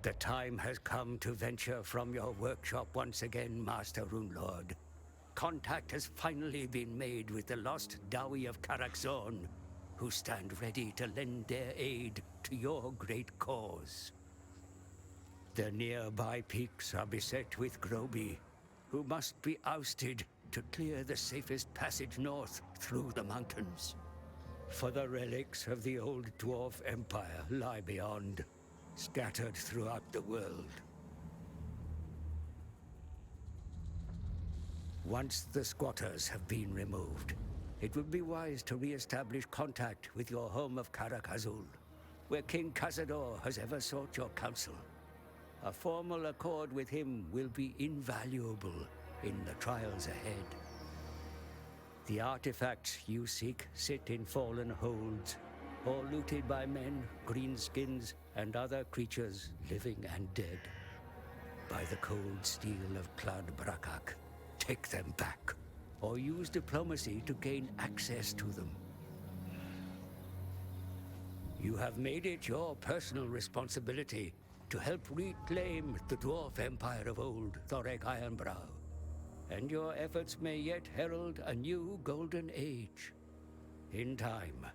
The time has come to venture from your workshop once again, Master Runelord. Contact has finally been made with the lost Dawi of Karakzorn, who stand ready to lend their aid to your great cause. The nearby peaks are beset with Groby, who must be ousted to clear the safest passage north through the mountains. For the relics of the old dwarf empire lie beyond, scattered throughout the world. Once the squatters have been removed, it would be wise to re-establish contact with your home of Karak Azul, where King Cazador has ever sought your counsel. A formal accord with him will be invaluable in the trials ahead. The artifacts you seek sit in fallen holds, or looted by men, greenskins, and other creatures, living and dead. By the cold steel of Clad Brakak, take them back, or use diplomacy to gain access to them. You have made it your personal responsibility to help reclaim the dwarf empire of old Thorek Ironbrow, and your efforts may yet herald a new golden age. In time,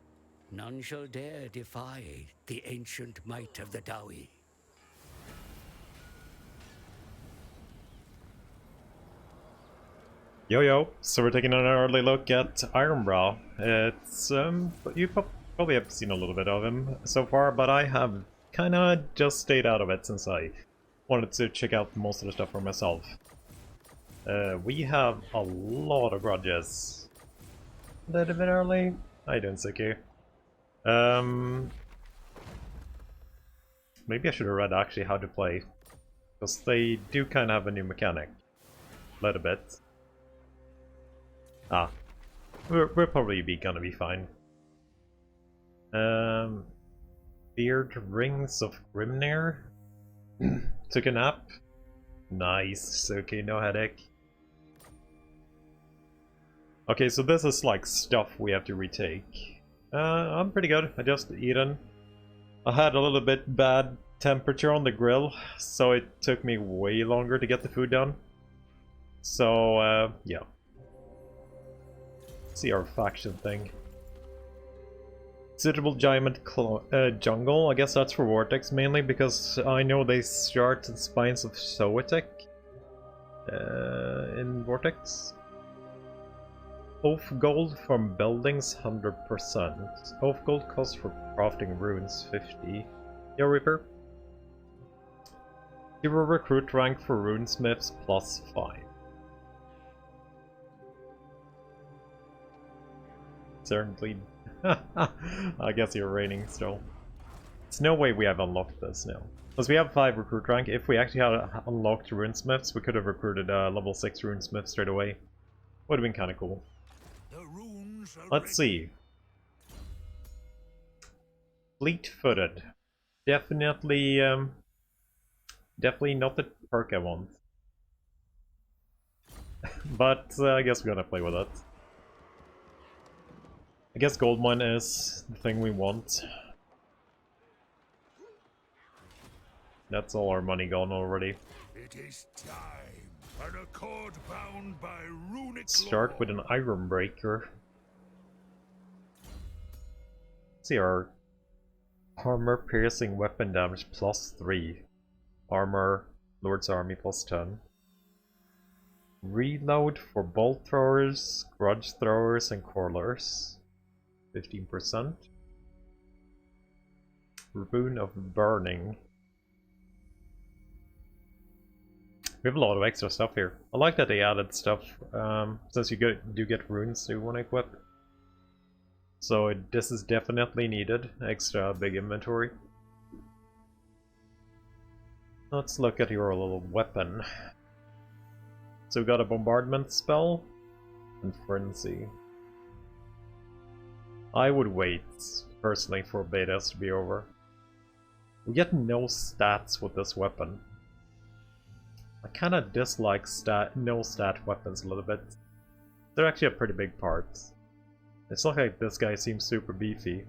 none shall dare defy the ancient might of the Dawi. Yo, so we're taking an early look at Ironbrow. It's, you probably have seen a little bit of him so far, but I have kinda just stayed out of it since I wanted to check out most of the stuff for myself. We have a lot of grudges. A little bit early. How you doing, Suki? Maybe I should have read actually how to play, because they do kind of have a new mechanic. A little bit. Ah, we're probably gonna be fine. Beard Rings of Grimnir. Took a nap. Nice. Okay, no headache. Okay, so this is like stuff we have to retake. I'm pretty good. I just eaten. I had a little bit bad temperature on the grill, so it took me way longer to get the food done. So, yeah. See our faction thing. Suitable giant jungle, I guess that's for Vortex mainly, because I know they start in Spines of Soetek in Vortex. Oath gold from buildings 100%. Oath gold cost for crafting runes 50. Yo, Reaper. Hero recruit rank for runesmiths +5. Certainly. I guess you're raining still. There's no way we have unlocked this now. Because we have 5 recruit rank. If we actually had unlocked runesmiths, we could have recruited a level 6 runesmith straight away. Would have been kind of cool. Let's see. Fleet-footed. Definitely, definitely not the perk I want. But I guess we're gonna play with it. I guess Goldmine is the thing we want. That's all our money gone already. It is time. An accord bound by runic Start with an Iron Breaker. See our armor piercing weapon damage +3. Armor Lord's Army +10. Reload for bolt throwers, grudge throwers, and corlers. 15%. Rune of Burning. We have a lot of extra stuff here. I like that they added stuff, since you do get runes to want to equip. So this is definitely needed, extra big inventory. Let's look at your little weapon. So we got a bombardment spell and frenzy. I would wait, personally, for betas to be over. We get no stats with this weapon. I kinda dislike no stat weapons a little bit. They're actually a pretty big part. It's not like this guy seems super beefy.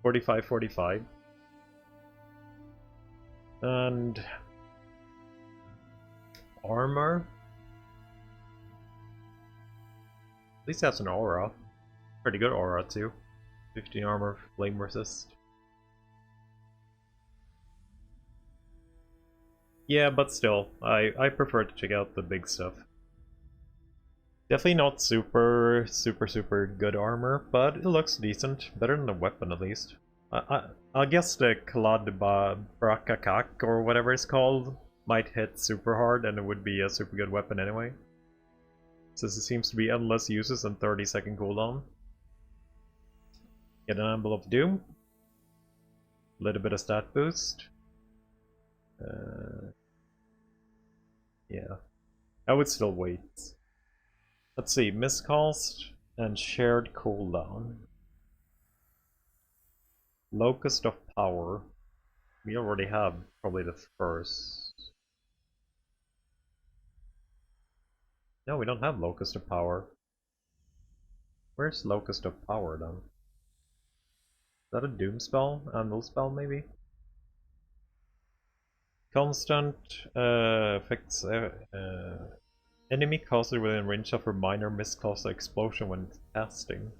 45-45. And armor. At least that's an aura. Pretty good aura too. 15 armor, flame resist. Yeah, but still, I prefer to check out the big stuff. Definitely not super good armor, but it looks decent. Better than the weapon at least. I guess the Brakakak or whatever it's called might hit super hard and it would be a super good weapon anyway. Since it seems to be endless uses and 30-second cooldown. Get an Amble of Doom. A little bit of stat boost. Yeah. I would still wait. Let's see, miscast and shared cooldown. Locust of Power. We already have probably the first. No, we don't have Locust of Power. Where's Locust of Power then? Is that a Doom spell? Anvil spell maybe? Constant affects enemy casted within range suffer minor miscast explosion when casting.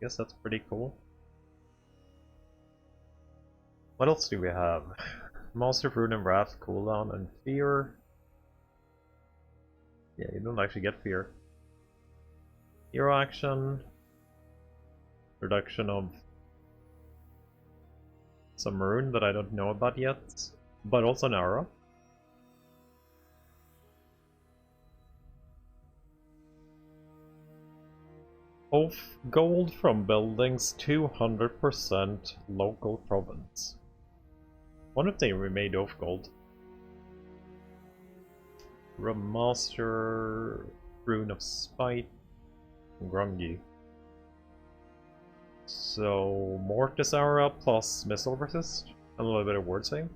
Guess that's pretty cool. What else do we have? Monster Rune and Wrath, cooldown, and Fear. Yeah, you don't actually get Fear. Hero action. Reduction of some rune that I don't know about yet, but also an aura. Of gold from buildings, 200% local province. What if they remade off gold? Remaster, Rune of Spite, Grungy. So, Mortis Aura plus Missile Resist, and a little bit of Word Save.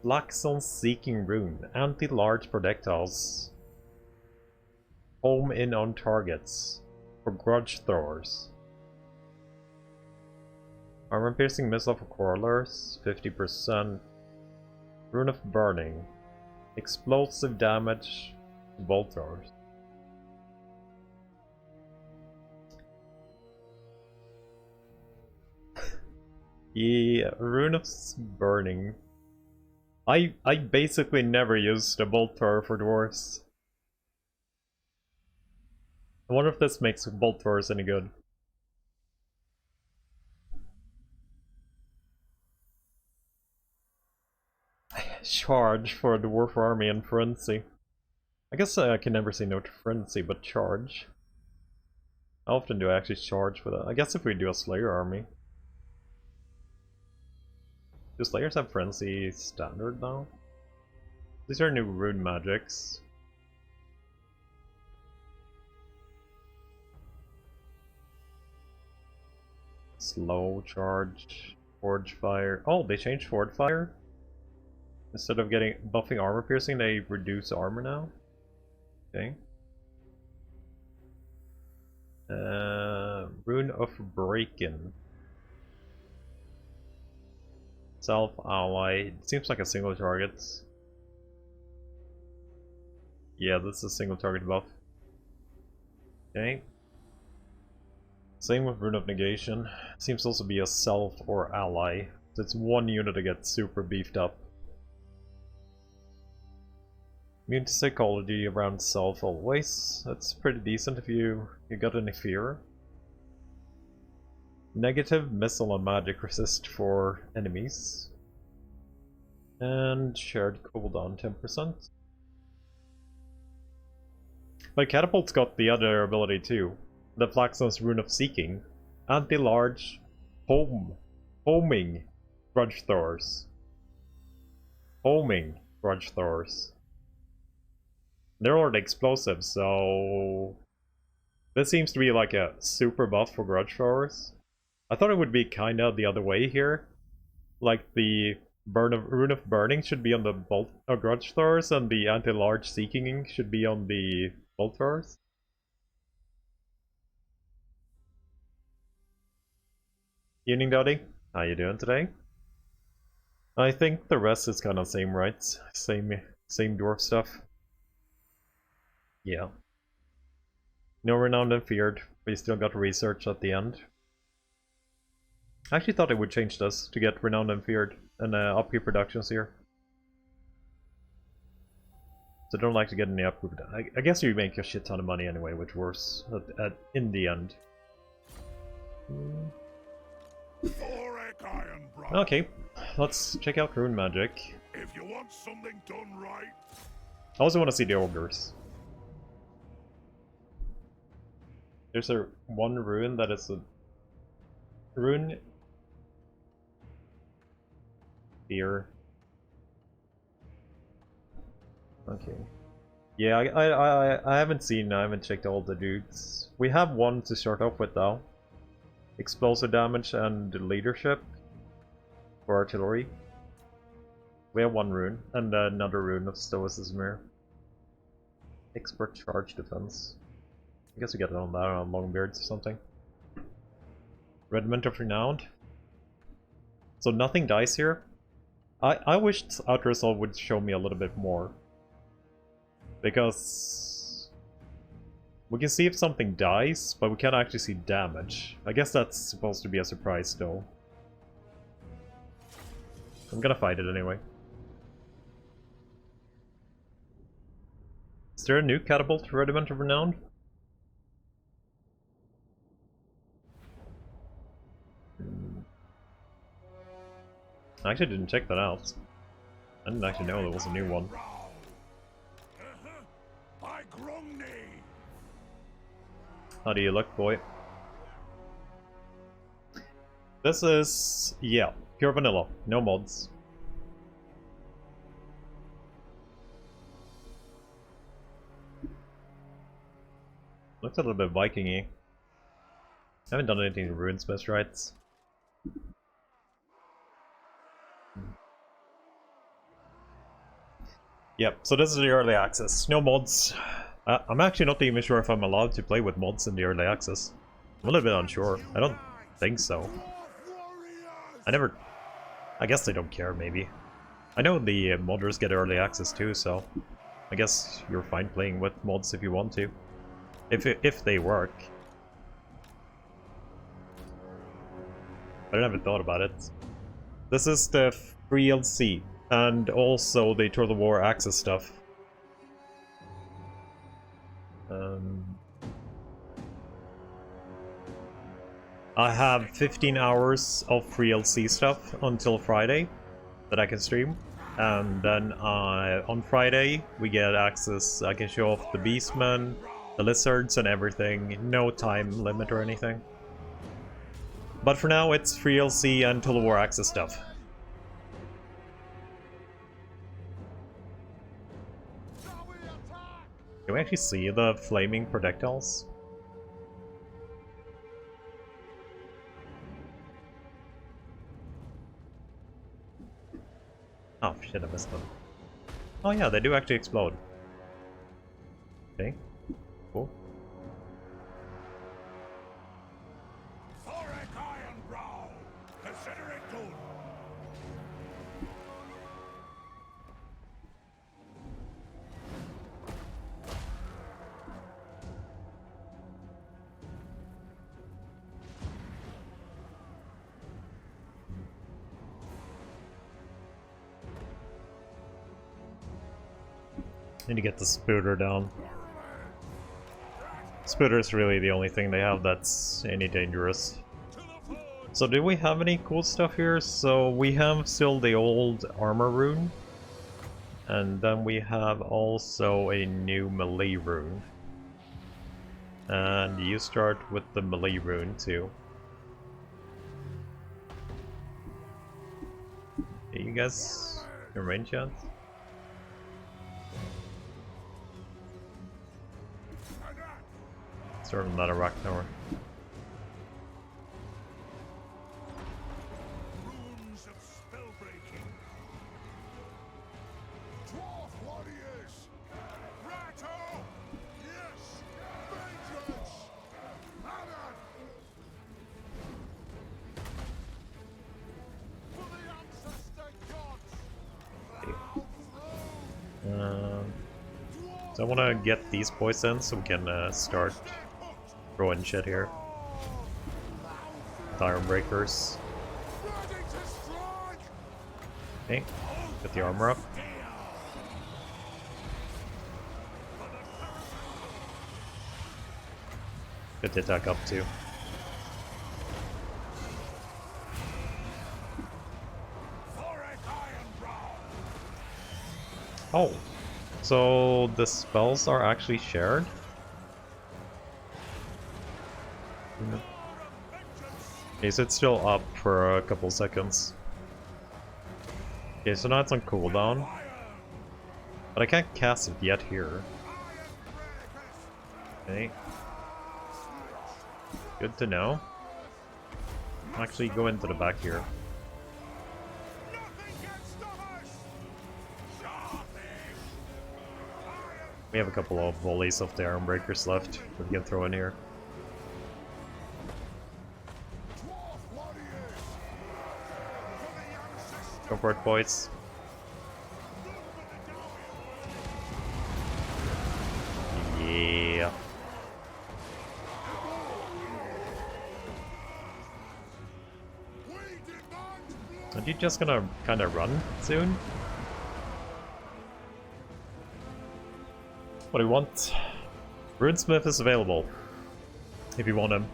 Laxon Seeking Rune, anti-large projectiles. Home in on targets, for grudge throwers. Armor Piercing Missile for Quarrelers, 50%. Rune of Burning, explosive damage to bolt throwers. Yeah, Rune of Burning. I basically never used a bolt thrower for dwarves. I wonder if this makes bolt throwers any good. Charge for a dwarf army and frenzy. I guess I can never say no to frenzy, but charge. How often do I actually charge for that? I guess if we do a Slayer army. Do Slayers have frenzy standard now? These are new rune magics. Slow charge, forge fire. Oh, they changed forge fire? Instead of getting buffing armor piercing, they reduce armor now? Okay. Rune of Breakin. Self-ally. It seems like a single target. Yeah, this is a single target buff. Okay. Same with Rune of Negation. Seems to also be a self or ally. So it's one unit that gets super beefed up. Immune to psychology around self always. That's pretty decent if you got any fear. Negative missile and magic resist for enemies. And shared cooldown 10%. But Catapult's got the other ability too. The Flaxon's Rune of Seeking. Anti-large homing grudge throwers. Homing grudge throwers. They're already explosive, so this seems to be like a super buff for grudge throwers. I thought it would be kinda the other way here. Like the Rune of Burning should be on the bolt grudge throwers, and the anti-large seeking should be on the bolt throwers. Evening, Dottie. How you doing today? I think the rest is kind of same, right? Same dwarf stuff. Yeah. No renowned and feared, but you still got research at the end. I actually thought it would change this to get renowned and feared and up your productions here. So don't like to get any upgrade. I guess you make a shit ton of money anyway, which worse in the end. Thorek Ironbrow. Okay, let's check out rune magic. If you want something done right, I also want to see the ogres. There's one rune that is a rune here. Okay. Yeah, I haven't checked all the dudes. We have one to start off with though. Explosive damage and leadership for artillery. We have one rune and another rune of stoicism here. Expert charge defense. I guess we get it on that on Longbeards or something. Regiment of Renowned. So nothing dies here. I wish Outer Assault would show me a little bit more. Because we can see if something dies, but we can't actually see damage. I guess that's supposed to be a surprise though. I'm gonna fight it anyway. Is there a new catapult Regiment of Renown? I actually didn't check that out. I didn't actually know there was a new one. How do you look, boy? This is, yeah, pure vanilla, no mods. Looks a little bit Viking-y. I haven't done anything to ruin Smith's rights. Yep, so this is the early access. No mods. I'm actually not even sure if I'm allowed to play with mods in the early access. I'm a little bit unsure. I don't think so. I guess they don't care, maybe. I know the modders get early access too, so I guess you're fine playing with mods if you want to. If they work. I never thought about it. This is the free LC, and also the Total War access stuff. I have 15 hours of free LC stuff until Friday that I can stream, and then on Friday we get access. I can show off the Beastmen, the Lizards and everything, no time limit or anything. But for now it's free LC and Total War access stuff. Can we actually see the flaming projectiles? Oh shit, I missed them. Oh yeah, they do actually explode. Okay, cool. Thorek Ironbrow, consider it done. Need to get the Spooter down. Spooter is really the only thing they have that's any dangerous. So do we have any cool stuff here? So we have still the old armor rune. And then we have also a new melee rune. And you start with the melee rune too. Hey, you guys in range yet? Start on that rock tower. Runes of spellbreaking. Dwarf warriors. Rattle. Yes. Vengeance. Hammer. So I want to get these boys in so we can start throwing shit here. With Iron Breakers. Okay, get the armor up. Get the attack up too. Thorek Ironbrow. Oh, so the spells are actually shared? Okay, so it's still up for a couple seconds. Okay, so now it's on cooldown. But I can't cast it yet here. Okay. Good to know. I'll actually go into the back here. We have a couple of volleys of the Iron Breakers left that we can throw in here. Go for it, boys. Yeah. Aren't you just gonna kinda run soon? What do you want? Runesmith is available. If you want him.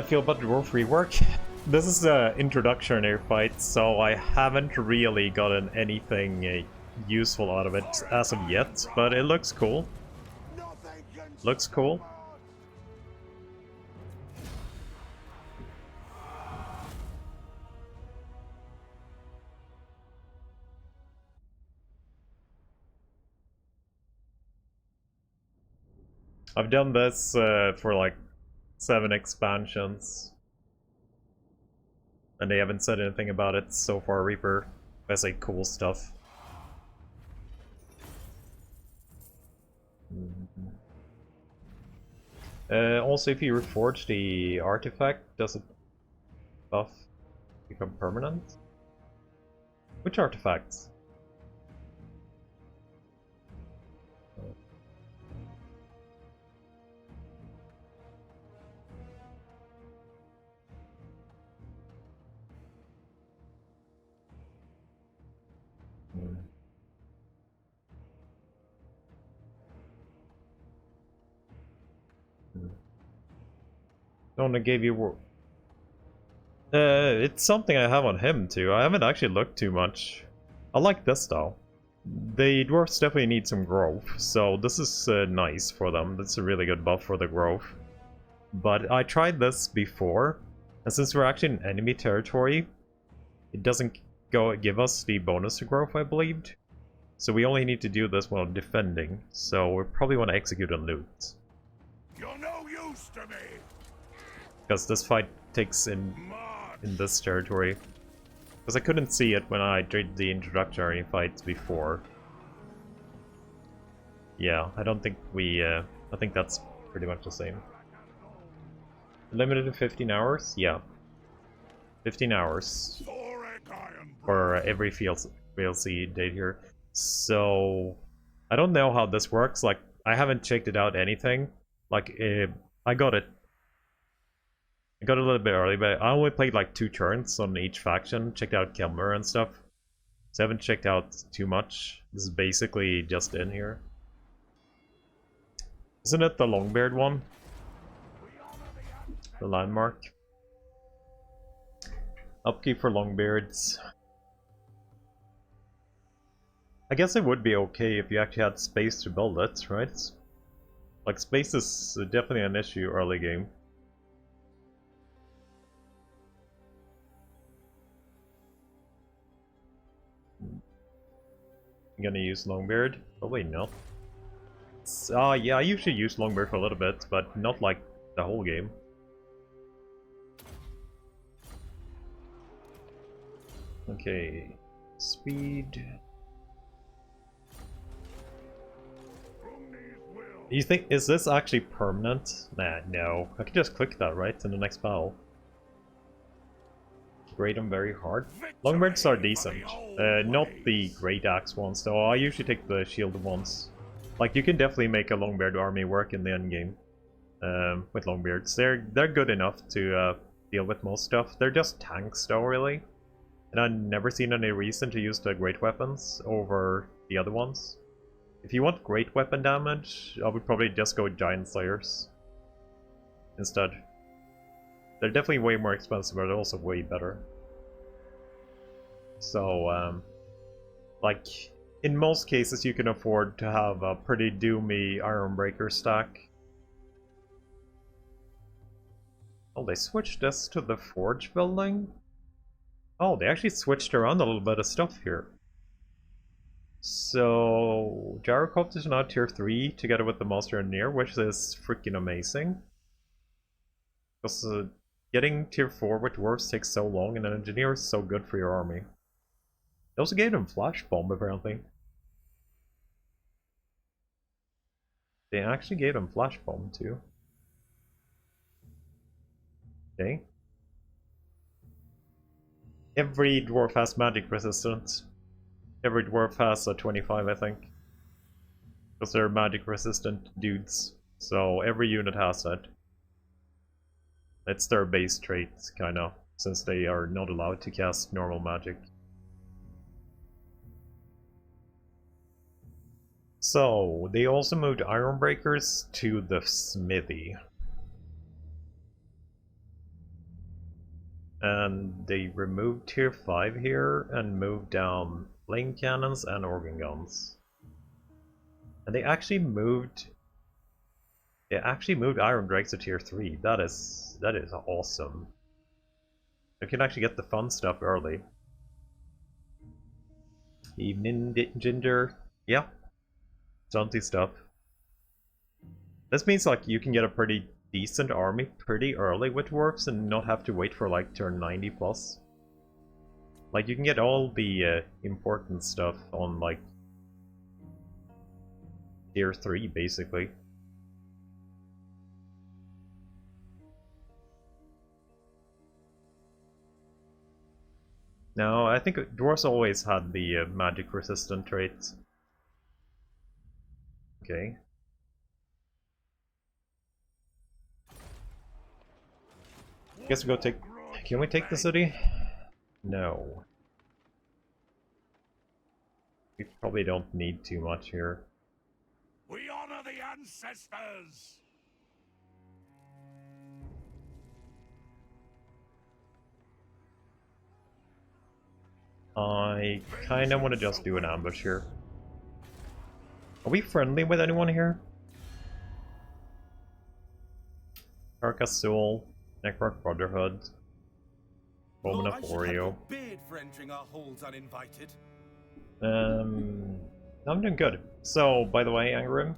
Feel about the dwarf rework? This is an introductory fight, so I haven't really gotten anything useful out of it as of yet, but it looks cool. Looks cool. I've done this for like 7 expansions. And they haven't said anything about it so far, Reaper. I say cool stuff. Also, if you reforge the artifact, does it buff become permanent? Which artifacts? No one gave you... it's something I have on him too. I haven't actually looked too much. I like this though. The dwarves definitely need some growth, so this is nice for them. That's a really good buff for the growth. But I tried this before, and since we're actually in enemy territory, it doesn't give us the bonus to growth, I believed. So we only need to do this while defending, so we probably want to execute and loot. You're no use to me. Because this fight takes in this territory. Because I couldn't see it when I did the introductory fights before. Yeah, I don't think we... I think that's pretty much the same. Limited to 15 hours? Yeah. 15 hours. For every VLC date here. So... I don't know how this works. Like, I haven't checked it out anything. Like, I got it a little bit early, but I only played like 2 turns on each faction, checked out Kelmer and stuff. So I haven't checked out too much. This is basically just in here. Isn't it the Longbeard one? The landmark. Upkeep for Longbeards. I guess it would be okay if you actually had space to build it, right? Like, space is definitely an issue early game. I'm gonna use Longbeard? Probably not. Yeah, I usually use Longbeard for a little bit, but not like the whole game. Okay. Speed. You think, is this actually permanent? Nah, no. I can just click that, right, in the next battle. Grade them very hard. Longbeards are decent. Not the great axe ones, though. I usually take the shielded ones. Like, you can definitely make a Longbeard army work in the endgame. With Longbeards. They're good enough to deal with most stuff. They're just tanks, though, really. And I've never seen any reason to use the great weapons over the other ones. If you want great weapon damage, I would probably just go Giant Slayers instead. They're definitely way more expensive, but they're also way better. So, like, in most cases you can afford to have a pretty doomy Ironbreaker stack. Oh, they switched this to the Forge building? Oh, they actually switched around a little bit of stuff here. So, Gyrocopter is now tier 3 together with the Monster Engineer, which is freaking amazing. Because getting tier 4 with dwarves takes so long, and an engineer is so good for your army. They also gave them Flash Bomb, apparently. They actually gave them Flash Bomb, too. Okay. Every dwarf has magic resistance. Every dwarf has a 25, I think. Because they're magic resistant dudes. So every unit has that. It's their base trait, kinda, since they are not allowed to cast normal magic. So, they also moved Ironbreakers to the smithy. And they removed tier 5 here and moved down flame cannons and organ guns. And they actually moved Iron Drakes to tier 3. That is awesome. You can actually get the fun stuff early. Evening Ginger. Yeah. Stunty stuff. This means like you can get a pretty decent army pretty early with dwarves and not have to wait for like turn 90 plus. Like you can get all the important stuff on like tier 3 basically. No, I think dwarves always had the magic resistant traits. Okay. Guess we go take... Can we take the city? No. We probably don't need too much here. We honor the ancestors! I kinda want to just do an ambush here. Are we friendly with anyone here? Thorek Ironbrow, Necroc Brotherhood, Woman of Oreo. I'm doing good. So, by the way, Angrim,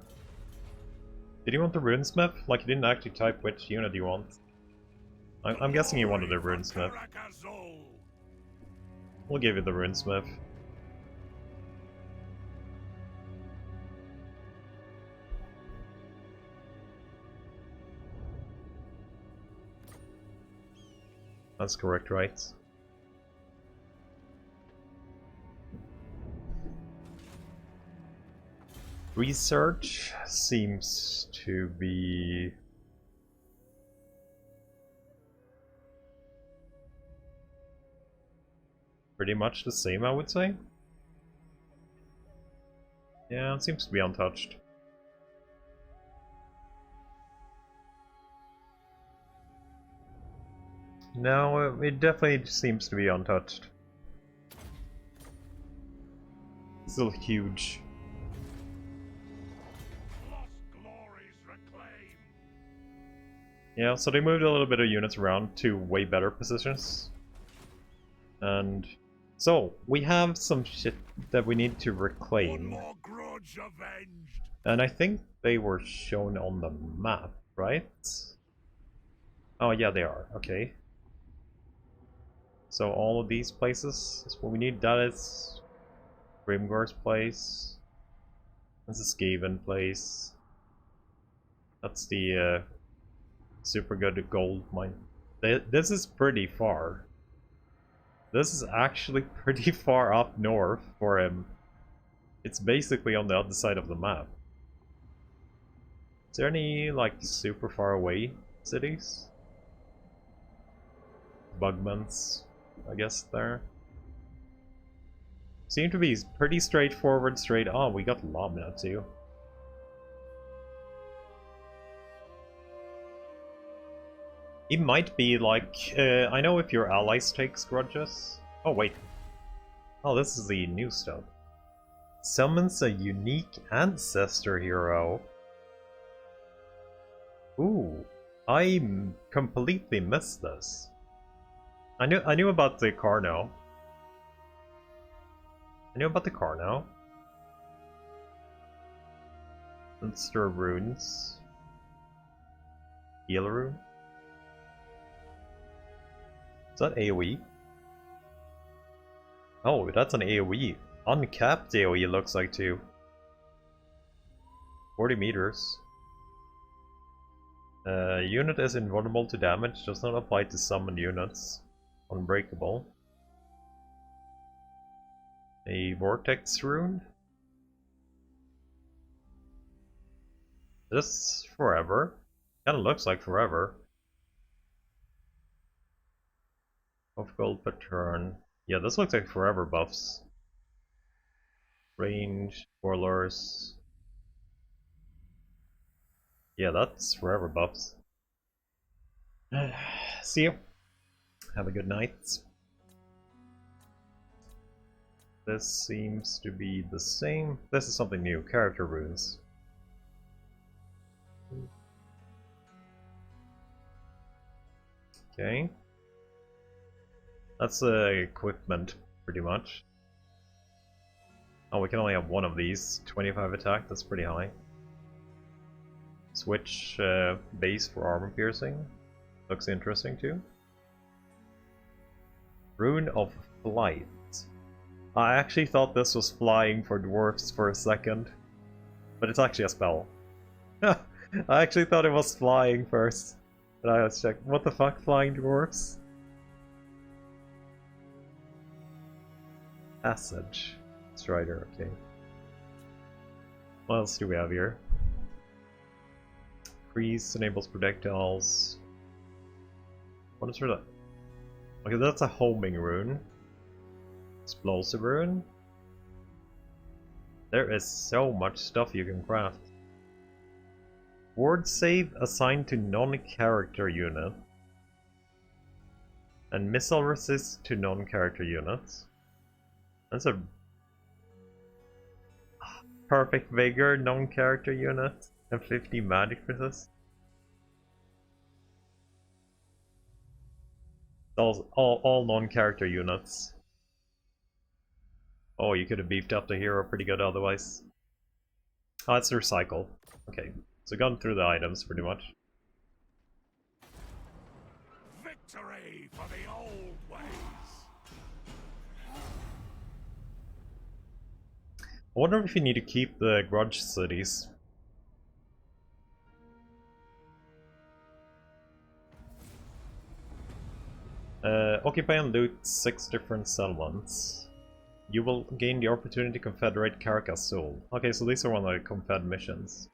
did you want the Runesmith? Like, you didn't actually type which unit you want. I'm guessing you wanted a Runesmith. We'll give you the Runesmith. That's correct, right? Research seems to be... pretty much the same, I would say. Yeah, it seems to be untouched. No, it definitely seems to be untouched. Still huge. Yeah, so they moved a little bit of units around to way better positions. And so, we have some shit that we need to reclaim. And I think they were shown on the map, right? Oh yeah, they are. Okay. So all of these places is what we need. That is Grimgor's place. This is Skaven place. That's the super good gold mine. This is pretty far. This is actually pretty far up north for him. It's basically on the other side of the map. Is there any, like, super far away cities? Bugmans, I guess, there. Seem to be pretty straightforward, straight on. We got Lamna too. It might be like, I know if your allies takes grudges. Oh wait. Oh, this is the new stuff. Summons a unique ancestor hero. Ooh, I completely missed this. I knew about the Carno. I knew about the Carno. Monster runes. Heal rune. Is that AoE? Oh, that's an AoE. Uncapped AoE looks like too. 40 meters. Unit is invulnerable to damage, does not apply to summoned units. Unbreakable. A vortex rune. This forever. Kinda looks like forever. Of gold per turn. Yeah, this looks like forever buffs. Range, warlords. Yeah, that's forever buffs. See you. Have a good night. This seems to be the same. This is something new. Character runes. Okay. That's equipment, pretty much. Oh, we can only have one of these. 25 attack, that's pretty high. Switch base for armor piercing. Looks interesting too. Rune of Flight. I actually thought this was flying for dwarfs for a second. But it's actually a spell. I actually thought it was flying first. But I was checking. What the fuck, flying dwarfs? Passage. Strider, okay. What else do we have here? Freeze enables projectiles. What is that? Okay, that's a homing rune. Explosive rune. There is so much stuff you can craft. Ward save assigned to non-character unit. And missile resist to non-character units. That's a perfect vigor non-character unit and 50 magic resist. All non-character units. Oh, you could have beefed up the hero pretty good otherwise. Oh, it's recycle. Okay, so gone through the items pretty much. Victory for the old ways. I wonder if you need to keep the grudge cities. Occupy and loot 6 different settlements. You will gain the opportunity to confederate Carcassonne. Okay, so these are one of the confed missions.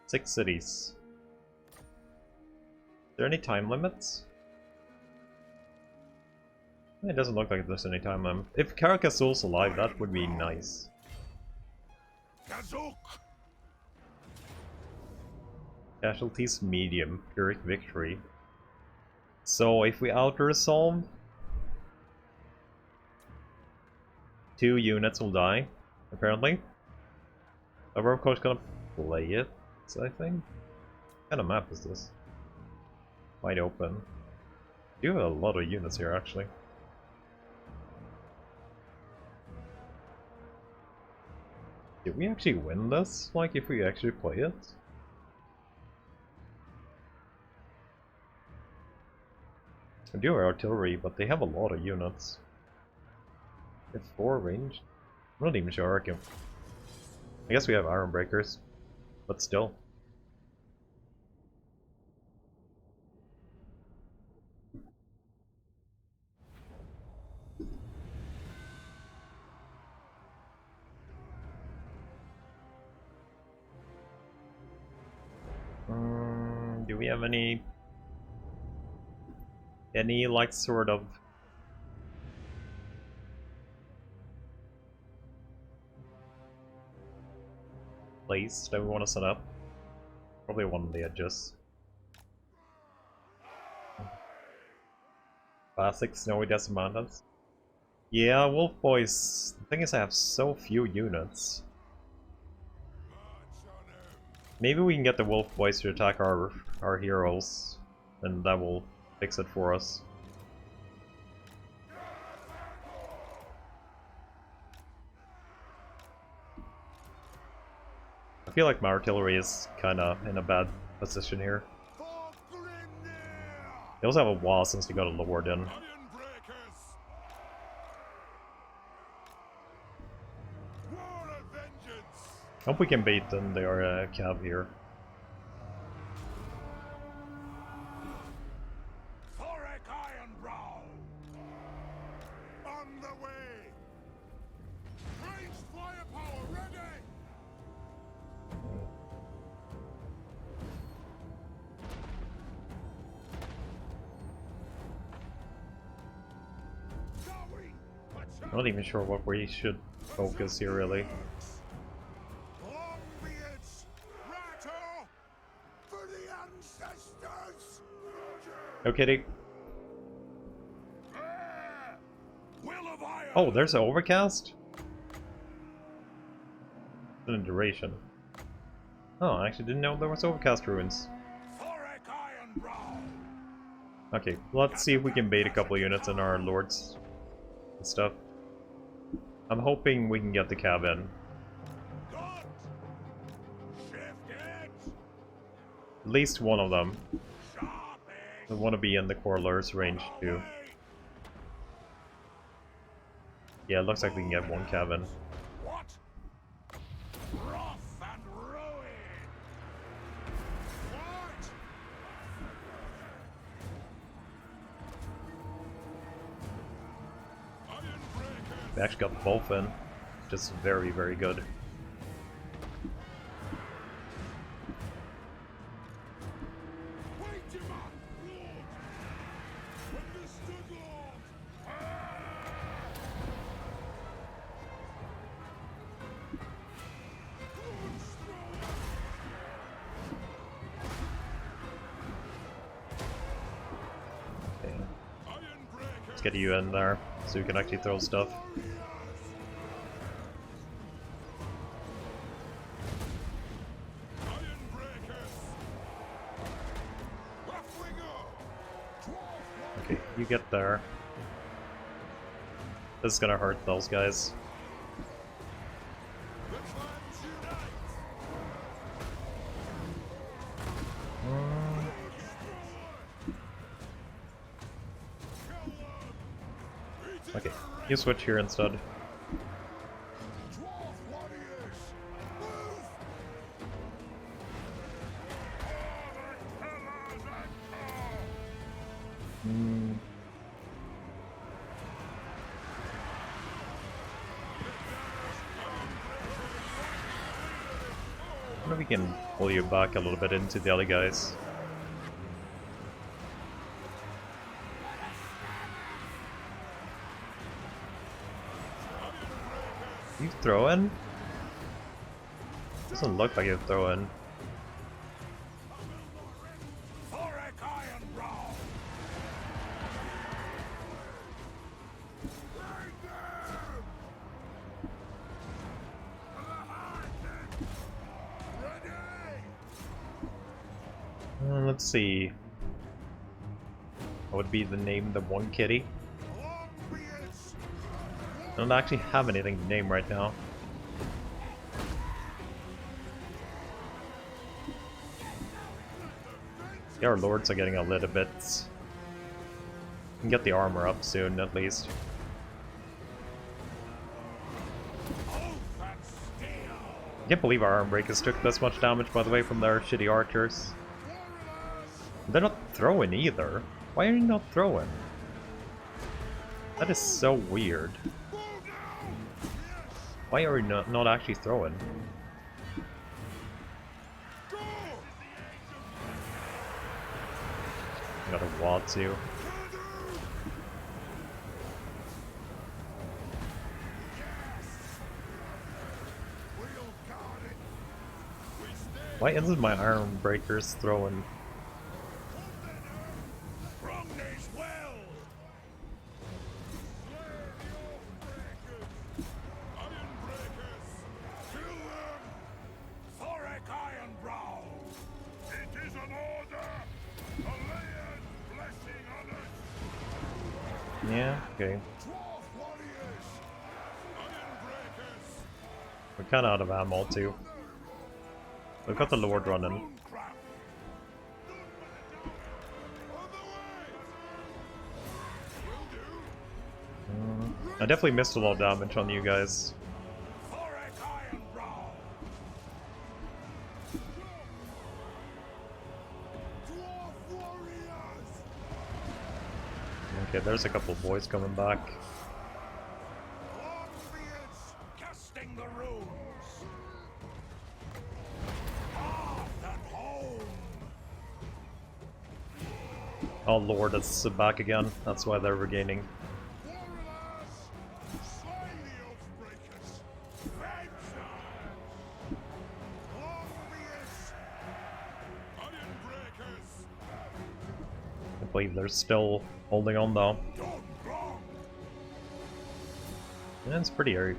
6 cities. Is there any time limits? It doesn't look like there's any time limit. If Carcassonne's alive, that would be nice. Kazook! Casualties medium, Pyrrhic victory. So if we out-resolve, 2 units will die, apparently. But we're of course gonna play it, I think. What kind of map is this? Wide open. You have a lot of units here, actually. Did we actually win this? Like, if we actually play it? I do have artillery, but they have a lot of units. They have 4 range. I'm not even sure I can. I guess we have iron breakers, but still. we have any like sort of place that we want to set up? Probably one of the edges. Classic snowy desert mountains. Yeah, Wolf Boys. The thing is, I have so few units. Maybe we can get the Wolf Boys to attack our heroes, and that will fix it for us. I feel like my artillery is kinda in a bad position here. They also have a wall since they got a Lord in. Hope we can bait them, they are cab here. Thorek Ironbrow! On the way! Ranged firepower ready! I'm not even sure what we should focus here, really. No kidding. Oh, there's an overcast? In a duration. Oh, I actually didn't know there was overcast ruins. Okay, let's see if we can bait a couple units in our lords and stuff. I'm hoping we can get the cab in. At least one of them. I want to be in the Corlers range too. Yeah, it looks like we can get one cabin. We actually got both in, which is very, very good. Get you in there so you can actually throw stuff. Okay, you get there. This is gonna hurt those guys. Okay, you switch here instead. I wonder if we can pull you back a little bit into the other guys. You throw in? Doesn't look like you throw in. Thorek Ironbrow! Let's see. What would be the name of the one kitty? I don't actually have anything to name right now. Yeah, our lords are getting a little bit. We can get the armor up soon, at least. I can't believe our arm breakers took this much damage, by the way, from their shitty archers. They're not throwing either. Why are you not throwing? That is so weird. Why are we not actually throwing? Got a wall too. Why isn't my iron breakers throwing? Wrong as well. Iron breakers, kill them. Thorek Ironbrow. It is an order. A layer's blessing on us. Yeah, okay. Dwarf warriors. Iron breakers. We're kinda out of ammo too. We've got the Lord running. Runecraft. On the way. Will do. I definitely missed a lot of damage on you guys. Thorek Ironbrow. Dwarf warriors. Okay, there's a couple boys coming back. Longbeards casting the runes. Hearth and home. Oh Lord, it's back again. That's why they're regaining. Warriors, slay the Oathbreakers. Vengeance. Longbeards. Ironbreakers. I believe they're still holding on though. Done wrong. Yeah, it's pretty airy.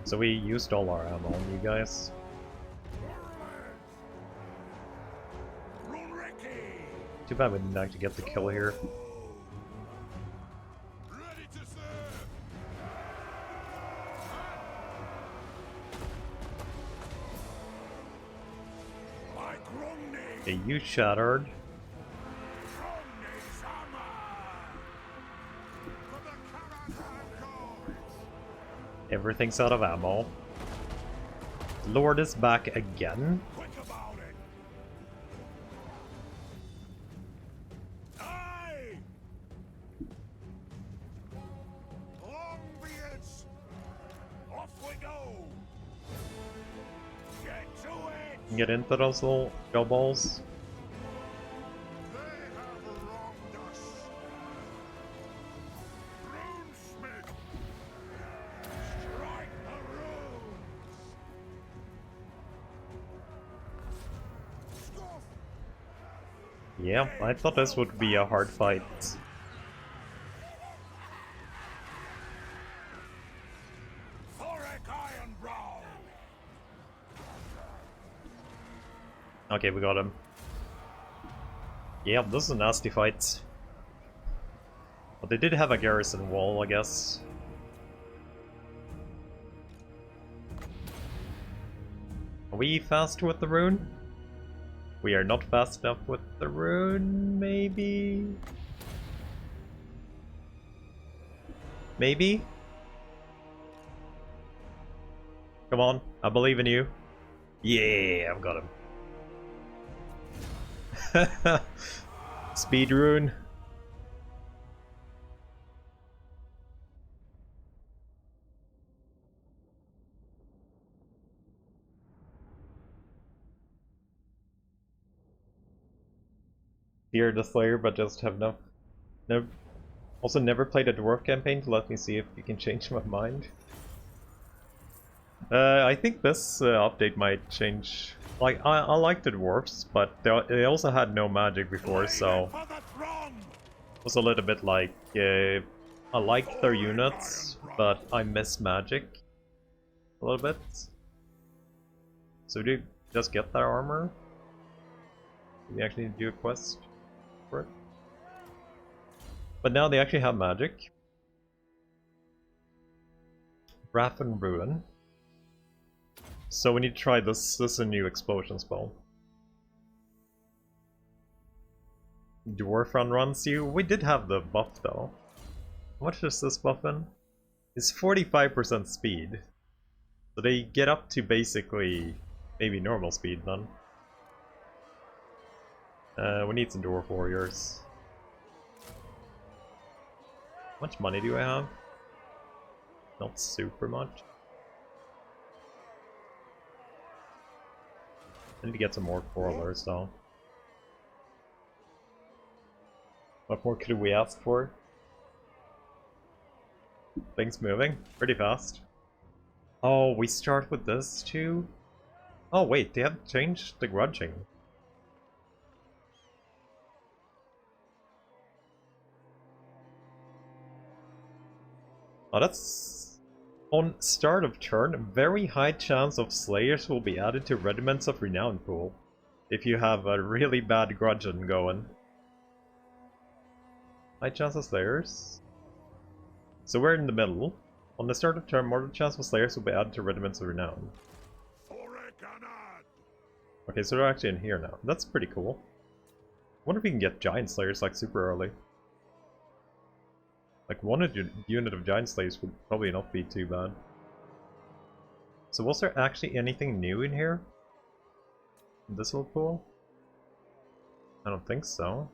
So we used all our ammo on you guys. Too bad we didn't actually get the kill here. Ready to serve. Like Romney. Okay, you shattered. Romney's hammer. For the Karazhan gods. Everything's out of ammo. Lord is back again. Quick about it. Aye. Longbeards. Off we go. Get to it. Get into those little balls. They have wronged us. Runesmith. Strike the runes. Scoff. Yeah, I thought this would be a hard fight. Thorek Ironbrow. Okay, we got him. Yeah, this is a nasty fight. But they did have a garrison wall, I guess. Are we fast with the rune? We are not fast enough with the rune, maybe? Maybe? Come on, I believe in you. Yeah, I've got him. Speed rune. Fear the Slayer, but just have no. Also, never played a dwarf campaign to let me see if you can change my mind. I think this update might change. Like, I like the dwarves, but they also had no magic before, so For the throne. it was a little bit like I like their units, but I miss magic a little bit. So do you just get that armor? Do we actually need to do a quest for it? But now they actually have magic. Wrath and Ruin. So we need to try this. This is a new explosion spell. Dwarf run runs you. We did have the buff though. How much does this buff in? It's 45% speed. So they get up to basically maybe normal speed then. We need some dwarf warriors. How much money do I have? Not super much. I need to get some more crawlers though. What more could we ask for? Things moving pretty fast. Oh, we start with this too? Oh wait, they have changed the grudging. Oh, that's... On start of turn, very high chance of Slayers will be added to Regiments of Renown pool. If you have a really bad grudgeon going. High chance of Slayers. So we're in the middle. On the start of turn, more chance of Slayers will be added to Regiments of Renown. Okay, so they're actually in here now. That's pretty cool. I wonder if we can get Giant Slayers like super early. Like one unit of Giant Slayers would probably not be too bad. So was there actually anything new in here? In this little pool? I don't think so.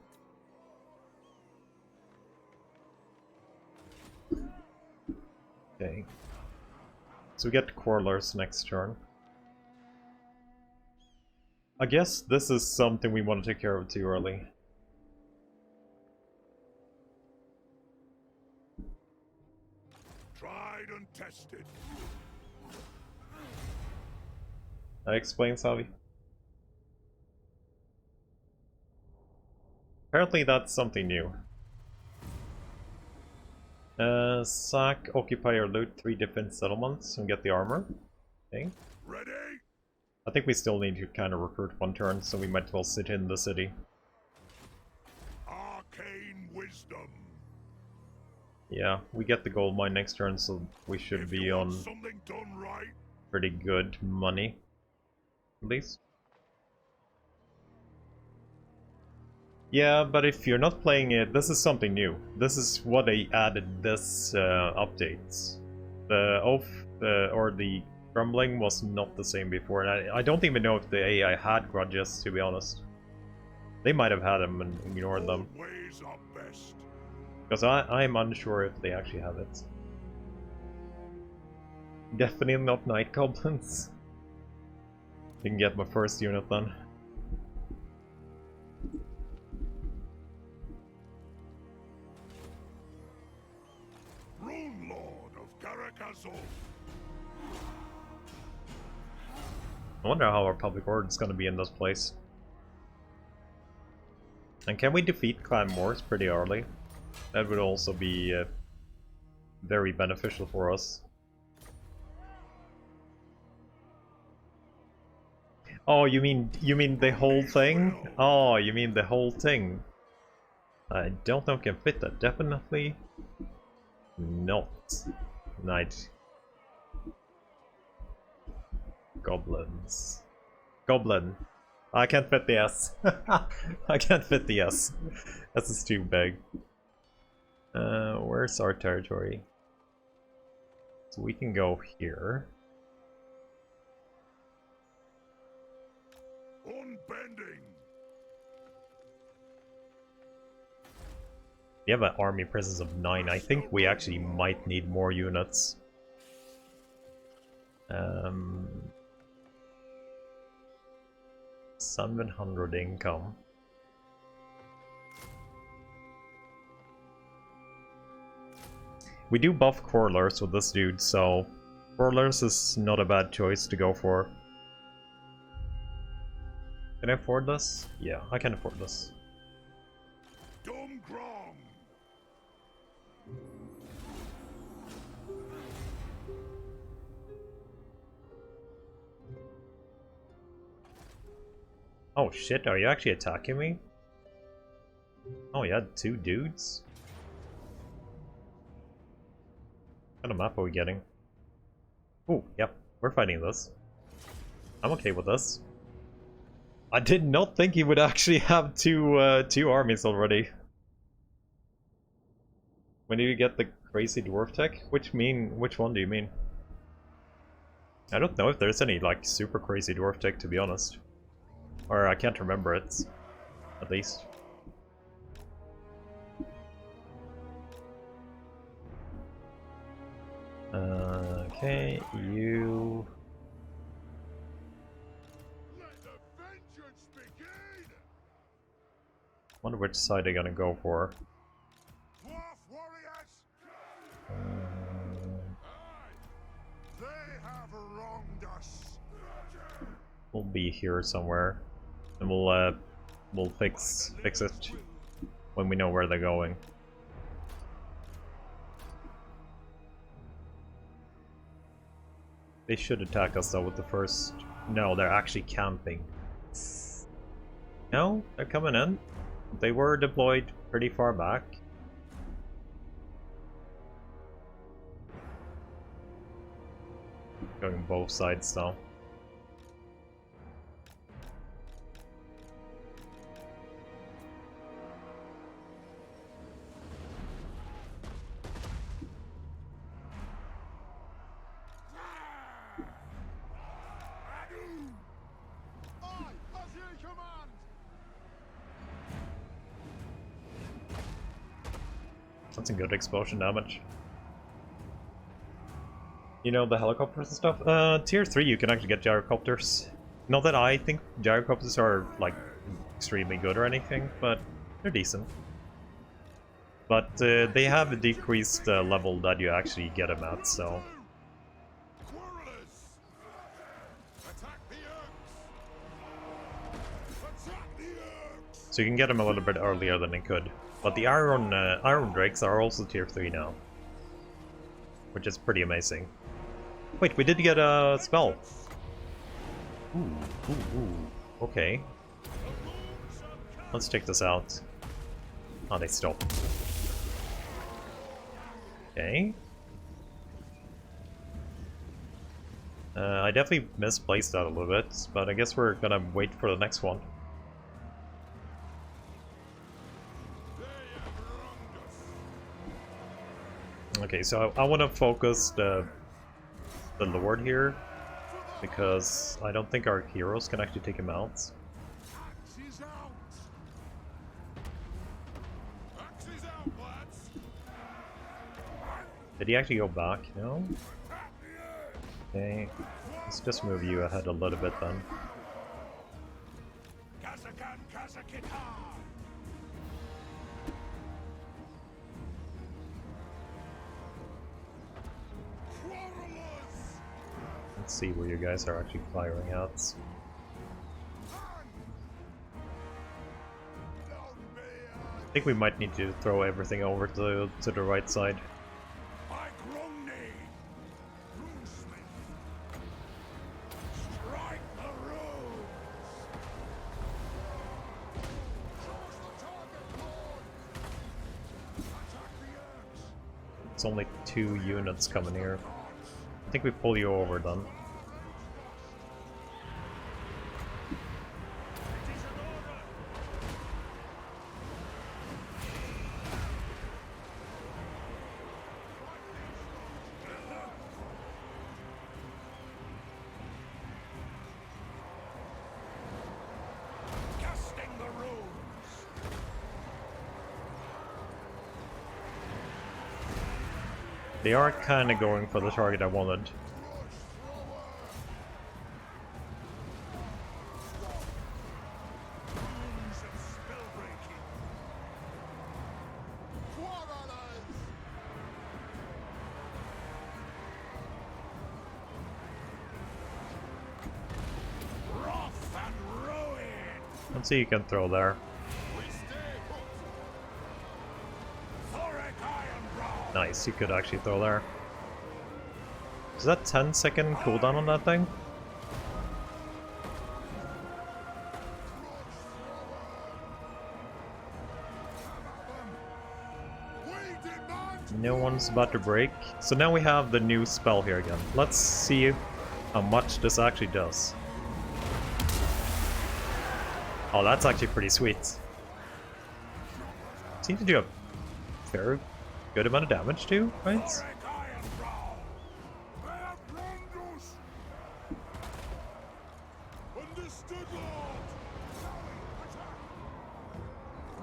Okay. So we get Quarrelers next turn. I guess this is something we want to take care of too early. Tried and tested. That explains how we... Apparently that's something new. Sack, occupy or loot 3 different settlements and get the armor. Okay. Ready? I think we still need to kind of recruit one turn, so we might as well sit in the city. Arcane wisdom. Yeah, we get the gold mine next turn, so we should be on something done right. pretty good money. At least. Yeah, but if you're not playing it, this is something new. This is what they added this updates. The oath or the grumbling was not the same before, and I don't even know if the AI had grudges, to be honest. They might have had them and ignored them. Ways are best. Because I'm unsure if they actually have it. Definitely not Night Goblins. You can get my first unit then. Rune Lord of Karakazul. I wonder how our public order is going to be in this place. And can we defeat Clan Morse pretty early? That would also be very beneficial for us. Oh, you mean the whole thing? Oh, you mean the whole thing? I don't know if I can fit that. Definitely not. Night Goblins. Goblin. I can't fit the S. I can't fit the S. S is too big. Where's our territory? So we can go here. Unbending. We have an army presence of 9. I think we actually might need more units. 700 income. We do buff Quarrelers with this dude, so Quarrelers is not a bad choice to go for. Can I afford this? Yeah, I can afford this. Dumgrong. Oh shit, are you actually attacking me? Oh, you had 2 dudes? What kind of map are we getting? Oh, yep, we're fighting this. I'm okay with this. I did not think he would actually have two armies already. When do you get the crazy dwarf tech? Which one do you mean? I don't know if there's any like super crazy dwarf tech, to be honest. Or I can't remember it, at least. Okay, you... Let the vengeance begin. Wonder which side they're gonna go for. Dwarf warriors! They have wronged us. We'll be here somewhere, and we'll fix it when we know where they're going. They should attack us though with the first. No, they're actually camping. No, they're coming in. They were deployed pretty far back. Going both sides though. That's some good explosion damage. You know the helicopters and stuff? Tier 3 you can actually get gyrocopters. Not that I think gyrocopters are like extremely good or anything, but they're decent. But they have a decreased level that you actually get them at, so... So you can get them a little bit earlier than you could. But the Iron Drakes are also tier 3 now. Which is pretty amazing. Wait, we did get a spell! Ooh. Okay. Let's check this out. Oh, they stopped. Okay. I definitely misplaced that a little bit, but I guess we're gonna wait for the next one. Okay, so I want to focus the Lord here, because I don't think our heroes can actually take him out. Did he actually go back? No? Okay, let's just move you ahead a little bit then. Let's see where you guys are actually firing at. I think we might need to throw everything over to the right side. It's only 2 units coming here. I think we pull you over then. They are kind of going for the target I wanted. Let's see, you can throw there. Nice, you could actually throw there. Is that 10-second cooldown on that thing? No one's about to break. So now we have the new spell here again. Let's see how much this actually does. Oh, that's actually pretty sweet. Seems to do a fair good amount of damage too, right?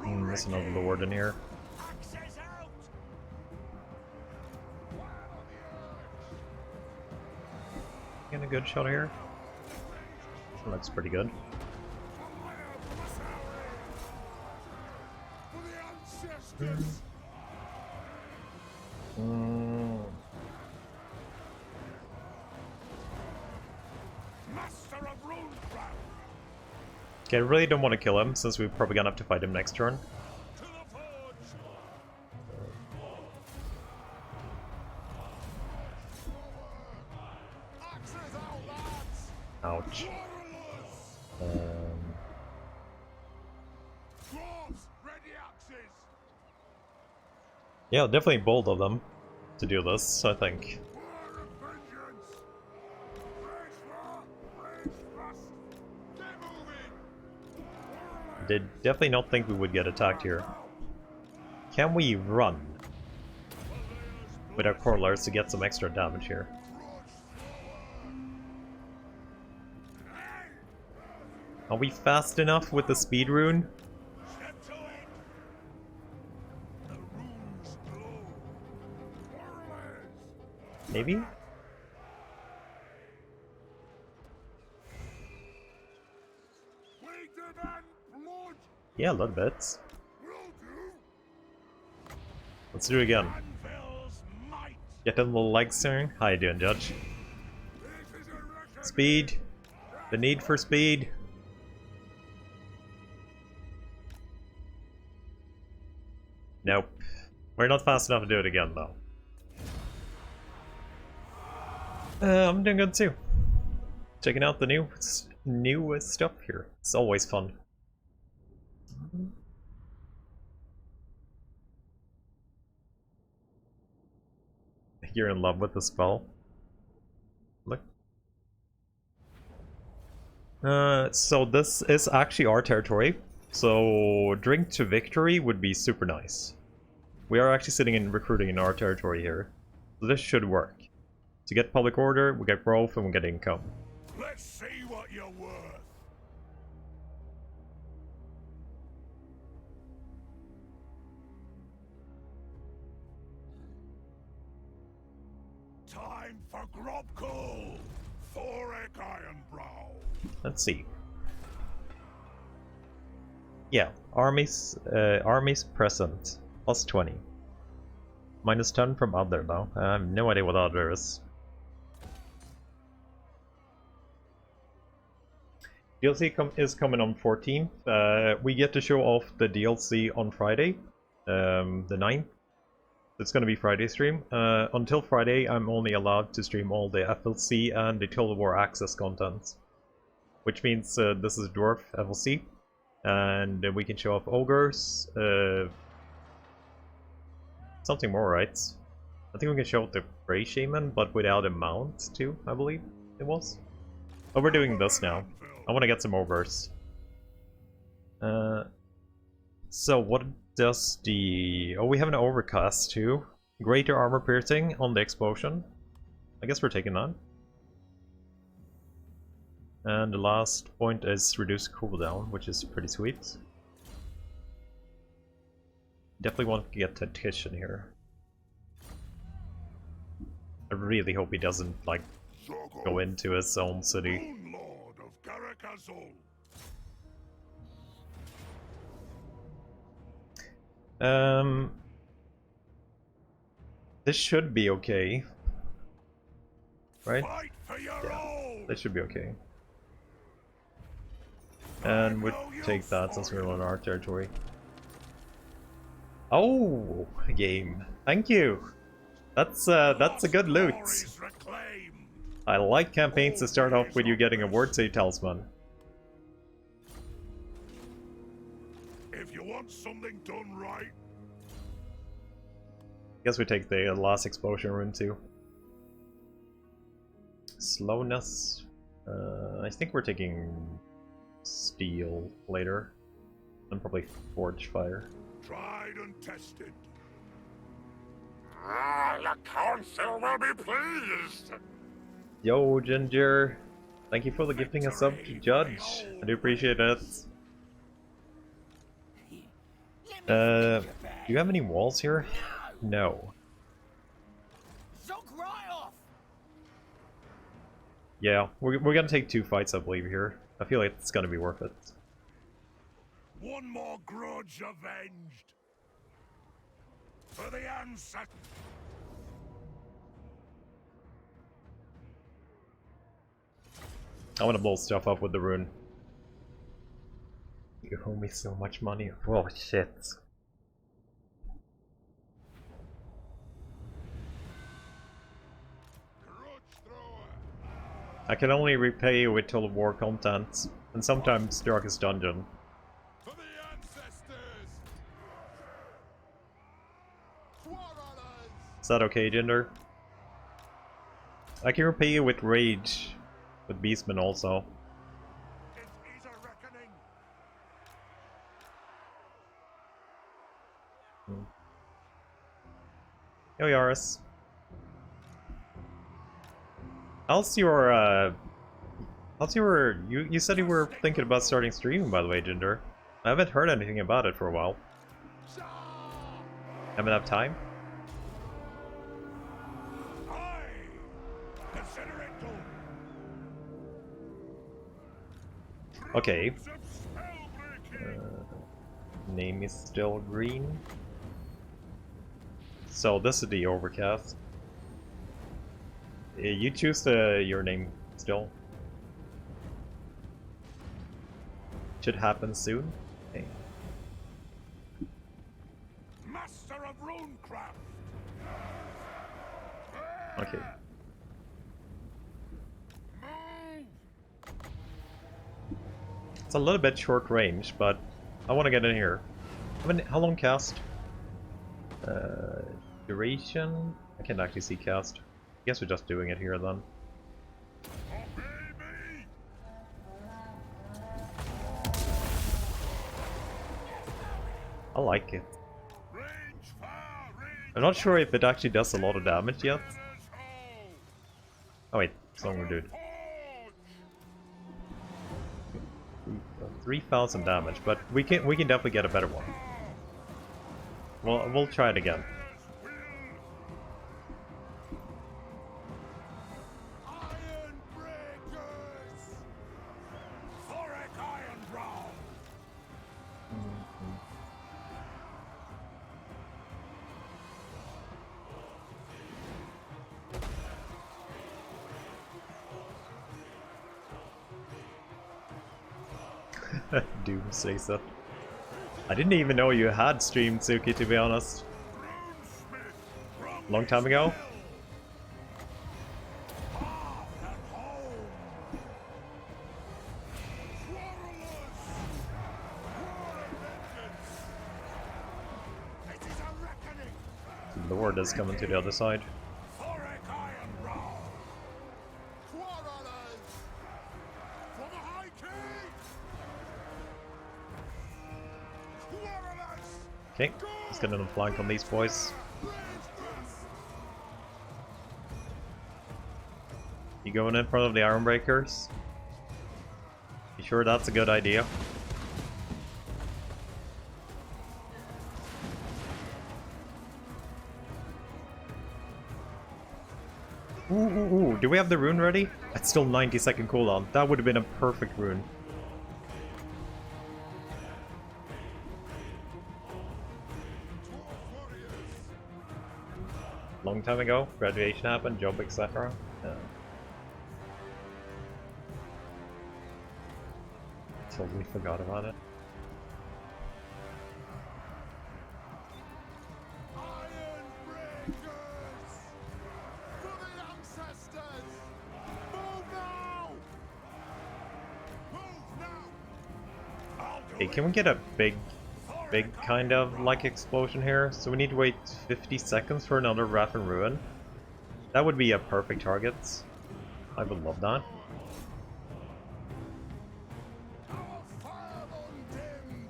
There's another Lord in here. Getting a good shot here. Looks pretty good. justice. Master of Runecraft, Okay, I really don't want to kill him, since we're probably gonna have to fight him next turn. to the forge. Axes out, lads. Ouch. Warriors, dwarves, ready axes. Yeah, definitely bold of them to do this, I think. War of vengeance. Race war, race fast. Get moving. Did definitely not think we would get attacked here. Can we run with our crawlers to get some extra damage here? Are we fast enough with the speed rune? Step to it. The runes glow. Warriors. Maybe? We demand blood. Yeah, a little bit. Will do. Let's do it again. Anvil's might. Get them little legs turning. How you doing, Judge? This is a reckoning. Speed. The need for speed. Nope. We're not fast enough to do it again, though. I'm doing good too. Checking out the new stuff here. It's always fun. You're in love with the spell. Look. So this is actually our territory. So drink to victory would be super nice. We are actually sitting in recruiting in our territory here. So this should work. To get public order, we get growth and we get income. Let's see what you're worth. Time for Grobkull. Thorek Ironbrow. Let's see. Yeah, armies present. Plus 20. Minus 10 from other though. I have no idea what other is. DLC is coming on 14th. We get to show off the DLC on Friday, the 9th. It's going to be Friday stream. Until Friday, I'm only allowed to stream all the FLC and the Total War Access content. Which means this is Dwarf FLC. And we can show off Ogres. Something more, right? I think we can show off the Grey Shaman, but without a mount too, I believe it was. But we're doing this now. I want to get some Ogres. So what does the... Oh, we have an Overcast too. Greater armor piercing on the explosion. I guess we're taking that. And the last point is reduced cooldown, which is pretty sweet. Definitely want to get Tactician here. I really hope he doesn't, like, go into his own city. Moon Lord of Karakazul. This should be okay. Right? Fight for your Yeah, own. this should be okay. And we'll take that since we're on our territory. Oh, game. Thank you. That's a good loot. Glories reclaimed. I like campaigns to start off with you getting a Word Say Talisman. If you want something done right, Guess we take the last explosion rune too. Slowness. I think we're taking steel later. And probably forge fire. tried and tested. Ah, the council will be pleased. Yo, Ginger. Thank you for the gifting a sub to Judge. I do appreciate it. Do you have any walls here? No. Yeah, we're gonna take 2 fights, I believe, here. I feel like it's gonna be worth it. One more grudge avenged. For the ancestors. I want to blow stuff up with the rune. You owe me so much money. Oh shit. I can only repay you with Total War content, and sometimes Darkest Dungeon. For the ancestors. Is that okay, Jinder? I can repay you with Rage, with Beastman also. It is a reckoning. Yo, Yaris. How's your, you said you were thinking about starting streaming, by the way, Jinder. I haven't heard anything about it for a while. Haven't had time? Consider it done. Okay. Troops of spellbreaking. Name is still green. So this is the overcast. You choose your name still. Should happen soon. Okay. Master of runecraft. Okay. Move. It's a little bit short range, but I want to get in here. How long cast? Duration? I can't actually see cast. I guess we're just doing it here then. Obey me. I like it. Range far, range. I'm not sure if it actually does a lot of damage yet. Runners ho. Oh wait, it's longer, dude. Forge. 3,000 damage, but we can definitely get a better one. Well, we'll try it again. Iron breakers. Thorek Ironbrow. Doom says that. I didn't even know you had streamed Suki, to be honest. Runesmith from Long time ago. path and home. Quarrelers. War and vengeance. It is a reckoning. The Lord is coming to the other side. Thorek Ironbrow. Quarrelers. For the High King. Quarrelers. Okay, let's get an flank on these boys. You going in front of the Ironbreakers? You sure that's a good idea? Ooh, do we have the rune ready? It's still 90-second cooldown. That would have been a perfect rune. Long time ago, graduation happened, job, etc. Totally forgot about it. Iron breakers. For the ancestors. Move now. Move now. I'll do Hey, can we get a big kind of like explosion here? So we need to wait 50 seconds for another Wrath and Ruin. That would be a perfect target. I would love that. Our fire undimmed.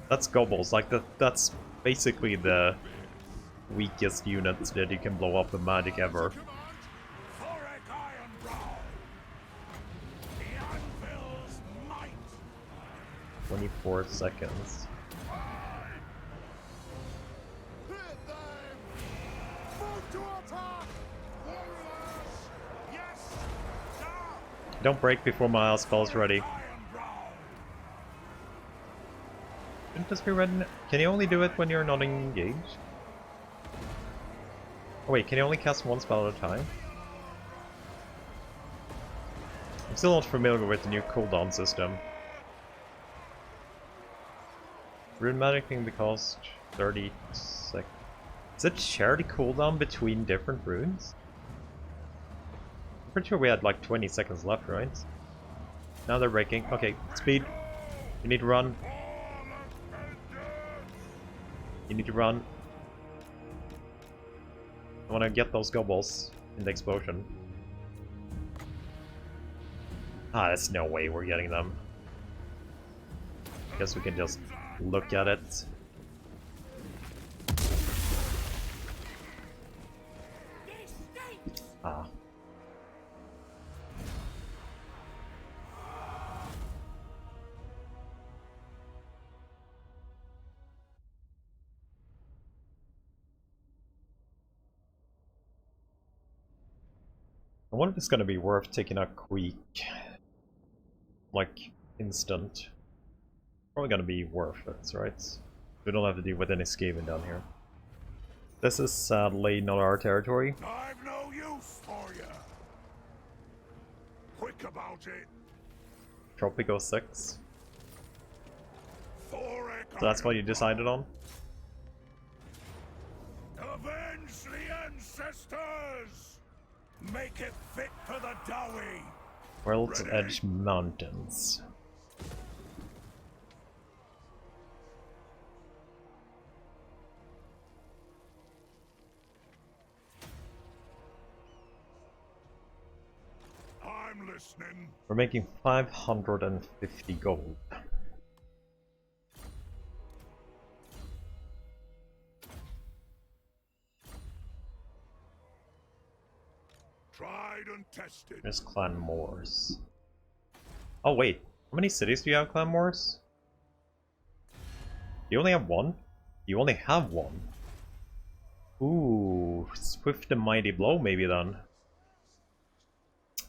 That's Gobbles, like that's basically the weakest units that you can blow up with magic ever. Command. Thorek Ironbrow. The anvil's might. 24 seconds. Hit them. Move to attack. Warriors. Yes. Down. Don't break before my spell's ready. Ironbrow. it just be ready? Can you only do it when you're not engaged? Oh wait, can you only cast one spell at a time? I'm still not familiar with the new cooldown system. Rune magic can be cost 30 seconds. Is it shared cooldown between different runes? I'm pretty sure we had like 20 seconds left, right? Now they're breaking. Okay, speed. You need to run. You need to run. I want to get those gobbles in the explosion. Ah, there's no way we're getting them. Guess we can just look at it. Ah. I wonder if it's gonna be worth taking a quick, like, instant. Probably gonna be worth it, right? We don't have to deal with any scaving down here. This is sadly not our territory. I've no use for you. Quick about it. Tropico 6. Thorek So that's what you decided on? Avenge the ancestors! Make it fit for the Dowie! World's Edge Mountains. I'm listening. We're making 550 gold. Tried and tested. There's Clan Moors. Oh wait, how many cities do you have, Clan Moors? You only have one? You only have one. Ooh, Swift and Mighty Blow maybe then.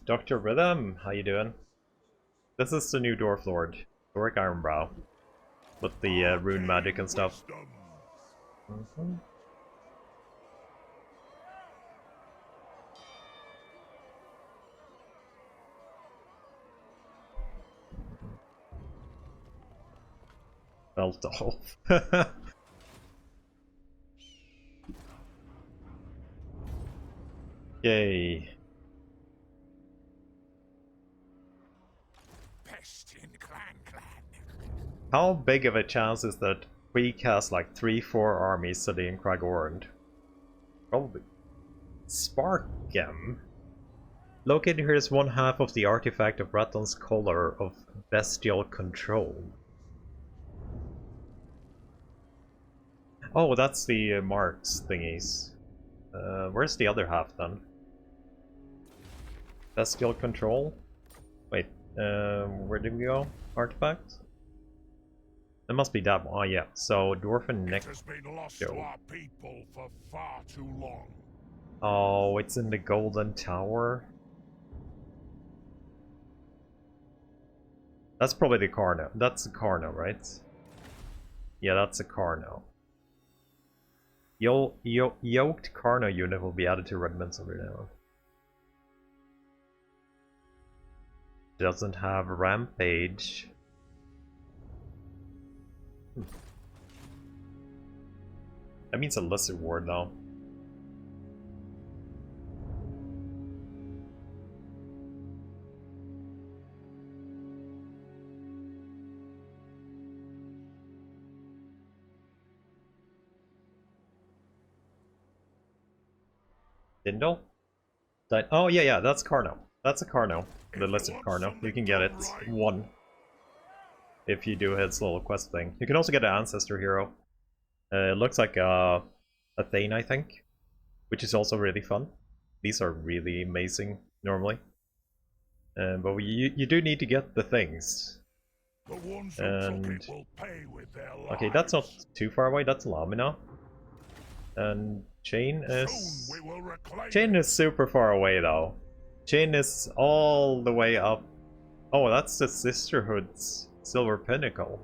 Dr. Rhythm, how you doing? This is the new Dwarf Lord, Thorek Ironbrow, with the rune magic and stuff. Felt off. Yay. Pest in Clan. How big of a chance is that we cast like 3-4 armies studying Cragornd? Probably. Sparkem. Located here is one half of the artifact of Raton's Collar of Bestial Control. Oh, that's the marks thingies. Where's the other half then? Bestial Control? Wait, where did we go? Artifacts? It must be that one. Oh yeah, so Dwarfen Neck. It has been lost to our people for far too long. Oh, it's in the Golden Tower. That's probably the Carno. That's the Carno, right? Yeah, that's a Carno. Yoked Carno unit will be added to regiments every now. Doesn't have Rampage. That means a lizard ward now. Dindle? Oh yeah, that's Carno. That's a Carno. The lizard Carno. You can get it. One. If you do his little quest thing. You can also get an Ancestor Hero. It looks like a Thane, I think. Which is also really fun. These are really amazing, normally. But you do need to get the things. The ones who took it will pay with their lives. Okay, that's not too far away. That's Lamina. And Chain is... Chain is super far away, though. Chain is all the way up. Oh, that's the Sisterhood's Silver Pinnacle.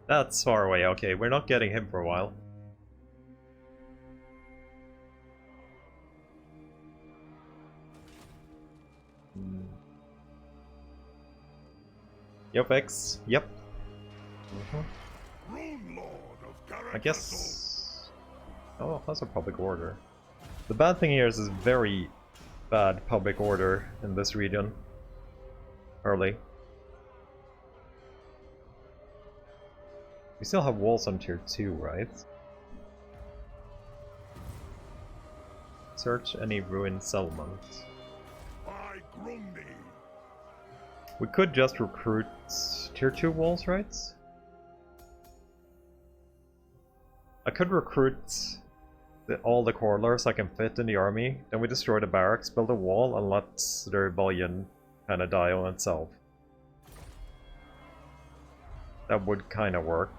That's far away. Okay, we're not getting him for a while. Yep, X. Yep. Rune Lord of I Caracastle. guess... Oh, that's a public order. The bad thing here is this very bad public order in this region. Early. We still have walls on tier 2, right? Search any ruined settlements. By Grundy. We could just recruit tier 2 walls, right? I could recruit all the corridors I can fit in the army, then we destroy the barracks, build a wall, and let the rebellion kind of die on itself. That would kind of work.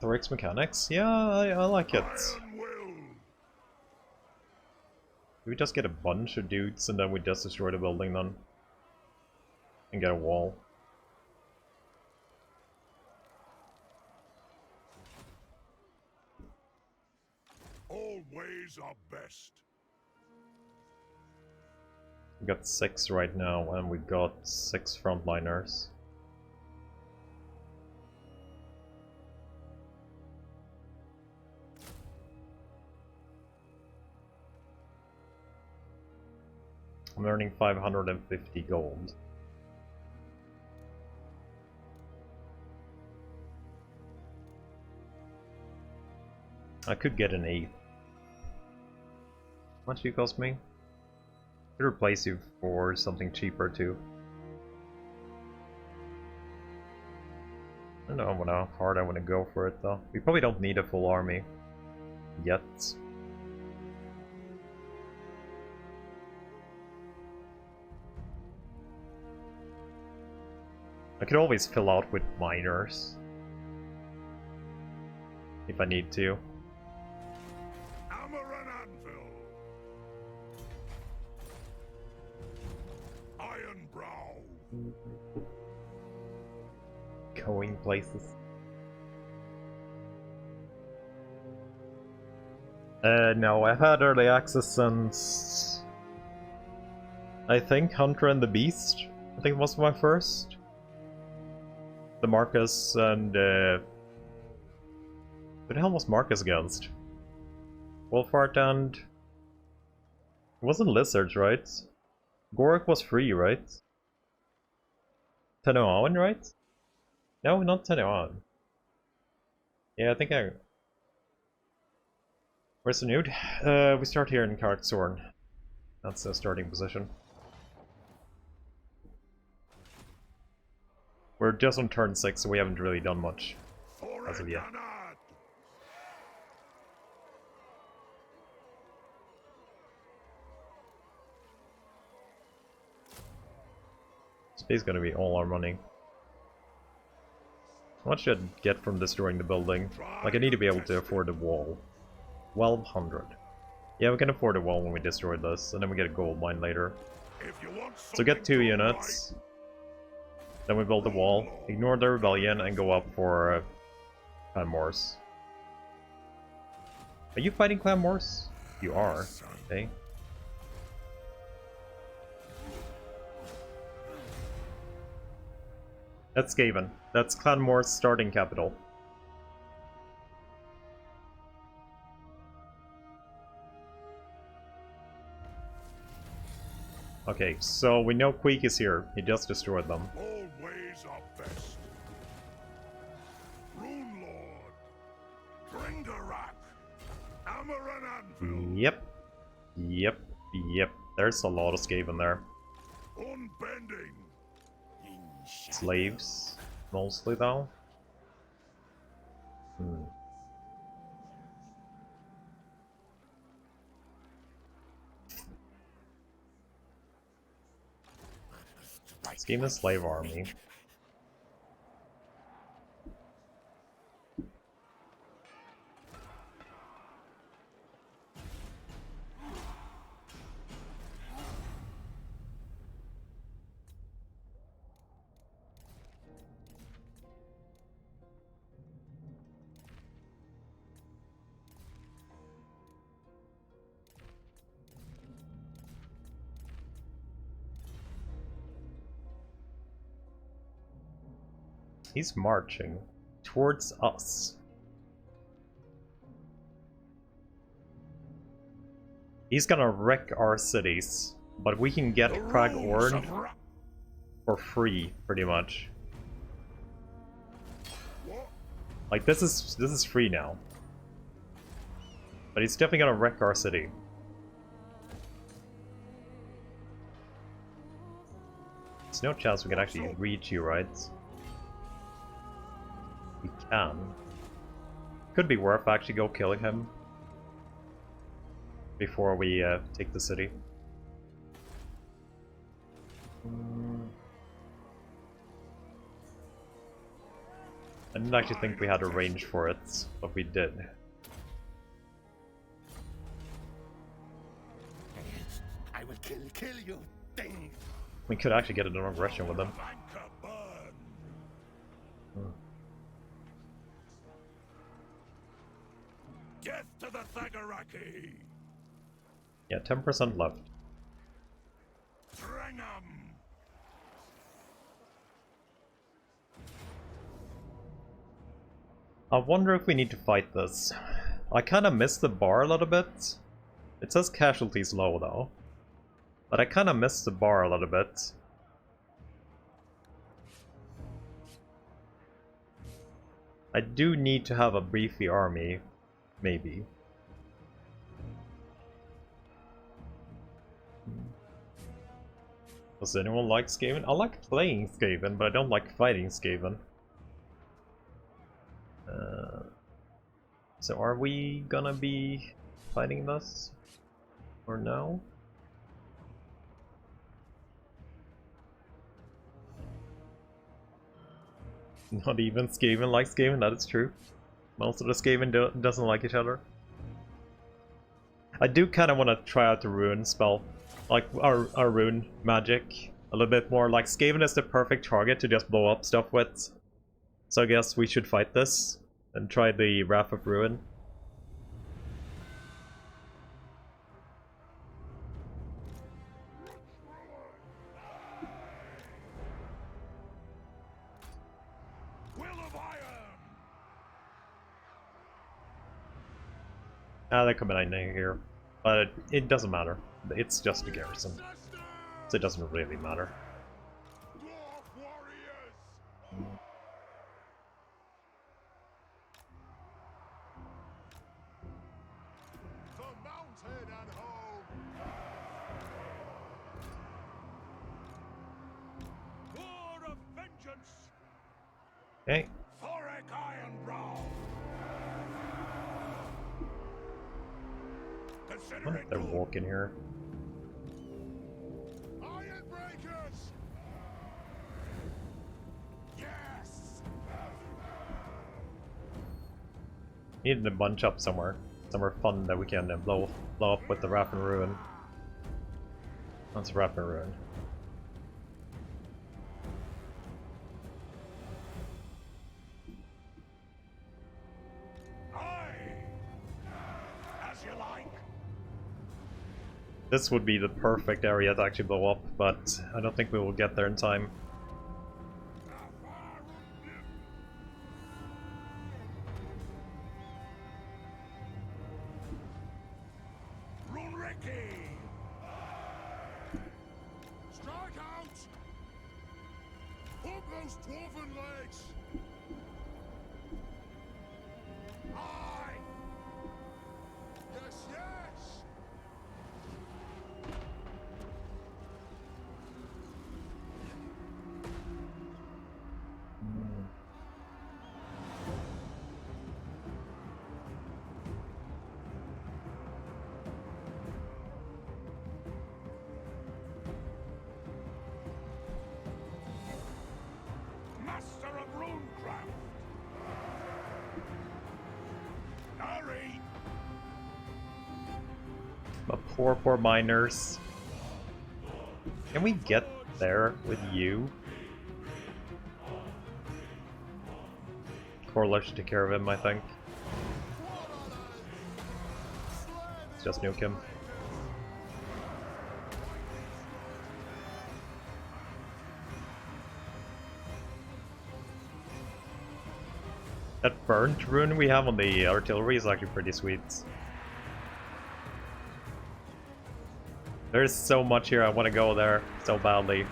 Thorek's mechanics? Yeah, I like it. Iron Will. We just get a bunch of dudes and then we just destroy the building then. And get a wall. All ways are best. We got 6 right now and we got 6 frontliners. I'm earning 550 gold. I could get an 8. How much do you cost me? I could replace you for something cheaper too. I don't know how hard I want to go for it though. We probably don't need a full army yet. I could always fill out with miners if I need to. Hammer and anvil. Ironbrow. Going places. No, I've had early access since I think Hunter and the Beast. I think it was my first. The Marcus and who the hell was Marcus against? Wolfheart and it wasn't Lizards, right? Gorik was free, right? Tenoan, right? No, not Tenoan. Yeah, I think I... Where's the nude? We start here in Karakzorn. That's the starting position. We're just on turn 6, so we haven't really done much as of yet. Space is gonna be all our money. How much should I get from destroying the building? Like, I need to be able to afford a wall. 1200. Yeah, we can afford a wall when we destroy this, and then we get a gold mine later. So get 2 units. Then we build the wall, ignore the rebellion, and go up for Clan Morse. Are you fighting Clan Morse? You are. Okay. That's Skaven. That's Clan Morse starting capital. Okay, so we know Queek is here. He just destroyed them. All ways are best. Rune Lord. Dringarak. Hammer and anvil. Yep. There's a lot of Skaven there. Unbending. Slaves, mostly though. Scheme a slave army. He's marching towards us. He's gonna wreck our cities, but we can get Crag Orn for free, pretty much. Like this is free now. But he's definitely gonna wreck our city. There's no chance we can actually reach you, right? We can. Could be worth actually go killing him before we take the city. I didn't actually think we had a range for it, but we did. I will kill you, thing. We could actually get an aggression with them. Death to the Thagaraki! Yeah, 10% left. Bring 'em! I wonder if we need to fight this. I kind of missed the bar a little bit. It says casualties low though. But I kind of missed the bar a little bit. I do need to have a beefy army, maybe. Does anyone like Skaven? I like playing Skaven, but I don't like fighting Skaven. So are we gonna be fighting this? Or no? Not even Skaven likes Skaven, that is true. Most of the Skaven doesn't like each other. I do kind of want to try out the Rune spell. Like our Rune magic. A little bit more. Like Skaven is the perfect target to just blow up stuff with. So I guess we should fight this. And try the Wrath of Ruin. There could be an idea here, but it doesn't matter. It's just a garrison, so it doesn't really matter. Okay. Thorek Ironbrow. Oh, they're walking here. Ironbreakers. Yes. Needed to bunch up somewhere fun that we can blow up with the Wrath and Ruin. That's Wrath and Ruin. This would be the perfect area to actually blow up, but I don't think we will get there in time. Strike out! Pump those dwarven legs! Aye! Yes, yes! Master of Runecraft! Hurry! My poor miners. Can we get there with you? Corlish should take care of him, I think. Let's just nuke him. That burnt rune we have on the artillery is actually pretty sweet. There's so much here, I want to go there so badly.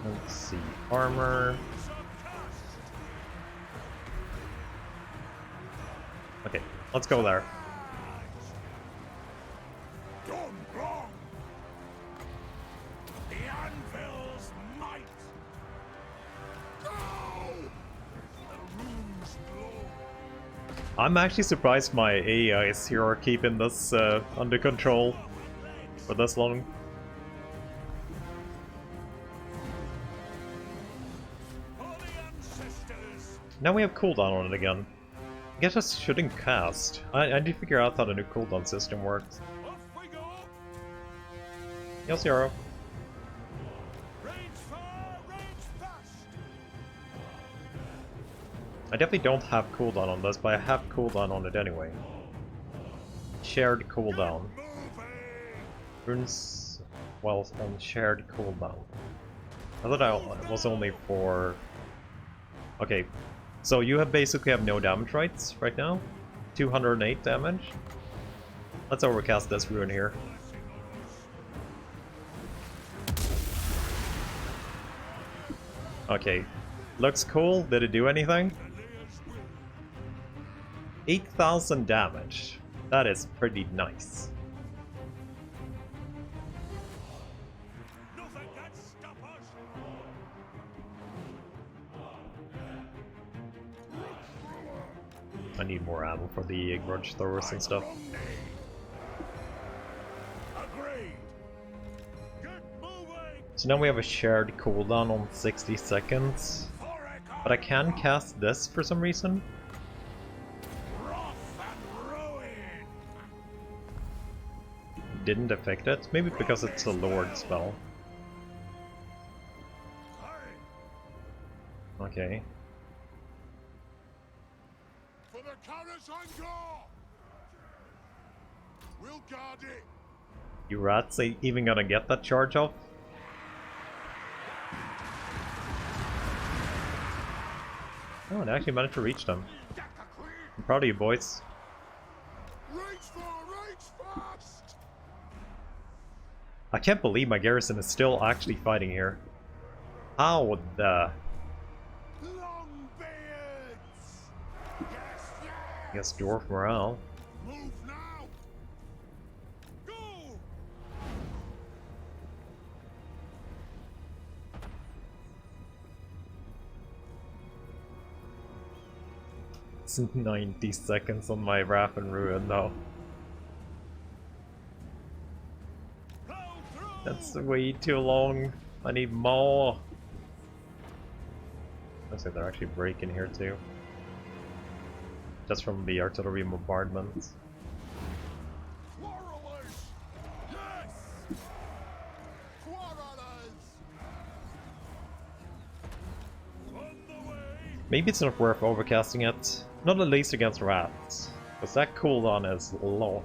Let's see, armor. Okay, let's go there. I'm actually surprised my AIs here are keeping this under control for this long. Now we have cooldown on it again. I guess I shouldn't cast. I need to figure out how the new cooldown system works. Yes, Yarrow. I definitely don't have cooldown on this, but I have cooldown on it anyway. Shared cooldown. Runes, well, on shared cooldown. I thought it was only for... Okay, so you basically have no damage right now? 208 damage? Let's overcast this rune here. Okay, looks cool. Did it do anything? 8,000 damage. That is pretty nice. I need more ammo for the grudge throwers and stuff. So now we have a shared cooldown on 60 seconds. But I can cast this for some reason. Didn't affect it. Maybe because it's a Lord spell. Okay. For the we'll guard it. You rats ain't even gonna get that charge off? Oh, it actually managed to reach them. I'm proud of you, boys. I can't believe my garrison is still actually fighting here. How the... I guess dwarf morale. Move now. Go. It's 90 seconds on my Wrath and Ruin though. That's way too long. I need more. Looks like they're actually breaking here too. Just from the artillery bombardments. Maybe it's not worth overcasting it. Not at least against rats. Because that cooldown is low.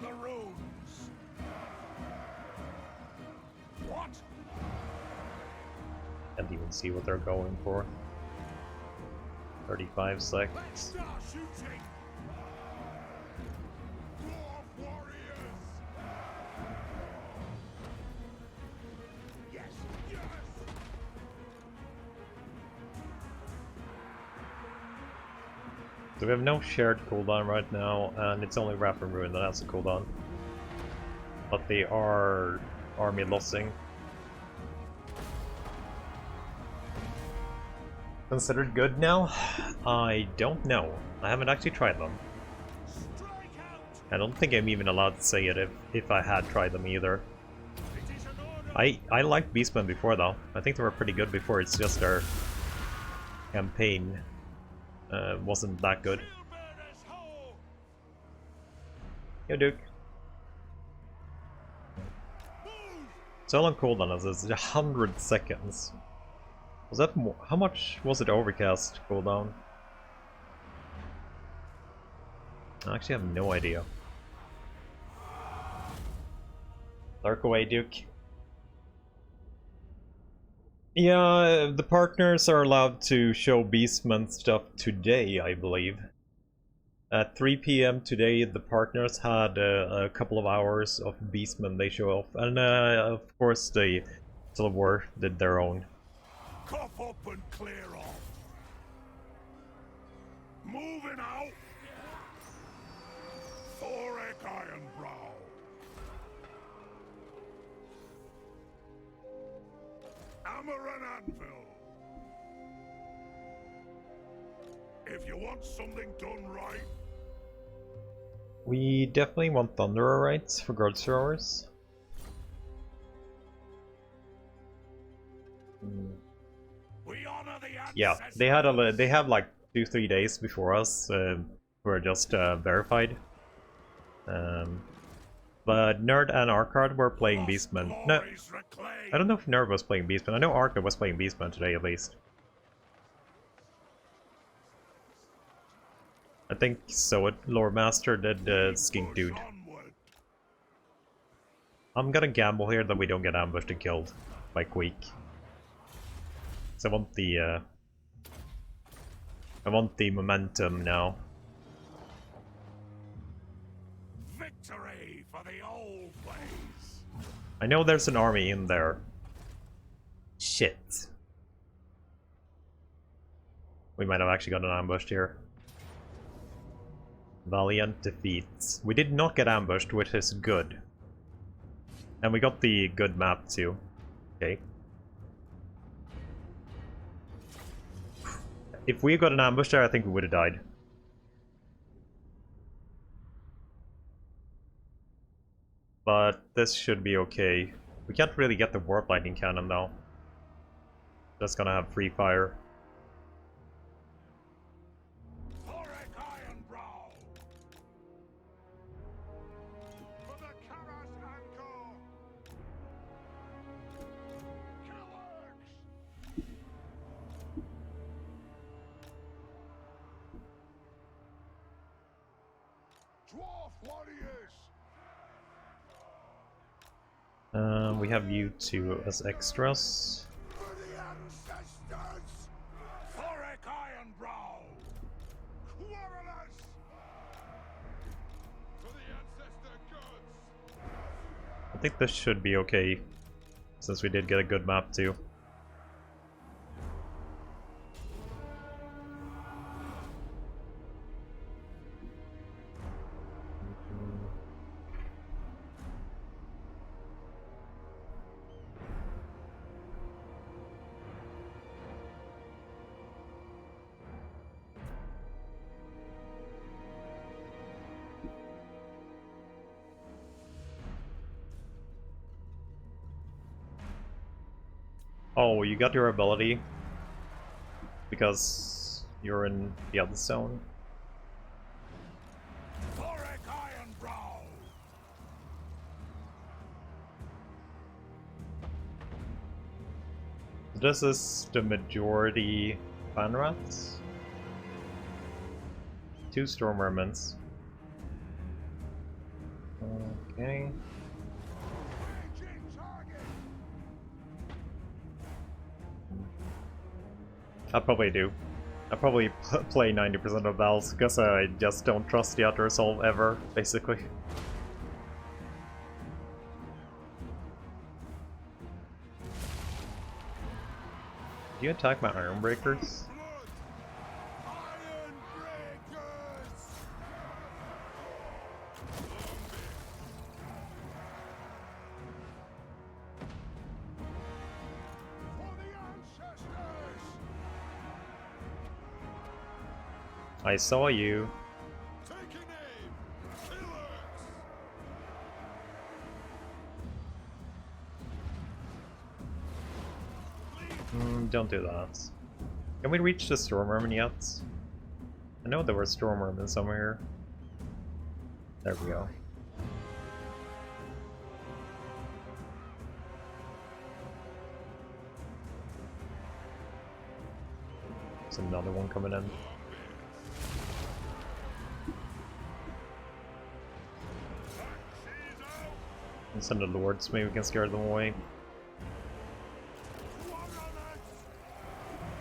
The runes. What? Can't even see what they're going for. 35 seconds. Start shooting. Dwarf warriors. Yes, yes. So we have no shared cooldown right now, and it's only Wrath and Ruin that has a cooldown. But they are army lossing. Considered good now? I don't know. I haven't actually tried them. I don't think I'm even allowed to say it if I had tried them either. I liked Beastmen before though. I think they were pretty good before, it's just their campaign wasn't that good. Yo, Duke. So long cooldown is 100 seconds. Was that how much was it overcast cooldown? I actually have no idea. Dark away, Duke. Yeah, the partners are allowed to show Beastman stuff today, I believe. At 3 PM today, the partners had a couple of hours of Beastman they show off, and of course the Civil War did their own. Cough up and clear off. Moving out. Thorek Ironbrow. Hammer and anvil. If you want something done right. We definitely want Thunderer rights for Guard Throwers. We honor the Yeah, they had they have like 2-3 days before us. Who are just verified. But Nerd and Arkard were playing Beastman. No, I don't know if Nerd was playing Beastman. I know Arkard was playing Beastman today at least. I think so. Lore Master did Skink Dude. I'm gonna gamble here that we don't get ambushed and killed by Queek. So I want the momentum now. Victory for the old ways. I know there's an army in there. Shit. We might have actually gotten ambushed here. Valiant defeats. We did not get ambushed, which is good. And we got the good map too. Okay. If we got an ambush there, I think we would have died. But this should be okay. We can't really get the Warp Lightning Cannon though. That's gonna have free fire. Thorek Ironbrow. For the Karas Angkor. Killers. Dwarf warriors. We have you two as extras. For the ancestors. Thorek Ironbrow. Quarrelers. For the ancestor gods. I think this should be okay, since we did get a good map too. Oh, you got your ability because you're in the other zone. Thorek Ironbrow. This is the majority fan rats. 2 storm remnants. Okay. I'll probably do. I'll probably play 90% of battles because I just don't trust the Outer Resolve ever, basically. Do you attack my Iron Breakers? I saw you. Don't do that. Can we reach the Storm Vermin yet? I know there were Storm Vermin somewhere. There we go. There's another one coming in. And send the lords, maybe we can scare them away.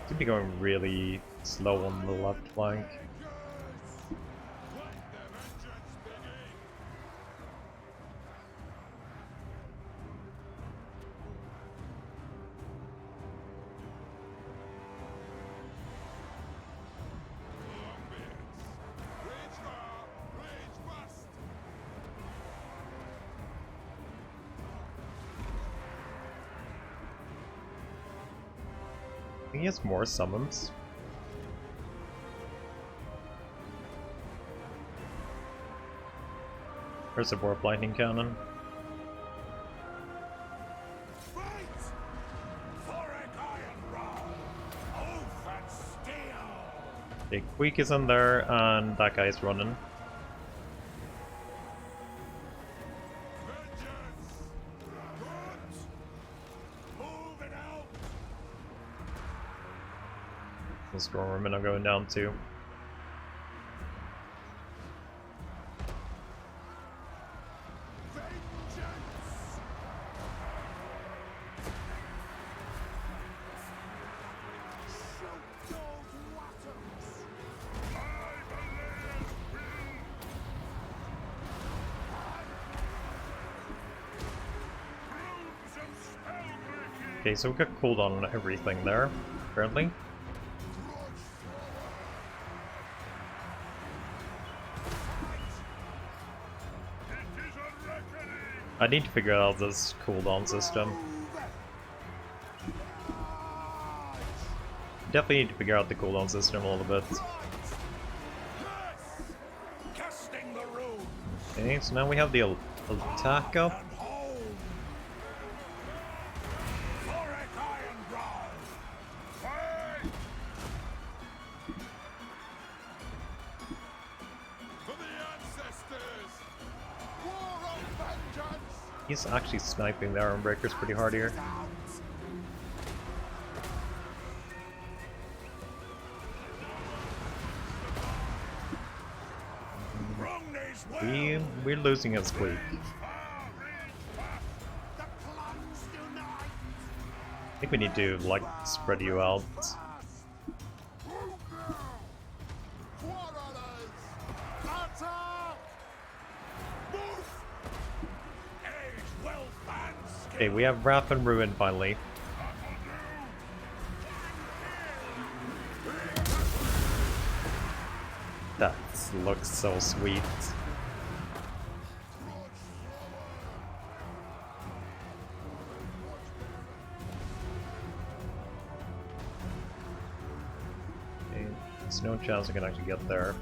Seem to be going really slow on the left flank. I think he has more summons. There's a warp lightning cannon. Fight! Thorek Ironbrow! Oath and steel! Okay, Queek is in there, and that guy's running. Vengeance! Good! Move it out! The Stormwomen are going down too. Vengeance! Shoot those wattles! I believe Brooms of spellbreaking! Okay, so we got cooldown on everything there, apparently. I need to figure out this cooldown system. Definitely need to figure out the cooldown system a little bit. Casting the runes! Okay, so now we have the attack up. And home! Thorek Ironbrow! Fight! For the ancestors! War of vengeance! He's actually sniping the Ironbreakers pretty hard here. Brumney's well! We're losing his Queek. The clans unite! I think we need to like spread you out. Okay, we have Wrath and Ruin finally. That looks so sweet. Okay, there's no chance I can actually get there.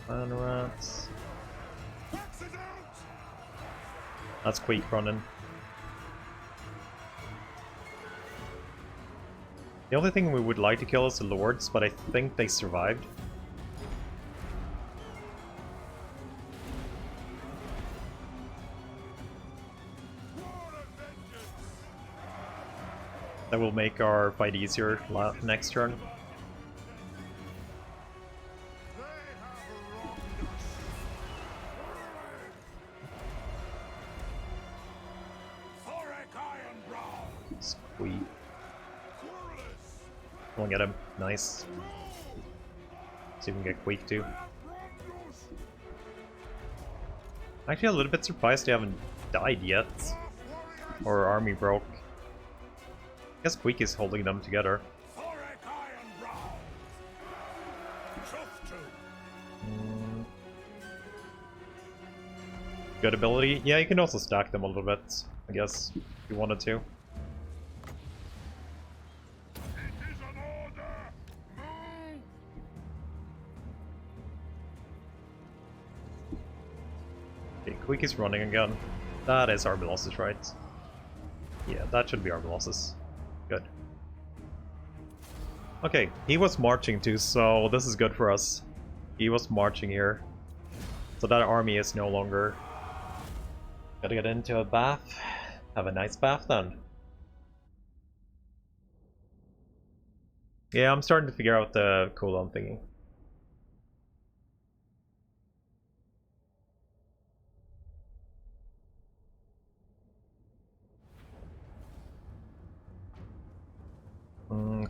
And rats. That's Queek running. The only thing we would like to kill is the lords, but I think they survived. That will make our fight easier next turn. Squeak. We'll get him. Nice. See if we can get Queek too. Actually, a little bit surprised they haven't died yet. Or army broke. I guess Queek is holding them together. Good ability. Yeah, you can also stack them a little bit, I guess, if you wanted to. Okay, Queek is running again. That is army losses, right? Yeah, that should be army losses. Good. Okay, he was marching too, so this is good for us. He was marching here. So that army is no longer... Gotta get into a bath. Have a nice bath then. Yeah, I'm starting to figure out the cooldown thingy.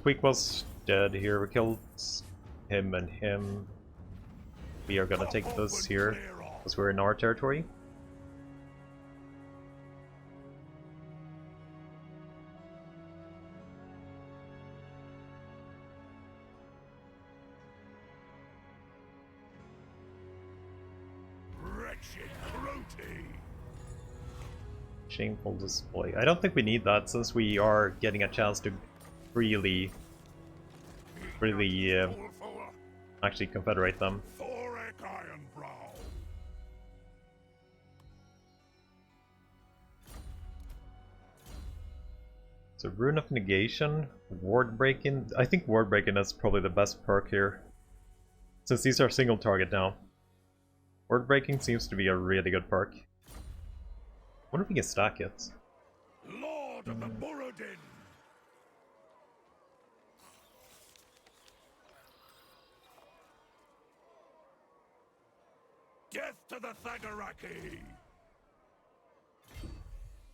Queek was dead here. We killed him and him. We are gonna take this here, because we're in our territory. Shameful display. I don't think we need that, since we are getting a chance to really actually confederate them. Thorek Ironbrow. So Rune of Negation, Ward Breaking. I think Ward Breaking is probably the best perk here, since these are single target now. Ward Breaking seems to be a really good perk. Wonder if we can stack it. Lord of the Muradin. Death to the Thagaraki.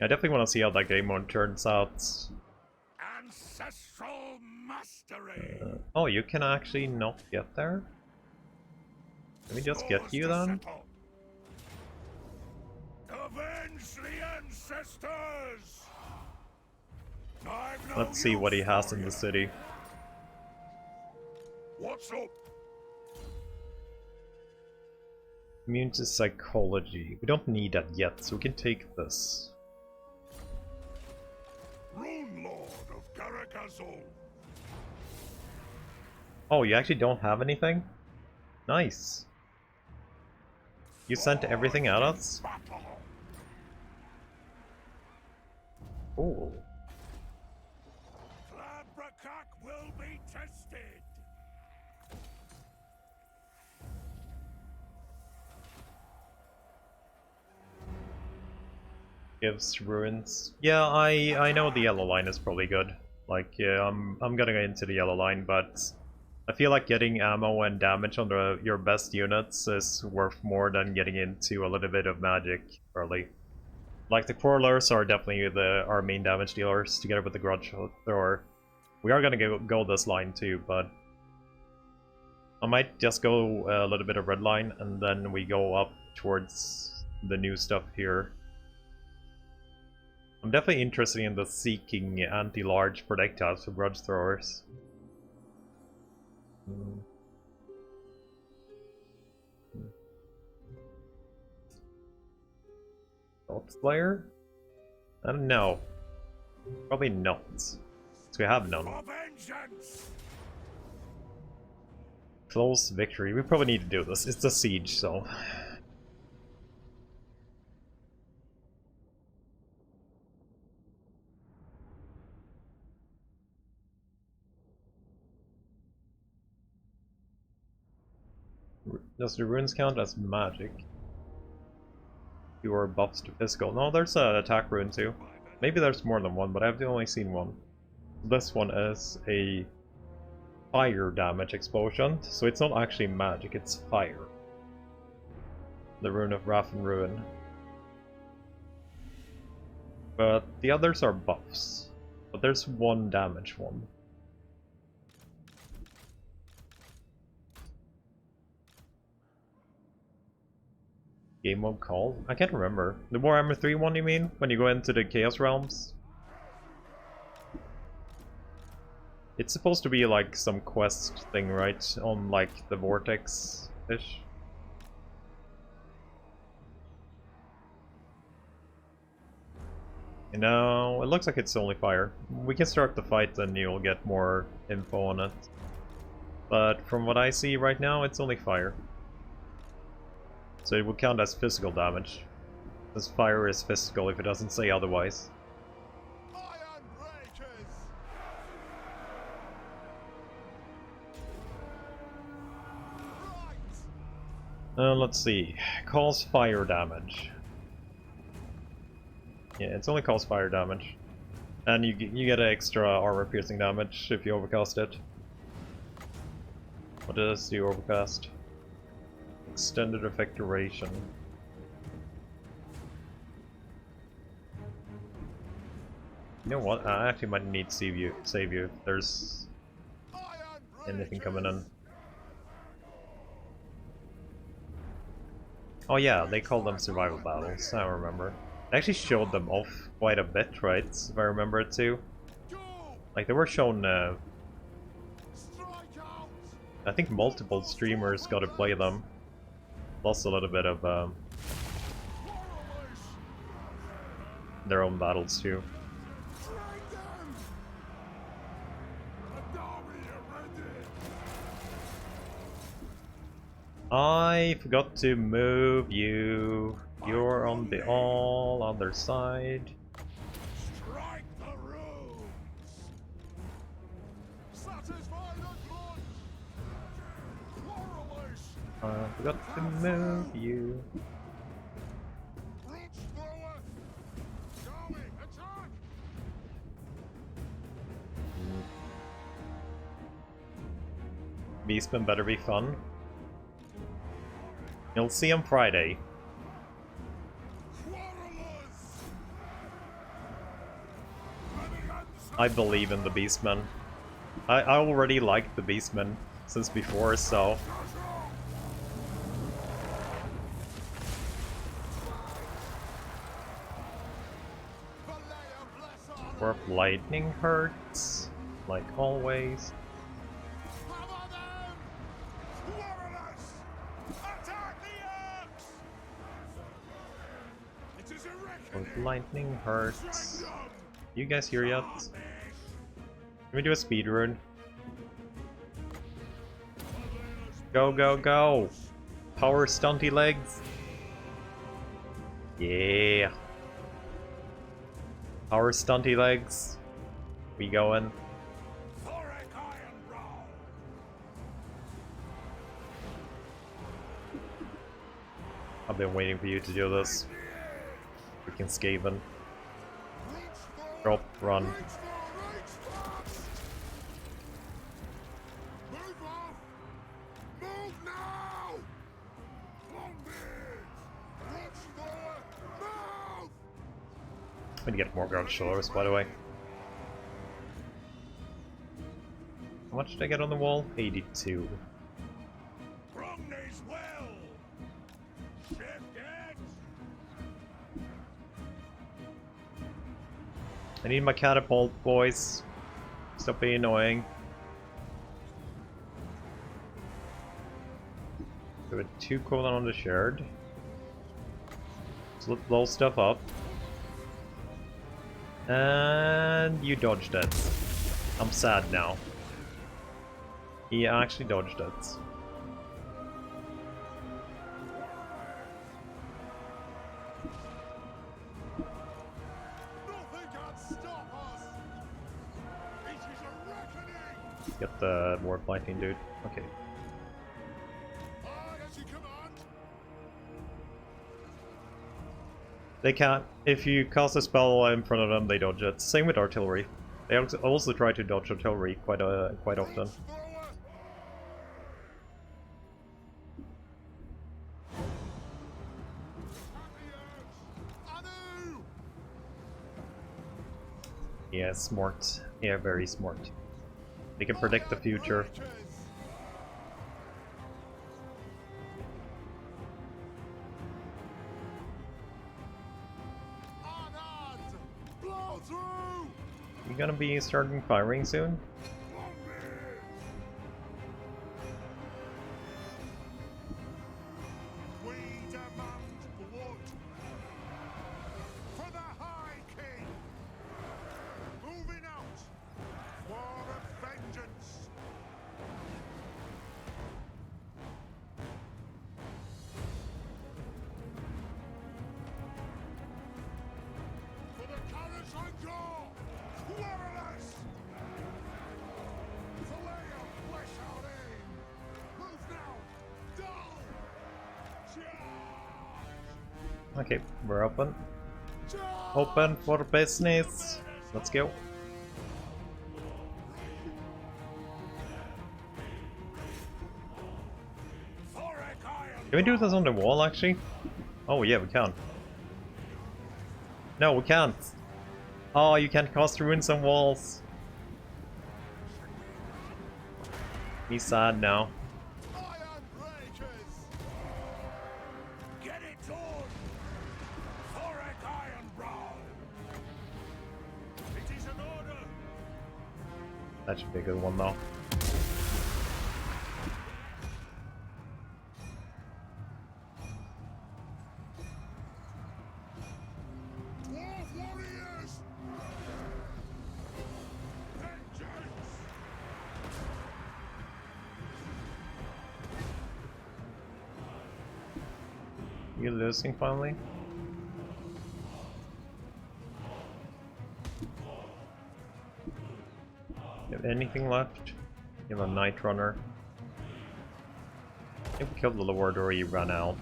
I definitely want to see how that game mode turns out. Ancestral mastery. Oh, you can actually not get there? Let me just get you then? Avenge the ancestors. Let's see what he has in the city. What's up? Immune to psychology. We don't need that yet, so we can take this. Rune Lord of Karakazul. Oh, you actually don't have anything? Nice. You sent everything at us? Oh. Labrakak will be tested. Gives ruins. Yeah, I know the yellow line is probably good. Like, yeah, I'm gonna go into the yellow line, but I feel like getting ammo and damage on your best units is worth more than getting into a little bit of magic early. Like, the Quarrelers are definitely our main damage dealers, together with the Grudge Thrower. We are gonna go this line too, but I might just go a little bit of red line, and then we go up towards the new stuff here. I'm definitely interested in the seeking anti-large projectiles for Grudge Throwers. Thought Slayer? I don't know. Probably not. So we have none. Close victory. We probably need to do this. It's a siege, so... Does the runes count as magic? Your buffs to physical. No, there's an attack rune too. Maybe there's more than one, but I've only seen one. This one is a fire damage explosion, so it's not actually magic, it's fire. The Rune of Wrath and Ruin. But the others are buffs. But there's one damage one. Game mode call? I can't remember. The Warhammer 3 one, you mean? When you go into the Chaos Realms? It's supposed to be like some quest thing, right? On like the Vortex-ish. You know, it looks like it's only fire. We can start the fight and you'll get more info on it. But from what I see right now, it's only fire. So it would count as physical damage. Because fire is physical if it doesn't say otherwise. Let's see. Cause fire damage. Yeah, it's only cause fire damage. And you get extra armor piercing damage if you overcast it. What does the overcast? Extended effect duration. You know what? I actually might need to save you if there's anything coming in. Oh yeah, they call them survival battles, I remember. They actually showed them off quite a bit, right? If I remember it too. Like, they were shown, I think multiple streamers got to play them. Plus a little bit of, their own battles too. I forgot to move you. You're on the all other side. Strike the roots. Satisfy the grudge. I forgot to move you. Roots thrower. Going, attack. Beastman better be fun. You'll see him Friday. I believe in the Beastmen. I already liked the Beastmen since before, so... Warp lightning hurts, like always. Warp lightning hurts. You guys here yet? Can we do a speed run? Go, go, go! Power stunty legs! Yeah! Power stunty legs. We going? Thorek Ironbrow. I've been waiting for you to do this. Freaking Skaven. Drop, run. Move off! Move now! Roots thrower, move! I'm gonna get more ground shoulders, by the way. How much did I get on the wall? 82. Bromney's well! Shift it! I need my catapult, boys. Stop being annoying. We have 2 cooldown on the shared. So let's blow stuff up. And you dodged it. I'm sad now. He actually dodged it. Nothing can stop us! It is a reckoning! Get the warp lightning, dude. Okay. Aye, as you command! They can't. If you cast a spell in front of them, they dodge it. Same with artillery. They also try to dodge artillery quite often. Yeah, smart. Yeah, very smart. They can predict the future. You gonna be starting firing soon? We demand blood for the High King. Moving out. War of vengeance. For the Carrot and Gore. Warriors. Okay, we're open. Open for business. Let's go. Thorek Ironbrow. Can we do this on the wall actually? Oh yeah, we can. No, we can't. Oh, you can't cast ruins on walls. He's sad now. Get it on! Thorek Ironbrow! It is an order! That should be a good one though. Dwarf warriors! Vengeance! You losing finally? You have anything left? You have a Night Runner. I think we killed the Lord or he ran out.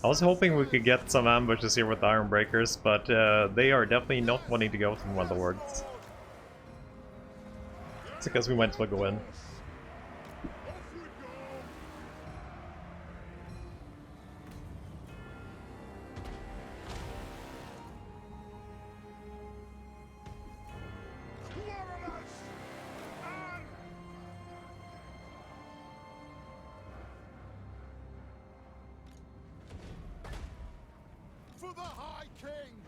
I was hoping we could get some ambushes here with Iron Breakers, but they are definitely not wanting to go to one of the Lords. It's because we might as well go in. For the High King!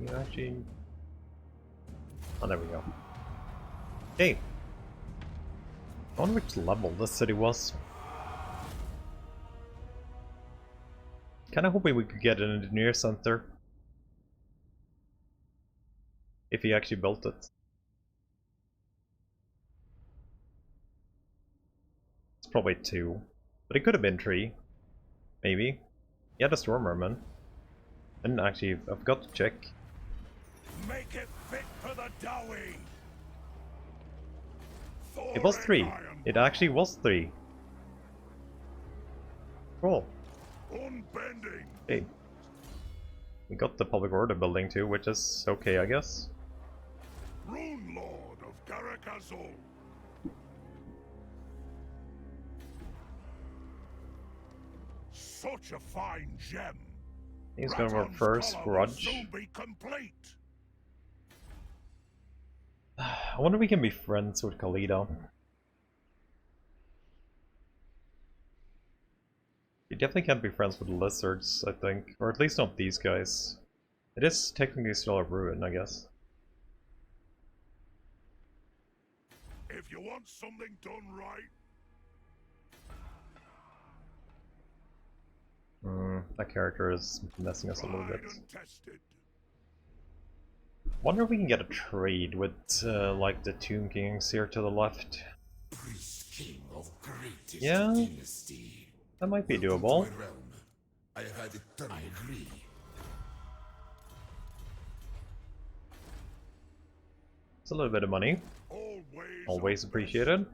You actually... Oh, there we go. Hey! I wonder which level this city was. Kinda hoping we could get an engineer center. If he actually built it. It's probably 2. But it could have been 3. Maybe. He had a storm merman. And actually, I forgot to check. Make it fit for the Dowie! It was 3. It actually was 3. Cool. Unbending! Hey. We got the public order building too, which is okay, I guess. Rune Lord of Karakazul! Such a fine gem! He's going for Raton's first collar will grudge. soon be complete. I wonder if we can be friends with Khalida. You definitely can't be friends with the lizards, I think. Or at least not these guys. It is technically still a ruin, I guess. If you want something done right, That character is messing us a little bit. tried and tested. Wonder if we can get a trade with like the Tomb Kings here to the left. Priest king of greatest Yeah. dynasty. That might be Welcome to doable. my realm. I have had eternal I agree. It's a little bit of money. Always appreciated.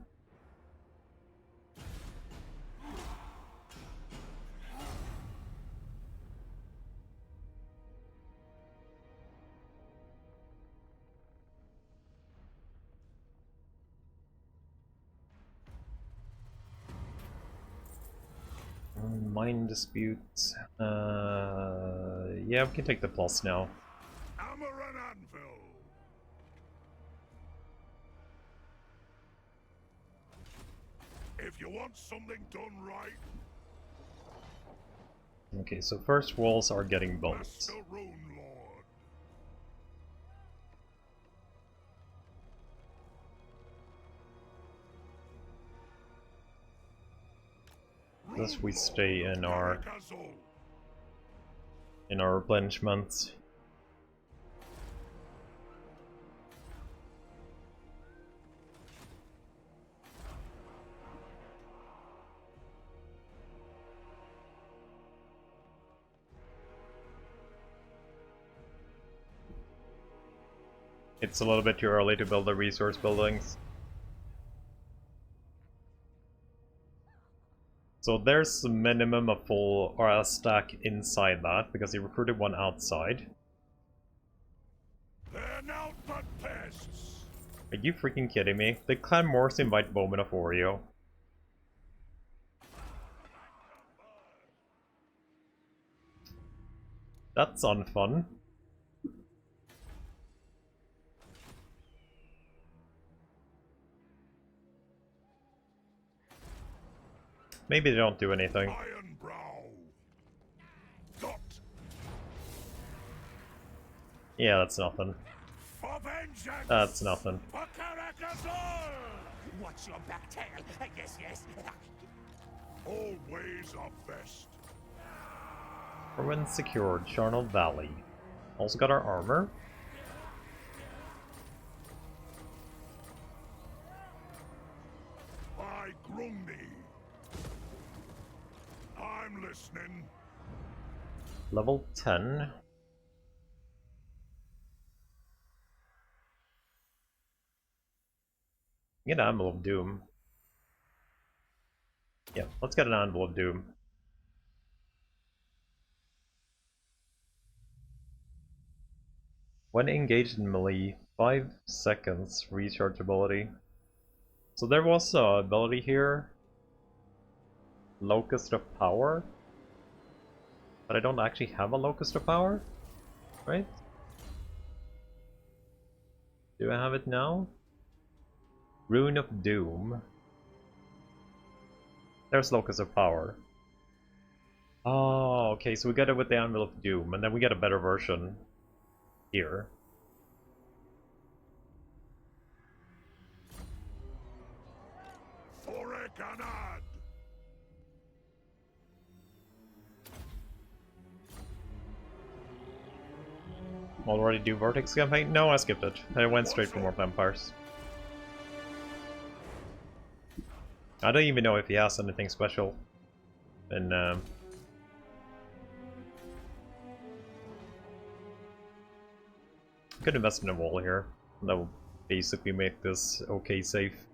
Mine dispute. Yeah, we can take the plus now. Hammer and anvil. If you want something done right, Okay, so first walls are getting built. Master Rune Lord. Thus we stay in our Karakazul. replenishments. It's a little bit too early to build the resource buildings. So there's a minimum of full or a stack inside that because he recruited one outside. They're now but pests. Are you freaking kidding me? Did Clan Morse invite Bowman of Oreo? That's unfun. Maybe they don't do anything. Ironbrow. Got Yeah, that's nothing. for vengeance. That's nothing. For Caracazol. Watch your back tail. Yes, yes. All ways are best. Ruin secured. Charnel Valley. Also got our armor. By Grundy. I'm listening. Level 10. Get an Anvil of Doom. Yeah, let's get an Anvil of Doom. When engaged in melee, 5 seconds recharge ability. So there was a ability here. Locust of Power. But I don't actually have a Locust of Power, right? Do I have it now? Rune of Doom. There's Locust of Power. Oh, okay, so we got it with the Anvil of Doom, and then we get a better version here. Thorek Ironbrow. Already do Vortex campaign? No, I skipped it. I went straight for more vampires. I don't even know if he has anything special. And could invest in a wall here. That will basically make this okay safe.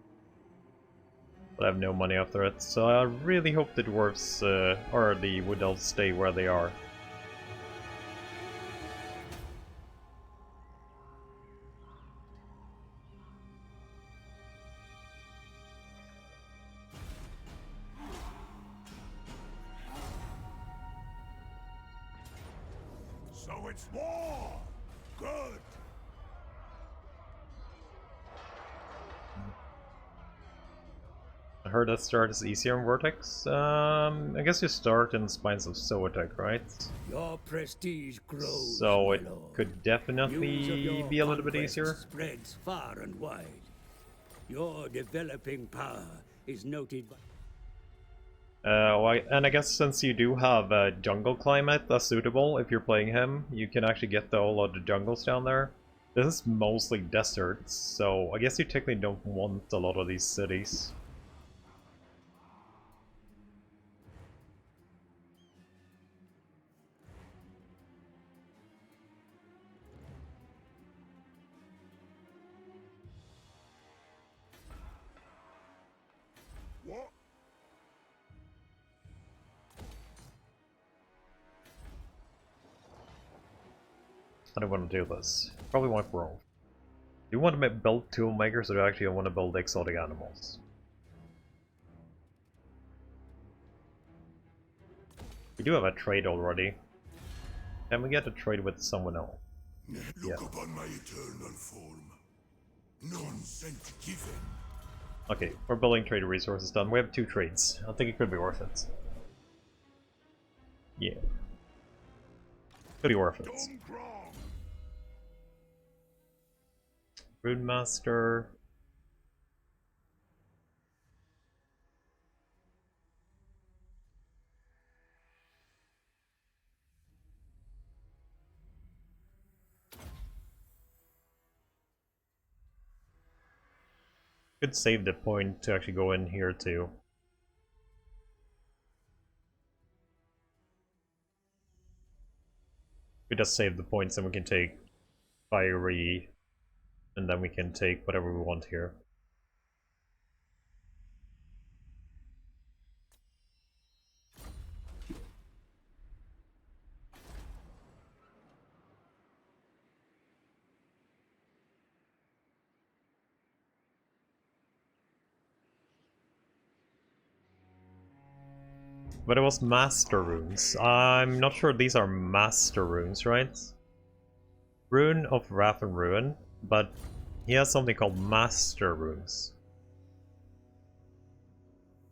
But I have no money after it, so I really hope the dwarves or the wood elves stay where they are. So it's war. Good. I heard that start is easier in Vortex. I guess you start in Spines of Zoetek, right? Your prestige grows, So my it lord. could News of definitely your be a little bit conquests easier. spreads far and wide. Your developing power is noted by... And I guess since you do have a jungle climate that's suitable, if you're playing him, you can actually get the whole lot of jungles down there. This is mostly deserts, so I guess you technically don't want a lot of these cities. What? I don't want to do this. Probably want growth. Do you want to build tool makers, or do you actually want to build exotic animals? We do have a trade already. Can we get a trade with someone else? Look upon my eternal form. None sent given. Okay, we're building trade resources done. We have 2 trades. I think it could be worth it. Yeah. Could be worth it. Domgrong. Rune Master. Could save the point to actually go in here too. We just save the points and we can take fiery and then we can take whatever we want here. But it was master runes. I'm not sure these are master runes, right? Rune of Wrath and Ruin, but he has something called master runes.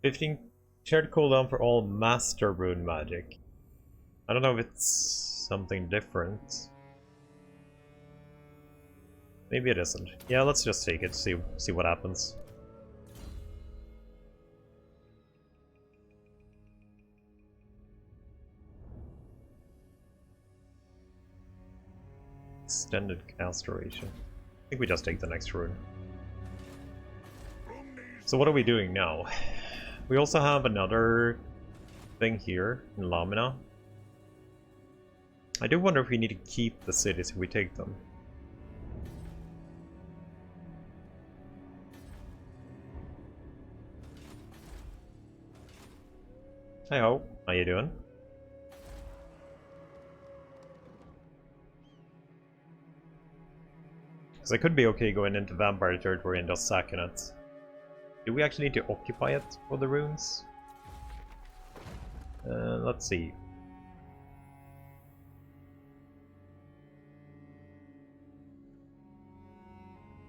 15 shared cooldown for all master rune magic. I don't know if it's something different. Maybe it isn't. Yeah, let's just take it, see what happens. Extended cast duration. I think we just take the next rune. So what are we doing now? We also have another thing here in Lamina. I do wonder if we need to keep the cities if we take them. Hey ho, how you doing? Because I could be okay going into vampire territory and just sacking it. Do we actually need to occupy it for the runes? Let's see.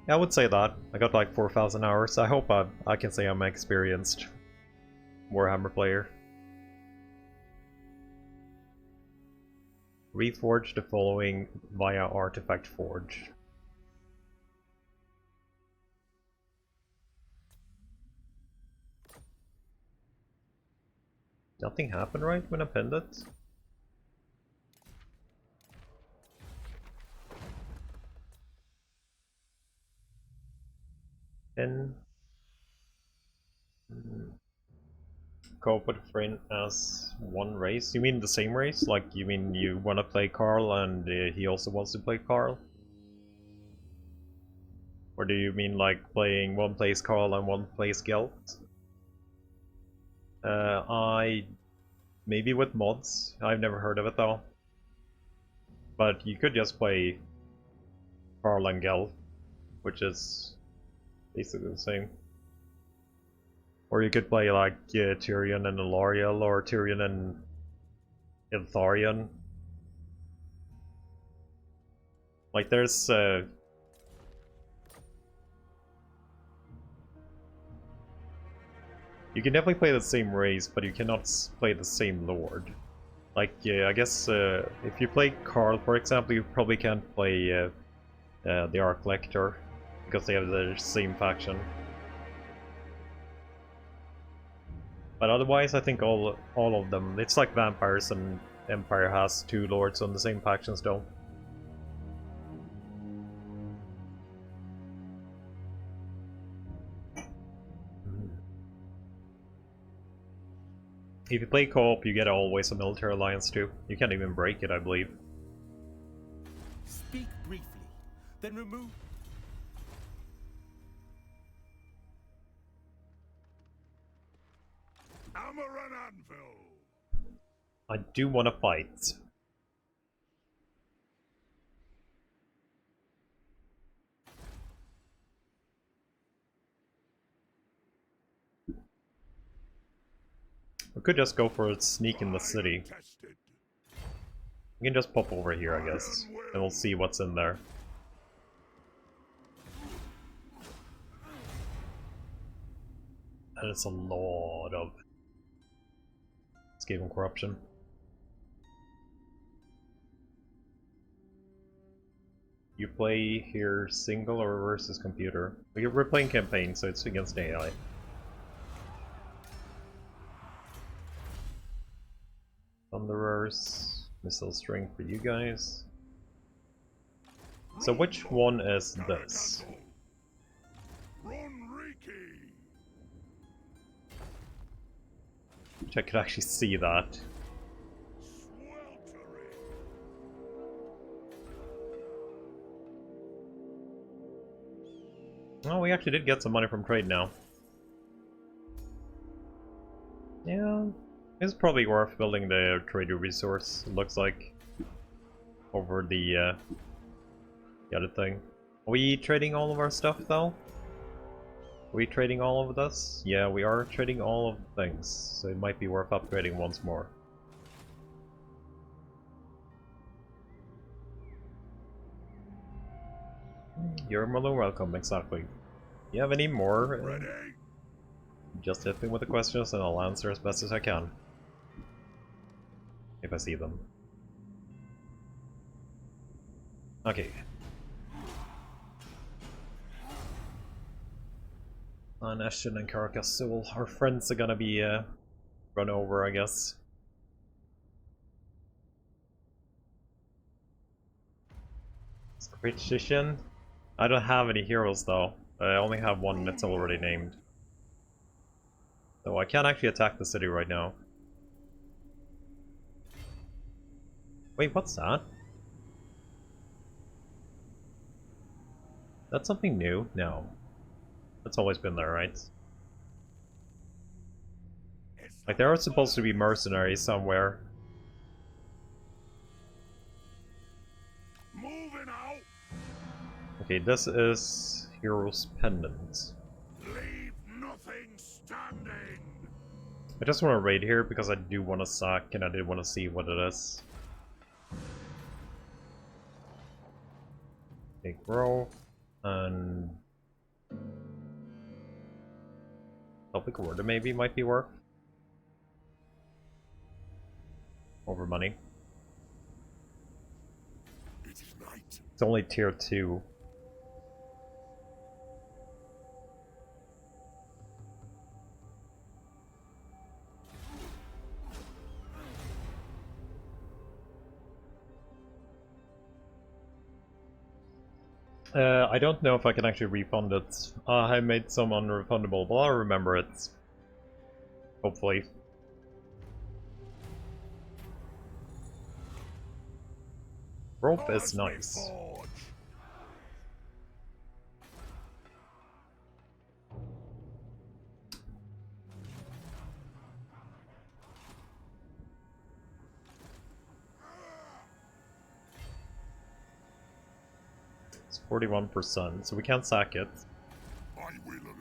Yeah, I would say that. I got like 4,000 hours. I hope I can say I'm an experienced Warhammer player. Reforge the following via Artifact Forge. Nothing happened right when I pinned it? Pin. Cope with a friend as one race? You mean the same race? Like, you mean you want to play Carl and he also wants to play Carl? Or do you mean like playing one plays Carl and one plays Gelt? Maybe with mods. I've never heard of it though. But you could just play Carl and Gelt, which is basically the same. Or you could play like Tyrion and Elariel, or Tyrion and Iltharion. Like there's you can definitely play the same race, but you cannot play the same lord. Like, I guess if you play Carl, for example, you probably can't play the Arc Lector, because they have the same faction. But otherwise, I think all of them, it's like Vampires and Empire has two lords on the same factions though. If you play co-op, you get always a military alliance too. You can't even break it, I believe. Speak briefly, then remove. Hammer and anvil. I do want to fight. We could just go for a sneak in the city. We can just pop over here, I guess, and we'll see what's in there. And it's a lot of escape and corruption. You play here single or versus computer? We're playing campaign, so it's against AI. Thunderers, missile string for you guys. So which one is this? Which I could actually see that. Oh, we actually did get some money from trade now. Yeah, it's probably worth building the trader resource, it looks like, over the other thing. Are we trading all of our stuff though? Are we trading all of this? Yeah, we are trading all of the things, so it might be worth upgrading once more. You're more than welcome, exactly. You have any more? Ready? Just hit me with the questions and I'll answer as best as I can. If I see them. Okay. On Ashton and Carcassol, our friends are gonna be run over, I guess. Squitchishin? I don't have any heroes though. I only have one that's already named. So I can't actually attack the city right now. Wait, what's that? That's something new? No. That's always been there, right? Like, there are supposed to be mercenaries somewhere. Moving out. Okay, this is Hero's Pendant. Leave nothing standing. I just want to raid here because I do want to sack and I did want to see what it is. Okay, grow and public order maybe might be worth over money. It is night. It's only tier 2. I don't know if I can actually refund it. I made some unrefundable, but I'll remember it. Hopefully. Rope is nice. It's 41%, so we can't sack it.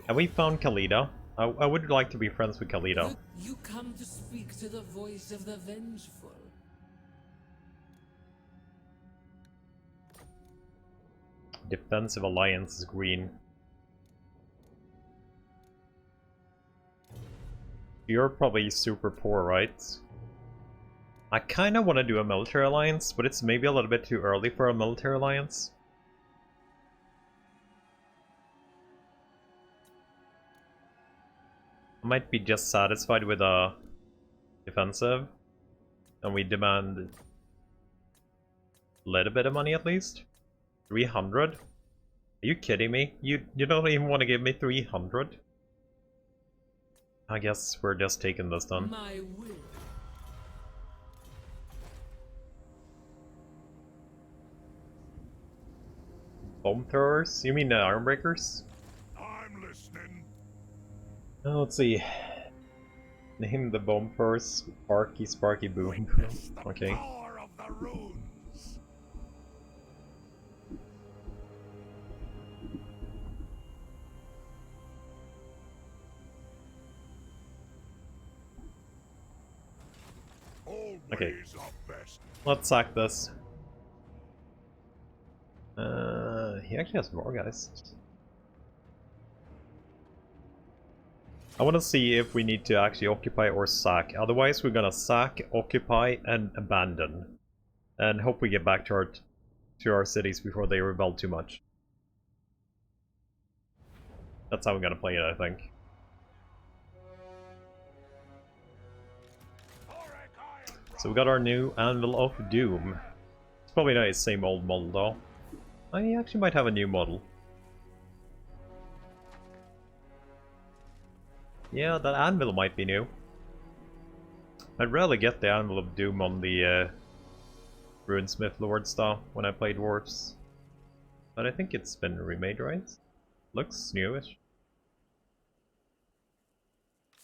And we found Khalida. I would like to be friends with Khalida. You come to speak to the voice of the vengeful. Defensive Alliance is green. You're probably super poor, right? I kinda wanna do a military alliance, but it's maybe a little bit too early for a military alliance. I might be just satisfied with a defensive, and we demand a little bit of money at least. 300? Are you kidding me? You don't even want to give me 300? I guess we're just taking this then. My will. Bomb throwers? You mean the arm breakers? I'm listening. Let's see. Name the bomb throwers. Sparky Sparky Boom. Witness the Okay. power of the runes. Always Okay. are best. Let's sack this. He actually has more guys. I want to see if we need to actually occupy or sack. Otherwise, we're gonna sack, occupy, and abandon, and hope we get back to our cities before they rebel too much. That's how we're gonna play it, I think. Thorek Ironbrow. So we got our new Anvil of Doom. It's probably not the same old model though. I actually might have a new model. Yeah, that anvil might be new. I'd rarely get the Anvil of Doom on the Runesmith Lord stuff when I played Dwarves. But I think it's been remade, right? Looks newish.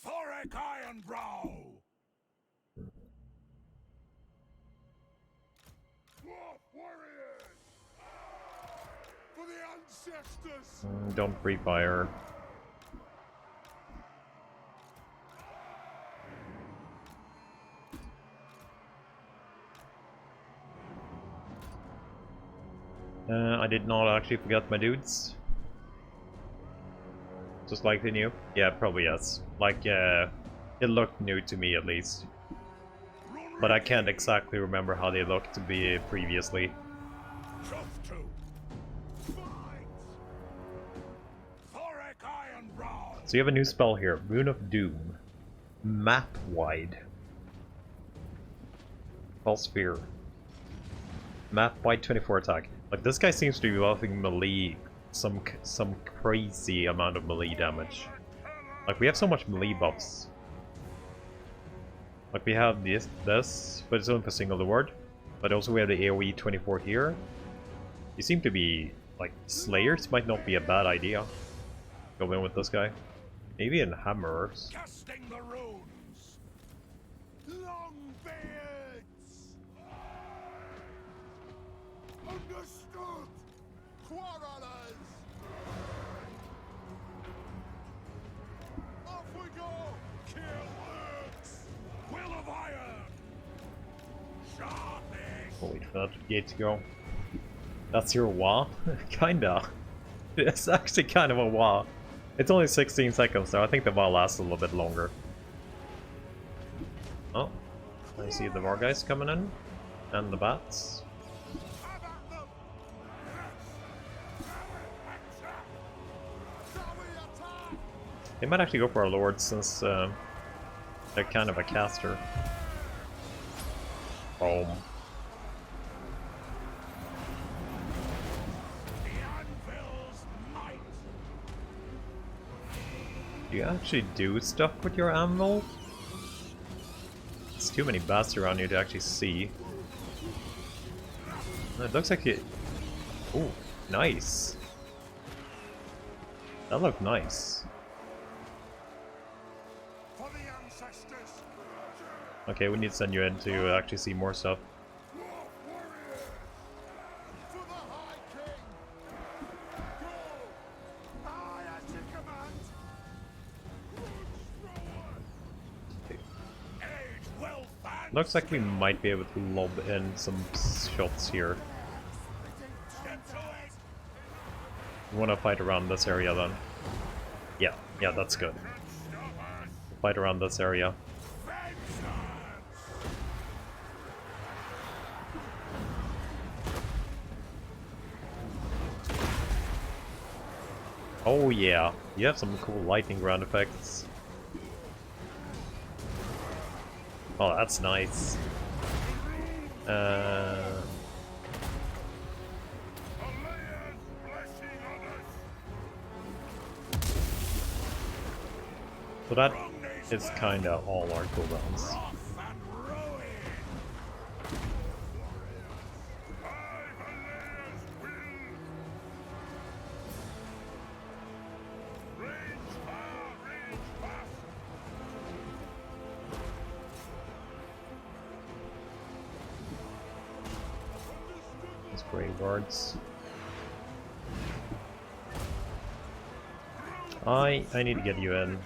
Thorek Ironbrow! Dwarf warriors! For the ancestors! Don't free fire. I did not actually forget my dudes. Just like they knew? Yeah, probably yes. Like, it looked new to me at least. But I can't exactly remember how they looked to be previously. Just to fight! Thorek Ironbrow! So you have a new spell here, Rune of Doom. Map wide. False Fear. Map wide 24 attack. Like this guy seems to be developing melee, some crazy amount of melee damage. Like we have so much melee buffs. Like we have this, but it's only for single word. But also we have the AoE 24 here. You seem to be like Slayers might not be a bad idea. Go in with this guy. Maybe in Hammers. Casting the runes! Longbeards! Understood! Quarrelers! Off we go! Kill works! Will of iron! Sharpish! Holy for that gate to go. That's your wah? Kinda. It's actually kind of a wah. It's only 16 seconds though. I think the wah lasts a little bit longer. Oh. I see the more guys coming in. And the bats. They might actually go for our lord since they're kind of a caster. Boom. Do you actually do stuff with your anvil? There's too many bats around here to actually see. It looks like it... Ooh, nice. That looked nice. For the ancestors! Okay, we need to send you in to actually see more stuff. Dwarf warriors! For the High King! Go! I at your command! Age well fanned! Looks like we might be able to lob in some shots here. Get to it! We want to fight around this area then. Yeah, that's good. Fight around this area. Oh yeah, you have some cool lightning ground effects. Oh, that's nice. So that is kinda all our cooldowns. These grave guards. I need to get you in.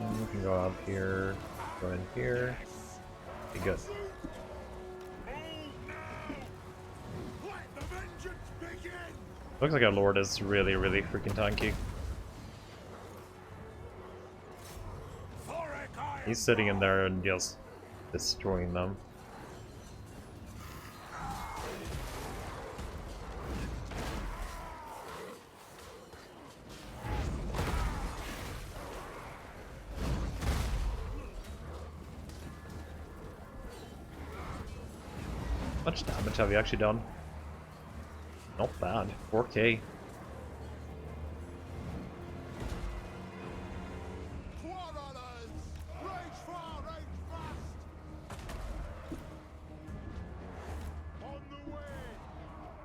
And we can go up here, go in here. Be good. Looks like our lord is really freaking tanky. He's sitting in there and just destroying them. How much damage have you actually done? Not bad. 4k.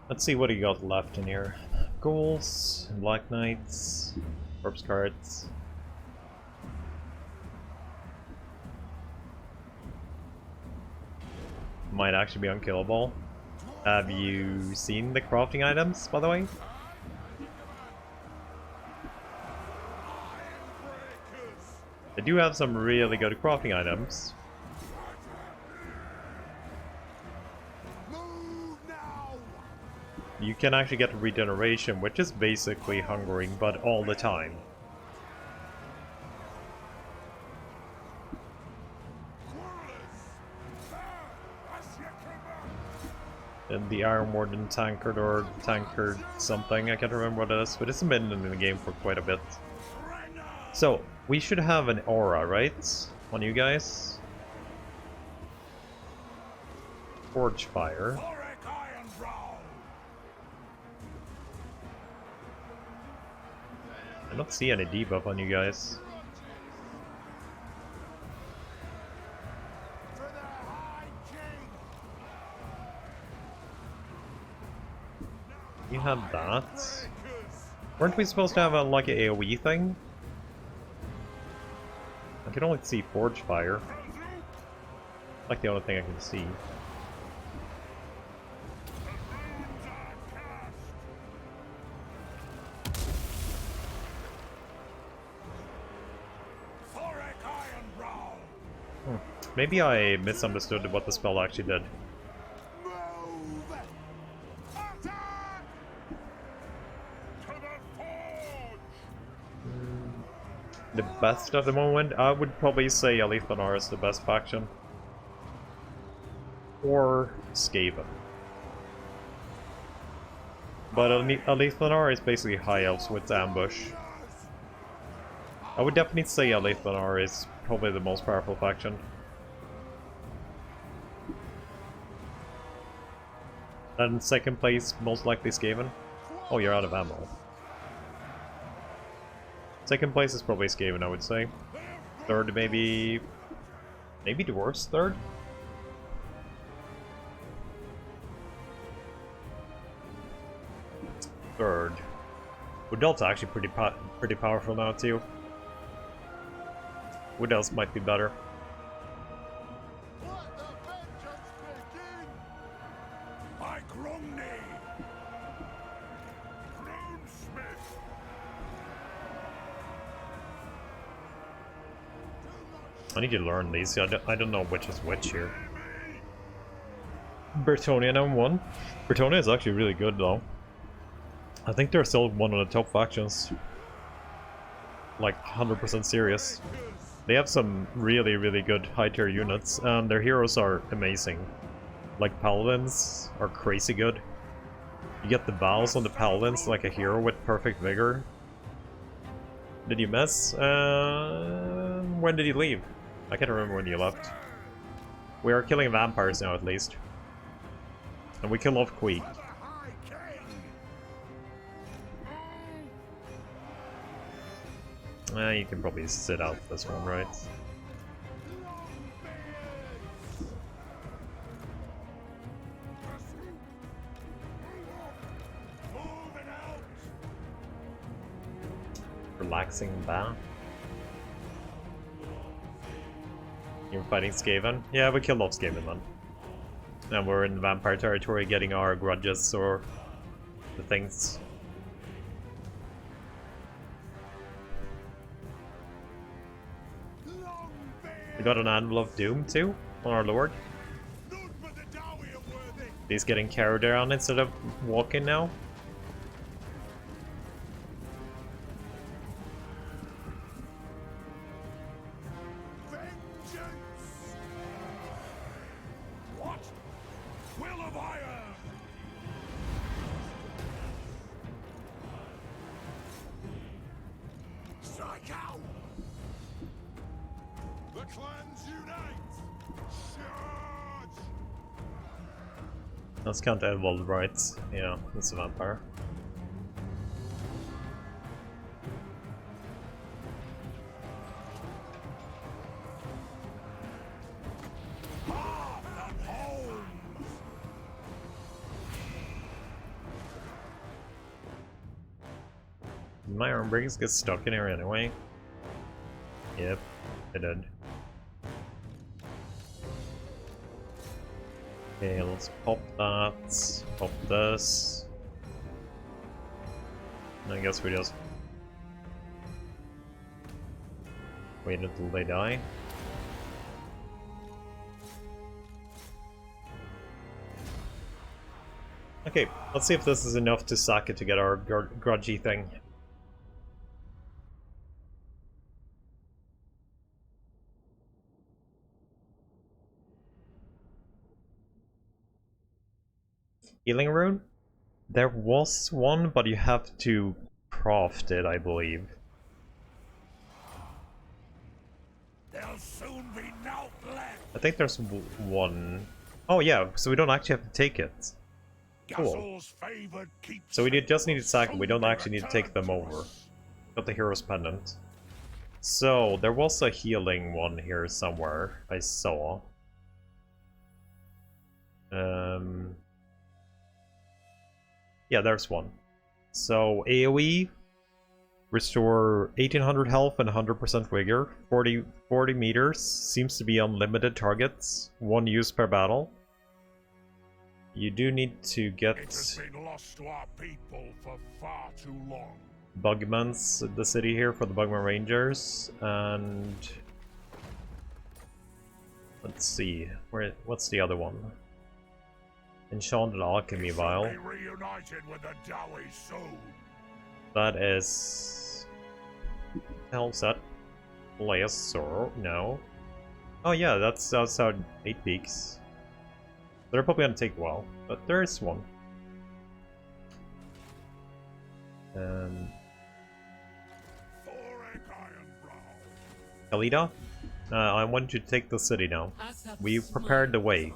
Let's see what he got left in here. Ghouls, Black Knights, corpse cards. Might actually be unkillable. Have you seen the crafting items, by the way? They do have some really good crafting items. You can actually get regeneration, which is basically hungering, but all the time. And the Iron Warden tankard or tankard something, I can't remember what it is, but it's been in the game for quite a bit. So, we should have an aura, right? On you guys. Forge Fire. Thorek Ironbrow. I don't see any debuff on you guys. You have that. Weren't we supposed to have a, like, an AoE thing? I can only see Forge Fire. Like the only thing I can see. Thorek Ironbrow. Maybe I misunderstood what the spell actually did. Move! Attack! To the forge! The best at the moment, I would probably say Alithanar is the best faction. Or Skaven. But Alithanar is basically High Elves with Ambush. I would definitely say Alithanar is probably the most powerful faction. And second place, most likely Skaven. Oh, you're out of ammo. Second place is probably Skaven, I would say. Third, maybe Dwarves third? Third. Wood Elf's actually pretty powerful now too. Wood Elves might be better. Let the vengeance begin! I Grumney! Runesmith! I need to learn these. I don't know which is which here. Bretonnian M1. Bretonnia is actually really good though. I think they're still one of the top factions. Like 100% serious. They have some really, really good high tier units, and their heroes are amazing. Like Paladins are crazy good. You get the bows on the Paladins like a hero with perfect vigor. Did you miss? When did you leave? I can't remember when you left. We are killing vampires now at least. And we kill off Queeg. You can probably sit out this one, right? Relaxing bath. You're fighting Skaven? Yeah, we killed off Skaven then. And we're in vampire territory getting our grudges or the things. We got an Anvil of Doom too, on our lord. He's getting carried around instead of walking now. Vengeance! What? Will of Iron! Strike out! The clans unite! Charge! Let's count Evold right. Yeah, it's a vampire. My arm breaks get stuck in here anyway. Yep, it did. Okay, let's pop that. Pop this. And I guess we just wait until they die. Okay, let's see if this is enough to sack it to get our grudgy thing. Healing rune? There was one, but you have to craft it, I believe. There'll soon be naught left. I think there's one. Oh yeah, so we don't actually have to take it. Cool. Guzzle's favored keeps So we just need to sack them, we don't soon actually need to take return them to over. us. Got the hero's pendant. So, there was a healing one here somewhere, I saw. Yeah, there's one. So, AoE, restore 1800 health and 100% vigor, 40 meters, seems to be unlimited targets, 1 use per battle. You do need to get It has been lost to our people for far too long. Bugman's the city here for the Bugman Rangers, and let's see, what's the other one? Enchanted Alchemy Vial. Be reunited with the Dowie soon. That is... hell's that? Lay of Sorrow? No. Oh yeah, that's outside 8 Peaks. They're probably gonna take a while, but there is one. Thorek Ironbrow. Kalida? I want you to take the city now. We've prepared the way.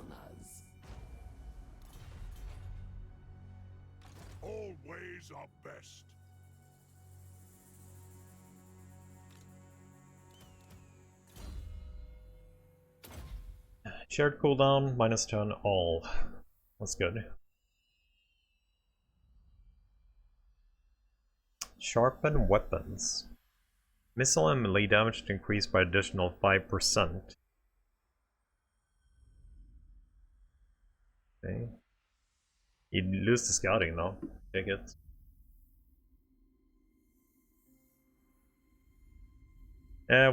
All ways are best. Shared cooldown, -10 all. That's good. Sharpen weapons. Missile and melee damage to increase by additional 5%. Okay. You lose the scouting though. Take it.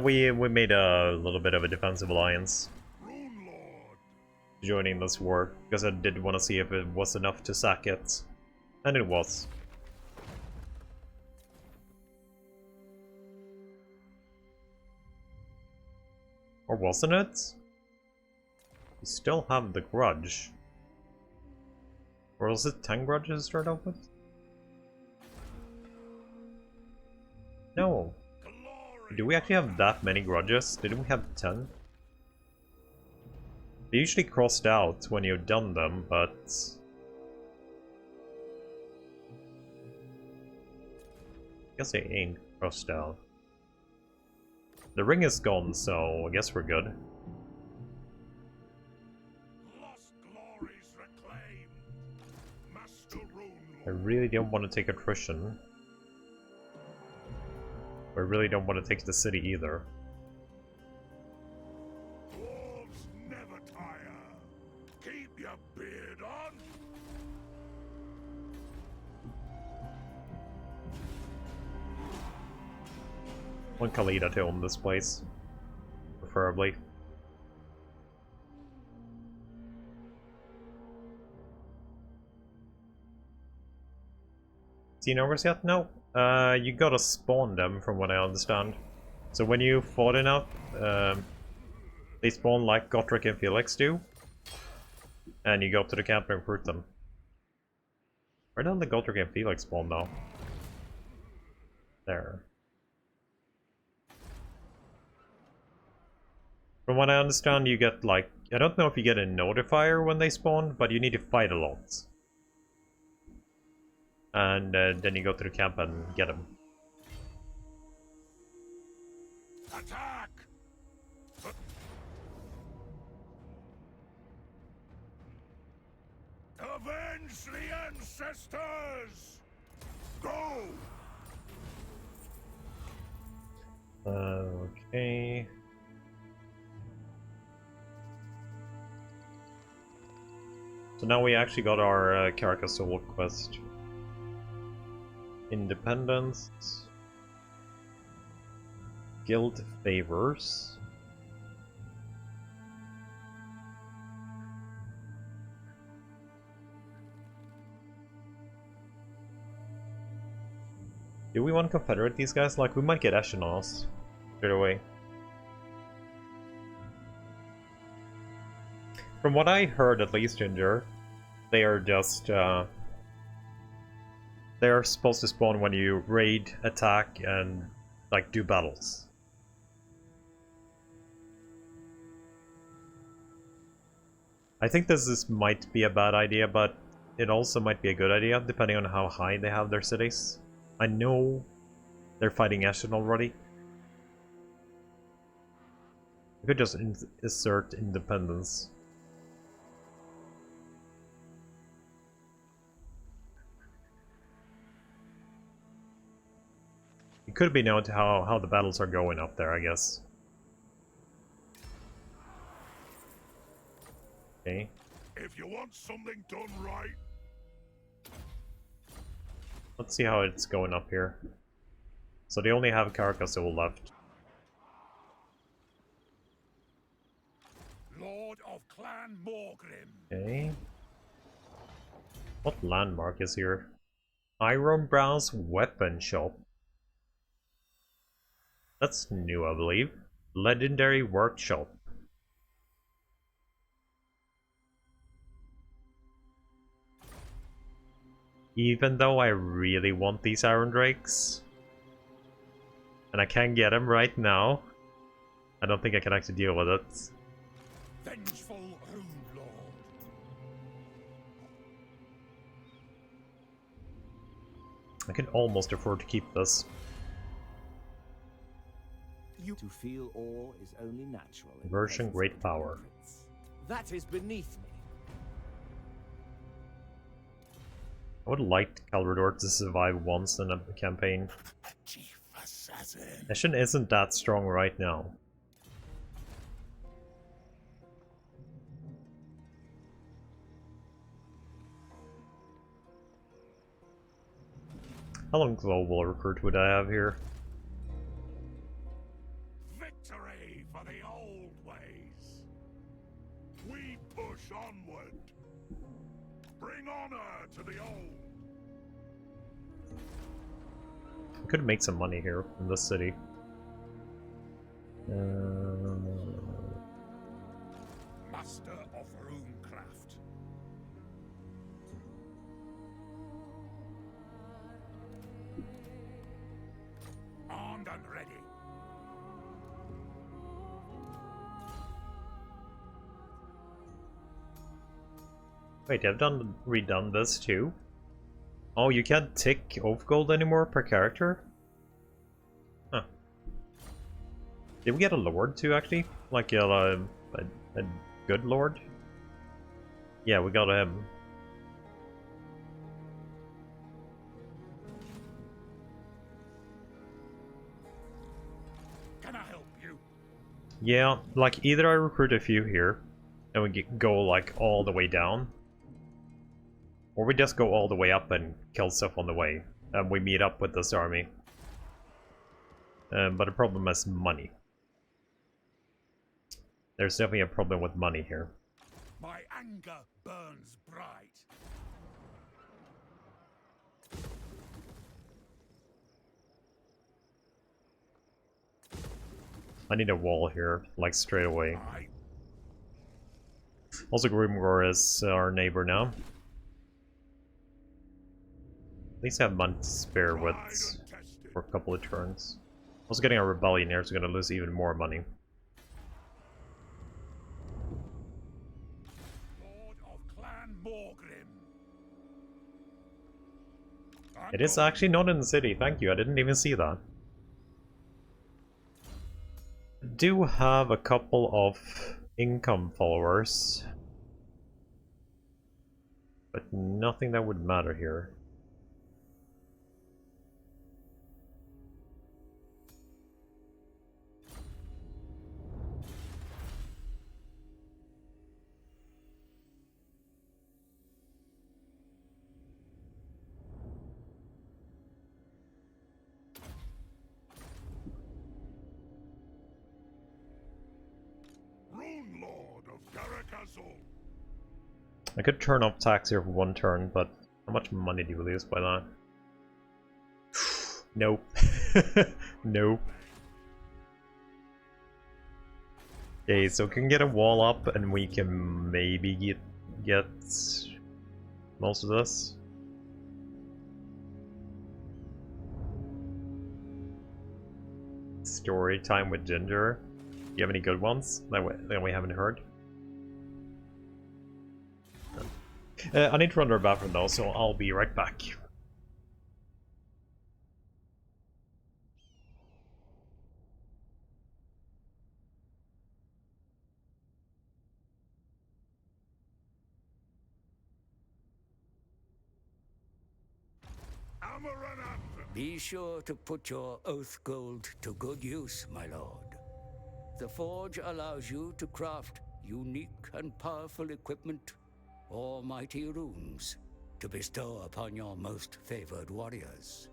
We made a little bit of a defensive alliance Rune Lord. joining this war, because I did want to see if it was enough to sack it. And it was. Or wasn't it? We still have the grudge. Or was it 10 grudges to start off with? No. Glory. Do we actually have that many grudges? Didn't we have 10? They usually crossed out when you've done them, but... I guess they ain't crossed out. The ring is gone, so I guess we're good. Lost glories reclaimed. Master Rune I Lord. really don't want to take attrition. I really don't want to take the city either. Wolves never tire. Keep your beard on. Want Kalida to own this place. Preferably. Seen ogres yet? No. You gotta spawn them from what I understand. So when you fought enough, they spawn like Gotrek and Felix do. And you go up to the camp and recruit them. Where did the Gotrek and Felix spawn though? There. From what I understand, you get like... I don't know if you get a notifier when they spawn, but you need to fight a lot. And then you go to the camp and get them. Attack! Avenge the ancestors! Go! Okay. So now we actually got our Carcassonne quest. Independence. Guild favors. Do we want to confederate these guys? Like, we might get echelons straight away. From what I heard, at least, Ginger, they are just, they are supposed to spawn when you raid, attack, and, like, do battles. I think this might be a bad idea, but it also might be a good idea, depending on how high they have their cities. I know they're fighting Ashen already. We could just insert independence. It could be known to how the battles are going up there, I guess. Okay. If you want something done right, Let's see how it's going up here. So they only have Carcassonne left. Lord of Clan Morgrim. Okay. What landmark is here? Ironbrow's weapon shop. That's new, I believe. Legendary workshop. Even though I really want these Iron Drakes, and I can't get them right now, I don't think I can actually deal with it. Vengeful Rune Lord. I can almost afford to keep this. To feel awe is only natural. in the Version presence great of power. ignorance. That is beneath me. I would like Calvador to survive once in a campaign. Chief Assassin. Ashen isn't that strong right now. How long global recruit would I have here? Victory for the old ways. We push onward. Bring honor to the old. I could make some money here in this city. Master of Runecraft. Armed and ready. Wait, I've redone this too? Oh, you can't tick oath gold anymore per character? Huh. Did we get a lord too, actually? Like a good lord? Yeah, we got him. Can I help you? Yeah, like either I recruit a few here, and we go like all the way down, or we just go all the way up and kill stuff on the way, and we meet up with this army. But the problem is money. There's definitely a problem with money here. My anger burns bright. I need a wall here, like straight away. I Also, Grimgor is our neighbor now. At least I have money to spare with for a couple of turns. Also, getting a rebellion here is going to lose even more money. Lord of Clan Morgrim. It is actually not in the city, thank you, I didn't even see that. I do have a couple of income followers, but nothing that would matter here. I could turn off tax here for 1 turn, but how much money do you lose by that? Nope. Nope. Okay, so we can get a wall up and we can maybe get most of this. Story time with Ginger. Do you have any good ones that we haven't heard? I need to run to the bathroom though, so I'll be right back. Be sure to put your oath gold to good use, my lord. The forge allows you to craft unique and powerful equipment or mighty runes to bestow upon your most favored warriors.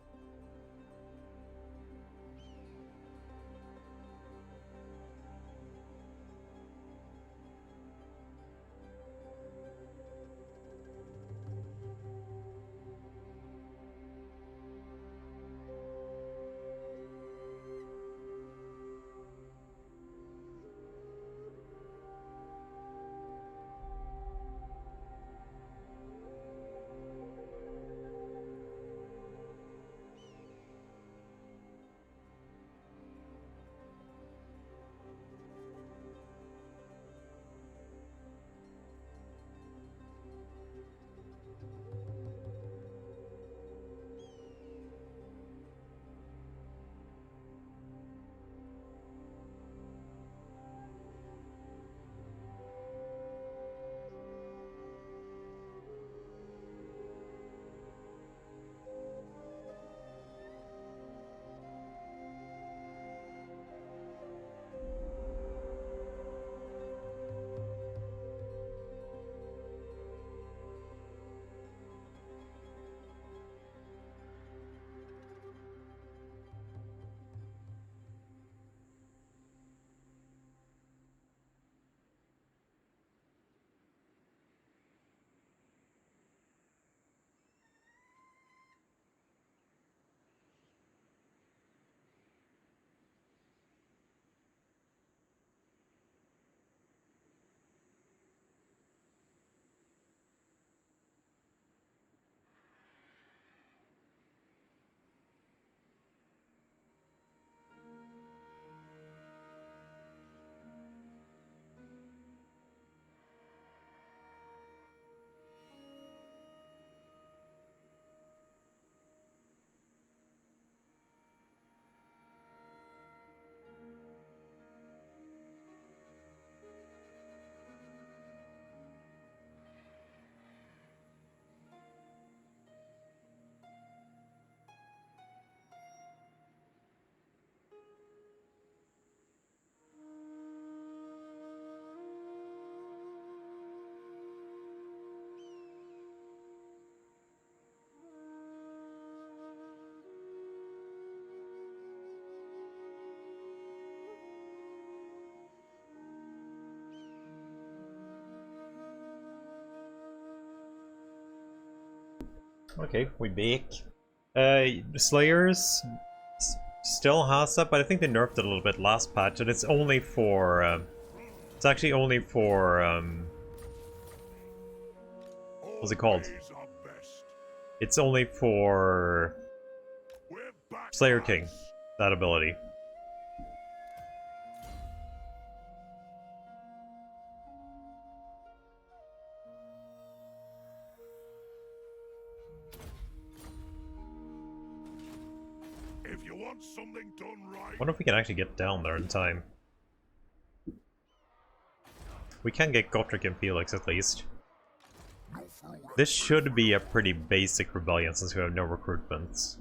Okay, we back. Slayers still has that, but I think they nerfed it a little bit last patch, and it's only for. It's actually only for. What's it called? It's only for Slayer King, that ability. If you want something done right, I wonder if we can actually get down there in time. We can get Gotrek and Felix at least. This should be a pretty basic rebellion since we have no recruitments.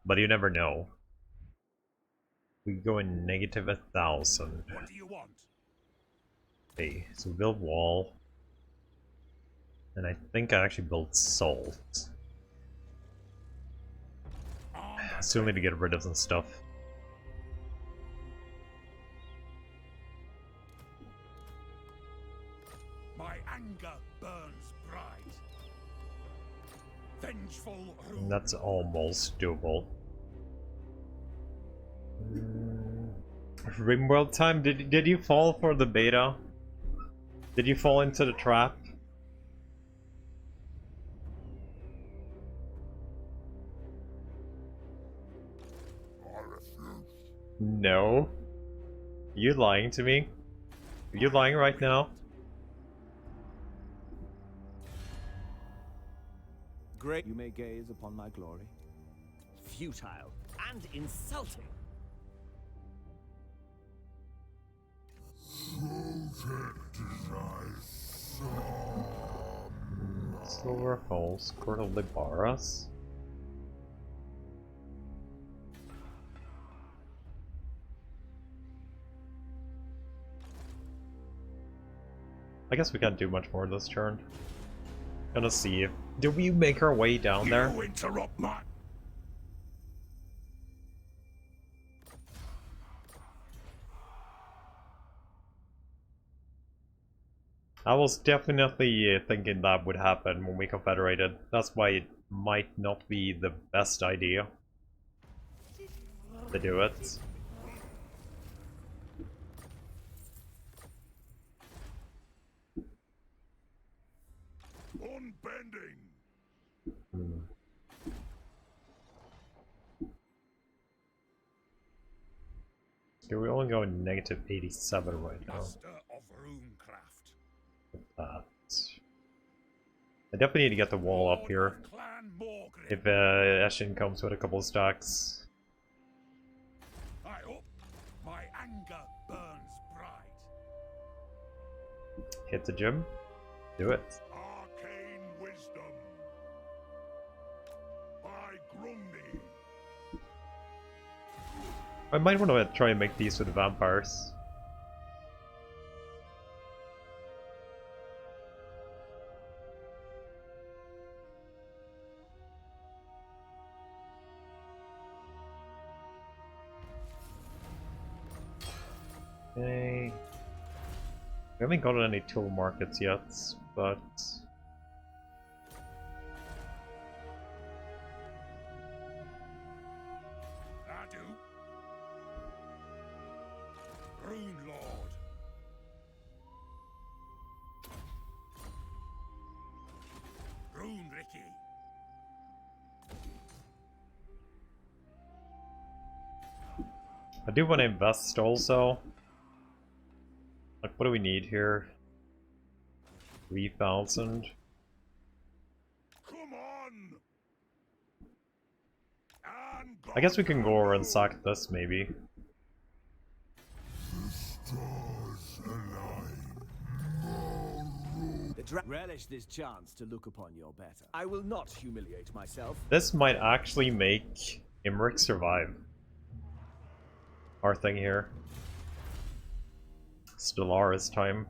But you never know. We go in negative 1,000. what do you want? Okay, so we build wall. And I think I actually built salt. Still need to get rid of some stuff. My anger burns vengeful And that's almost doable. Rimworld time, did you fall for the beta? Did you fall into the trap? I refuse. No. You lying to me? Are you lying right now? Great. You may gaze upon my glory. Futile and insulting. Silver holes, Court of Libaras. I guess we can't do much more this turn. Gonna see if... Do we make our way down there? You interrupt my... I was definitely thinking that would happen when we confederated. That's why it might not be the best idea to do it. Unbending. Okay, we're only going negative 87 right now. Master of runecraft. That. I definitely need to get the wall up here. Clan Morgrim. If Eshin comes with a couple of stacks. I hope my anger burns bright. Hit the gym. Do it. Arcane wisdom. By Grumney. I might want to try and make these with the vampires. Okay. We haven't gotten any tool markets yet, but... I do. Rune Lord. Rune Ricky. I do want to invest also. Like, what do we need here? 3,000. Come on. And I guess we can go over and sack this, maybe. Stars align. The relish this chance to look upon your better. I will not humiliate myself. This might actually make Imric survive. Our thing here. Stellaris time.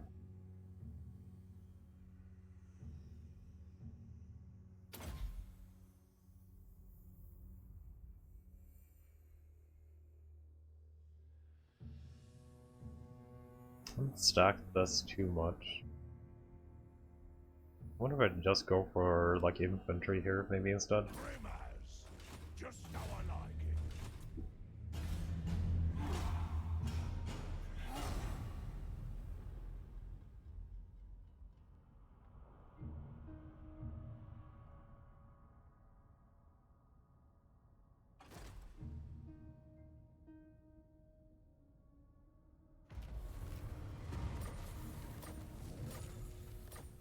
Don't stack this too much. I wonder if I'd just go for like infantry here maybe instead. Grimmers. Just how I like it.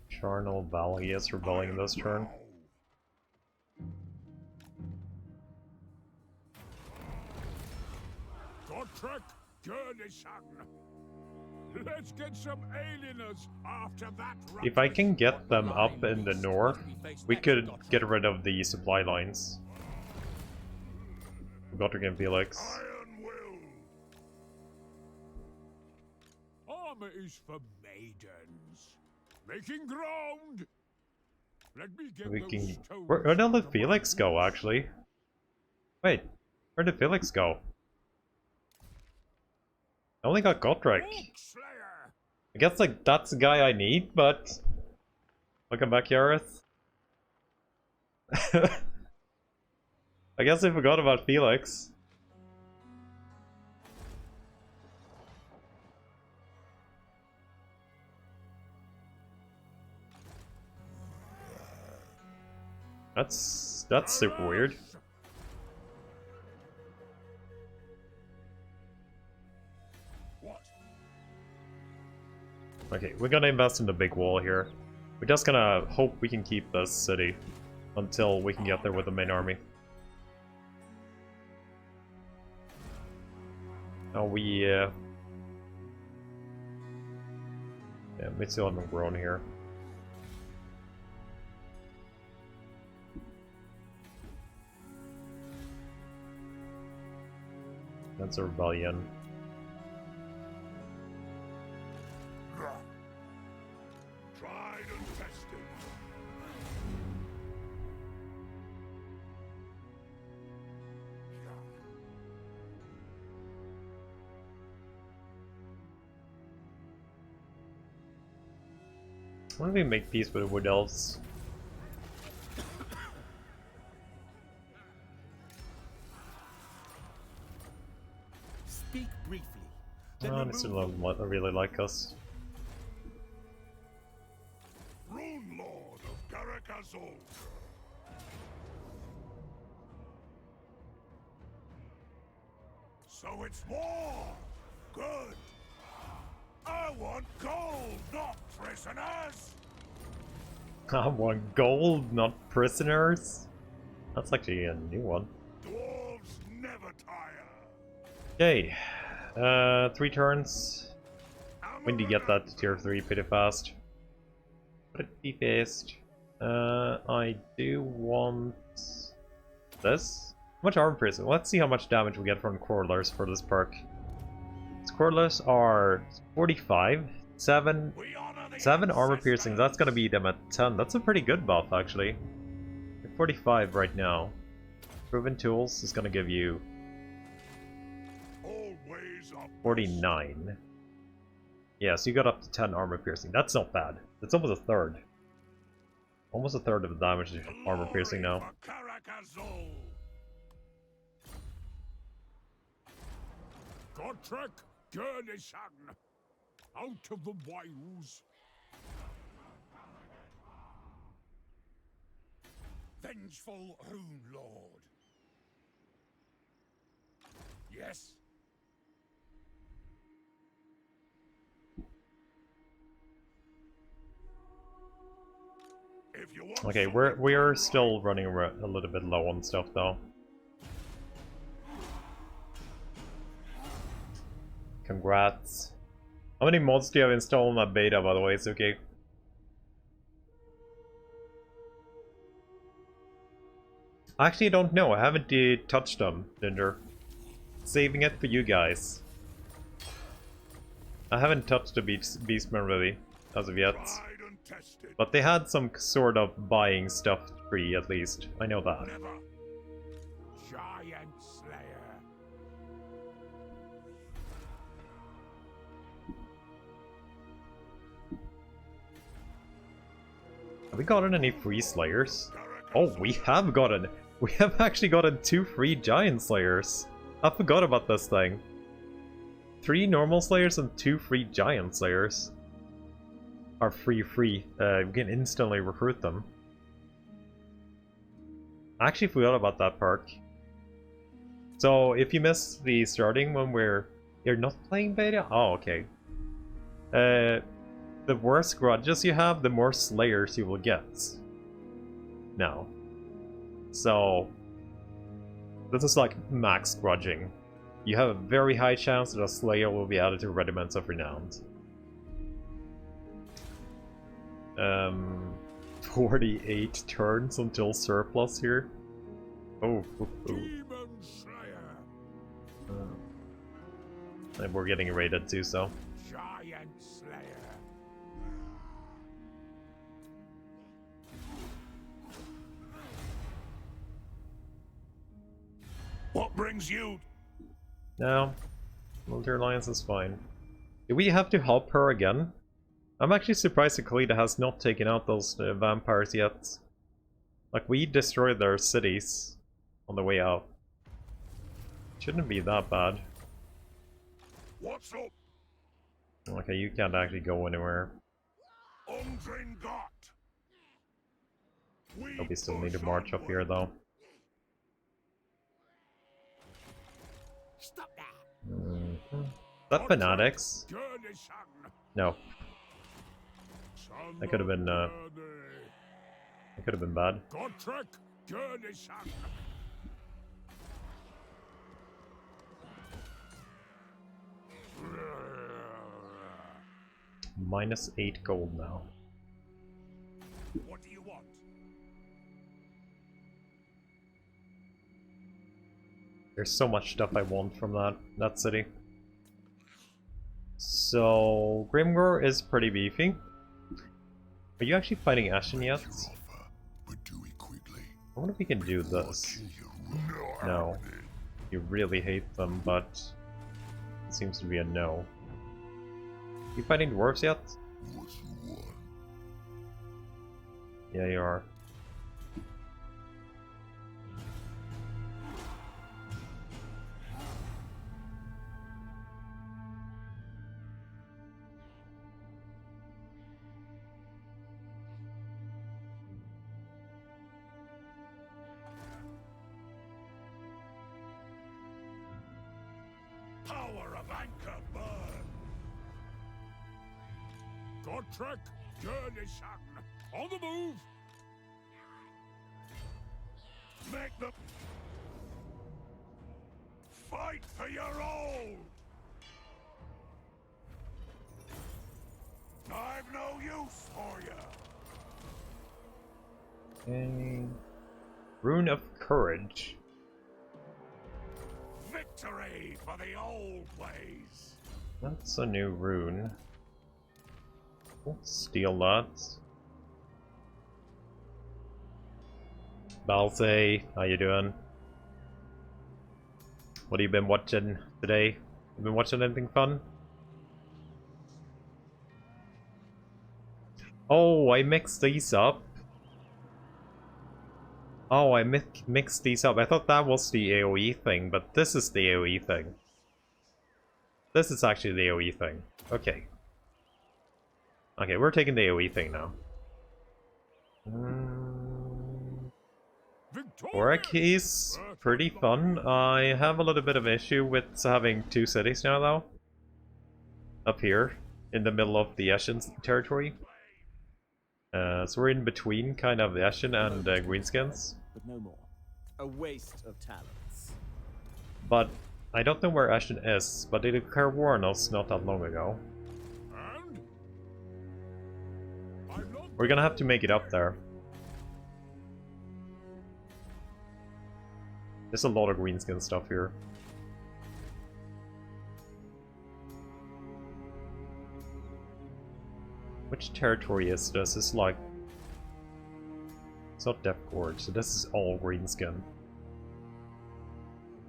Charnel Valley is rebelling this turn. Gotrek Gurnishan. Let's get some alieners after that. If I can get them up in the north, we could get rid of the supply lines. Gotrek and Felix. Iron will. Armor is for maidens. Making ground. Let me get We those can. stones Where did from the the Felix go, mines. actually? Wait, where did Felix go? I only got Gotrek. Orc Slayer. I guess like that's the guy I need, but welcome back, Yareth. I guess I forgot about Felix. That's super weird. What? Okay, we're gonna invest in the big wall here. We're just gonna hope we can keep this city until we can get there with the main army. Now yeah, we still haven't grown here. That's a rebellion. Tried and tested. Why don't we make peace with the Wood Elves? Speak briefly. Oh, they still don't really like us. Rune Lord of Karakazul. So it's war. Good. I want gold, not prisoners. I want gold, not prisoners. That's actually a new one. Dwarves never tire. Okay, 3 turns. When do you get that to tier 3 pretty fast? Pretty fast. I do want this. How much armor piercing? Let's see how much damage we get from Cordlers for this perk. Cordlers are 45, 7 armor piercing. That's gonna be them at 10. That's a pretty good buff actually. 45 right now. Proven tools is gonna give you 49. Yeah, so you got up to 10 armor piercing. That's not bad. It's almost a third. Almost a third of the damage is armor piercing now. Thorek Ironbrow, out of the wilds. Vengeful Rune Lord. Yes. If you want Okay, we're still running a little bit low on stuff though. Congrats. How many mods do you have installed on that beta, by the way? It's okay. I actually don't know. I haven't touched them, Ginger. Saving it for you guys. I haven't touched the Beastman really, as of yet. But they had some sort of buying stuff free, at least. I know that. Never. Giant Slayer. Have we gotten any free Slayers? Oh, we have gotten... We have actually gotten 2 free Giant Slayers. I forgot about this thing. 3 normal Slayers and 2 free Giant Slayers. Are free. We can instantly recruit them. I actually forgot about that perk. So, if you miss the starting when you're not playing beta? Oh, okay. The worse grudges you have, the more Slayers you will get. Now. So, this is like max grudging. You have a very high chance that a Slayer will be added to Regiments of Renown. 48 turns until surplus here. Oh. Demon Slayer. And we're getting raided too, so. Giant Slayer. What brings you? No. Military Alliance is fine. Do we have to help her again? I'm actually surprised that Khalida has not taken out those vampires yet. Like, we destroyed their cities on the way out. Shouldn't be that bad. What's up? Okay, you can't actually go anywhere. Undringot. Probably still need to march up here, though. Stop that! Is that fanatics? No. That could have been, that could have been bad. -8 gold now. What do you want? There's so much stuff I want from that city. So Grimgor is pretty beefy. Are you actually fighting Ashen yet? But do it quickly. I wonder if we can do this. No. You really hate them, but it seems to be a no. You fighting dwarves yet? What you want? Yeah, you are. Power of anchor burn. Godtrek, Gurnishan, on the move. Make them fight for your old. I've no use for you. Okay. Rune of Courage. Victory for the old ways. That's a new rune. We'll steal that. Balse, how you doing? What have you been watching today? You been watching anything fun? Oh, I mixed these up. Oh, I mixed these up. I thought that was the AoE thing, but this is the AoE thing. This is actually the AoE thing. Okay. Okay, we're taking the AoE thing now. Thorek is pretty fun. I have a little bit of issue with having 2 cities now, though. Up here, in the middle of the Ashen territory. So we're in between, kind of, the Ashen and Greenskins. But no more. A waste of talents. But I don't know where Ashen is, but they declared war on us not that long ago. We're gonna have to make it up there. There's a lot of greenskin stuff here. Which territory is this? It's like... It's not Death Gorge, so this is all greenskin.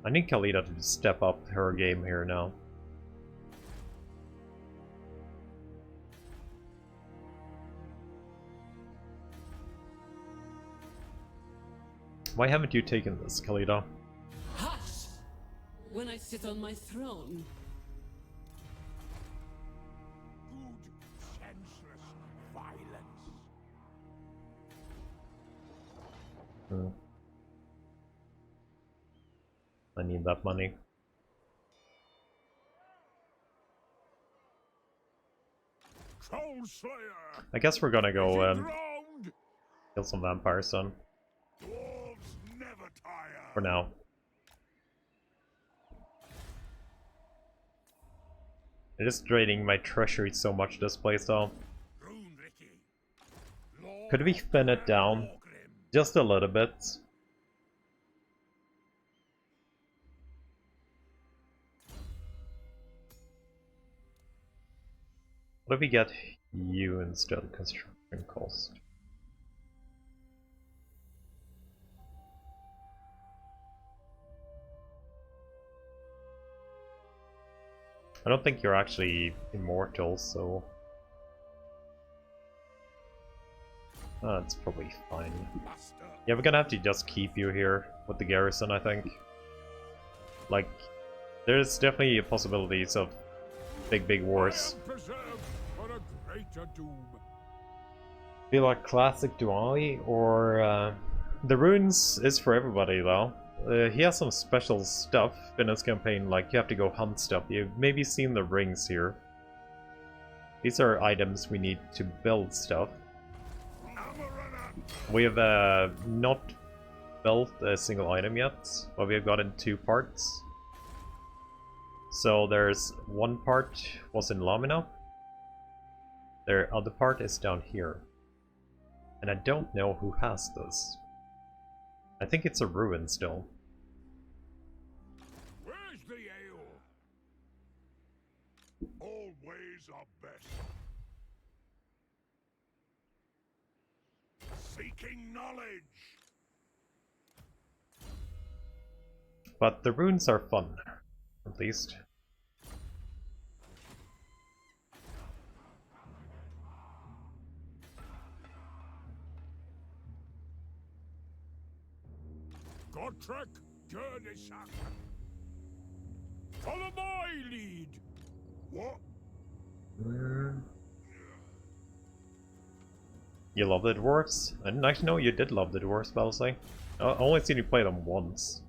I need Khalida to step up her game here now. Why haven't you taken this, Khalida? Hush! When I sit on my throne. Good, senseless violence. I need that money. Troll Slayer. I guess we're gonna go Drowned. kill some vampires then, Dwarves never tire. for now. It is draining my treasury so much this place though. Could we thin it down just a little bit? What if we get you instead of construction cost? I don't think you're actually immortal, so... That's probably fine. Master. Yeah, we're gonna have to just keep you here with the garrison, I think. Like, there's definitely possibilities of big wars. I am preserved for a greater doom. Feel like classic Duali or the runes is for everybody though. He has some special stuff in his campaign, like you have to go hunt stuff. You've maybe seen the rings here. These are items we need to build stuff. We have not built a single item yet, but we have gotten 2 parts. So there's one part was in Lamina. Their other part is down here. And I don't know who has this. I think it's a ruin still. Where's the ale? All ways are best. Seeking knowledge. But the runes are fun, at least. Gotrek, Gurnisak. Follow my lead. What? You love the dwarves? I didn't actually know you did love the dwarves, Balsai. I only seen you play them once.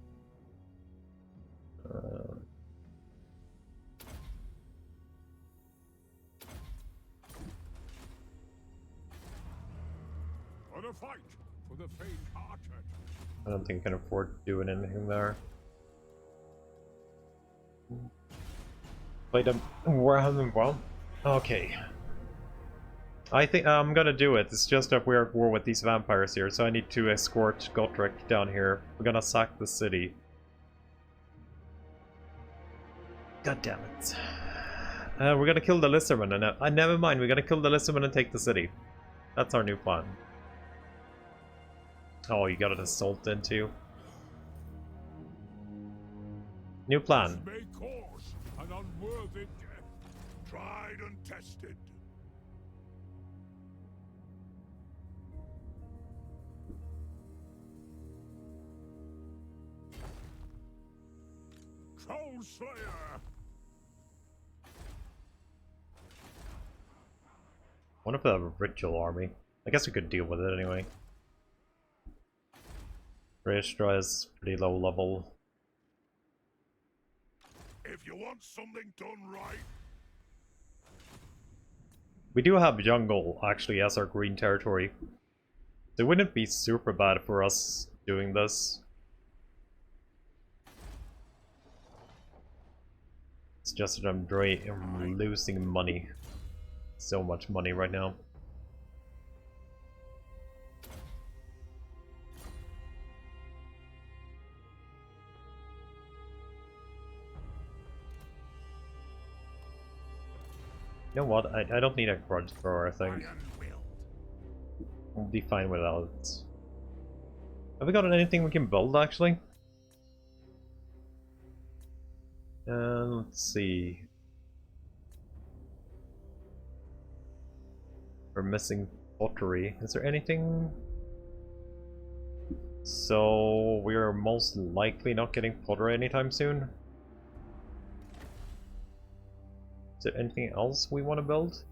For the fight, for the faint-hearted. I don't think I can afford doing anything there. Played a Warhammer well. Okay. I think I'm gonna do it. It's just that we're at war with these vampires here, so I need to escort Gotrek down here. We're gonna sack the city. God damn it. We're gonna kill the Listerman, and never mind, we're gonna kill the Listerman and take the city. That's our new plan. Oh, you got an assault into. New plan. This may cause an unworthy death. Tried and tested. Troll Slayer. What if they have a ritual army? I guess we could deal with it anyway. Reistra is pretty low level. If you want something done right, We do have jungle actually as our green territory. So it wouldn't be super bad for us doing this. It's just that I'm losing money. So much money right now. You know what? I don't need a grudge thrower, I think. We'll be fine without it. Have we got anything we can build, actually? Let's see. We're missing pottery. Is there anything? So, we're most likely not getting pottery anytime soon. Is there anything else we want to build?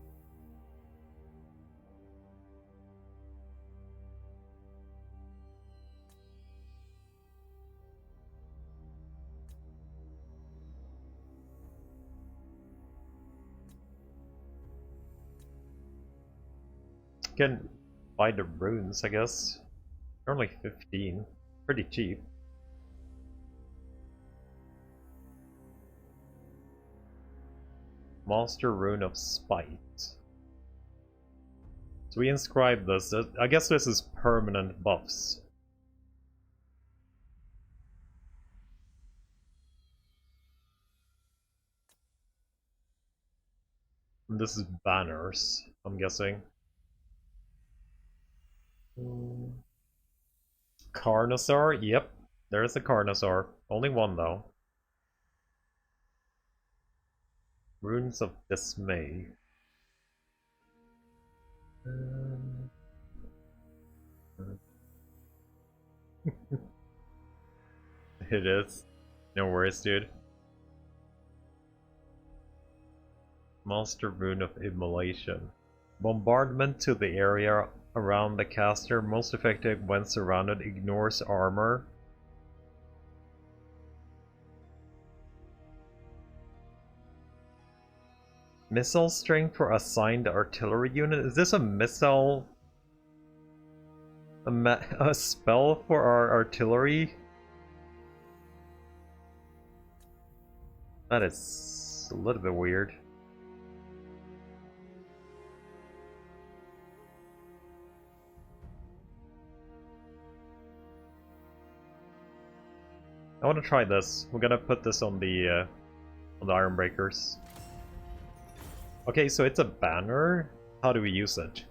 Can buy the runes, I guess. They're only 15. Pretty cheap. Monster Rune of Spite. So we inscribe this. I guess this is permanent buffs. And this is banners, I'm guessing. Carnosaur? Yep, there's a Carnosaur. Only one though. Runes of Dismay. It is. No worries, dude. Monster Rune of Immolation. Bombardment to the area around the caster, most effective when surrounded, ignores armor. Missile strength for assigned artillery unit? Is this a missile? A spell for our artillery? That is a little bit weird. I want to try this. We're gonna put this on the Ironbreakers. Okay, so it's a banner. How do we use it?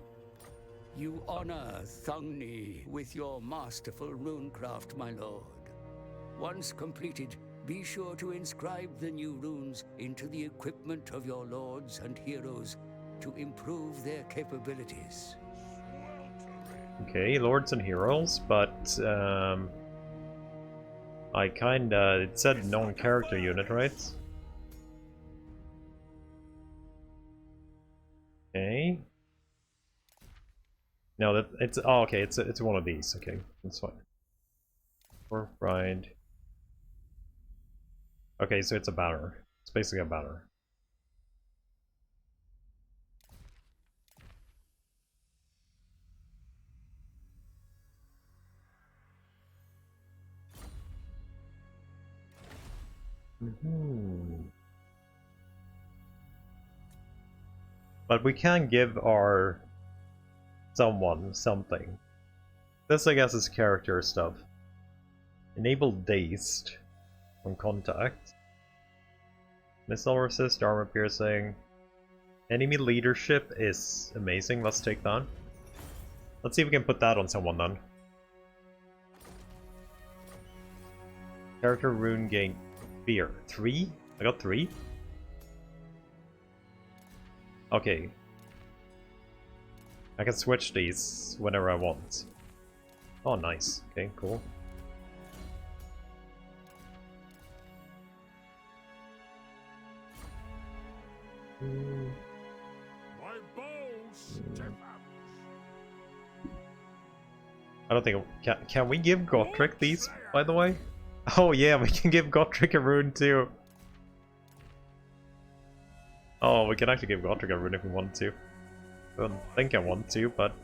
You honor Thungni with your masterful runecraft, my lord. Once completed, be sure to inscribe the new runes into the equipment of your lords and heroes to improve their capabilities. Okay, lords and heroes, but it said non-character unit, right? Okay. No, that it's okay. It's one of these. Okay, that's fine. Or ride. Okay, so it's a banner. It's basically a banner. But we can give our someone something. This, I guess, is character stuff. Enable Dazed on contact. Missile resist, armor piercing. Enemy leadership is amazing. Let's take that. Let's see if we can put that on someone then. Character rune gain fear. 3? I got 3? Okay. I can switch these whenever I want. Oh, nice. Okay, cool. My bows step out. I don't think... Can we give Gotrek these, by the way? Oh yeah, we can give Gotrek a rune too. Oh, we can actually give Gotrek a rune if we want to. I don't think I want to, but...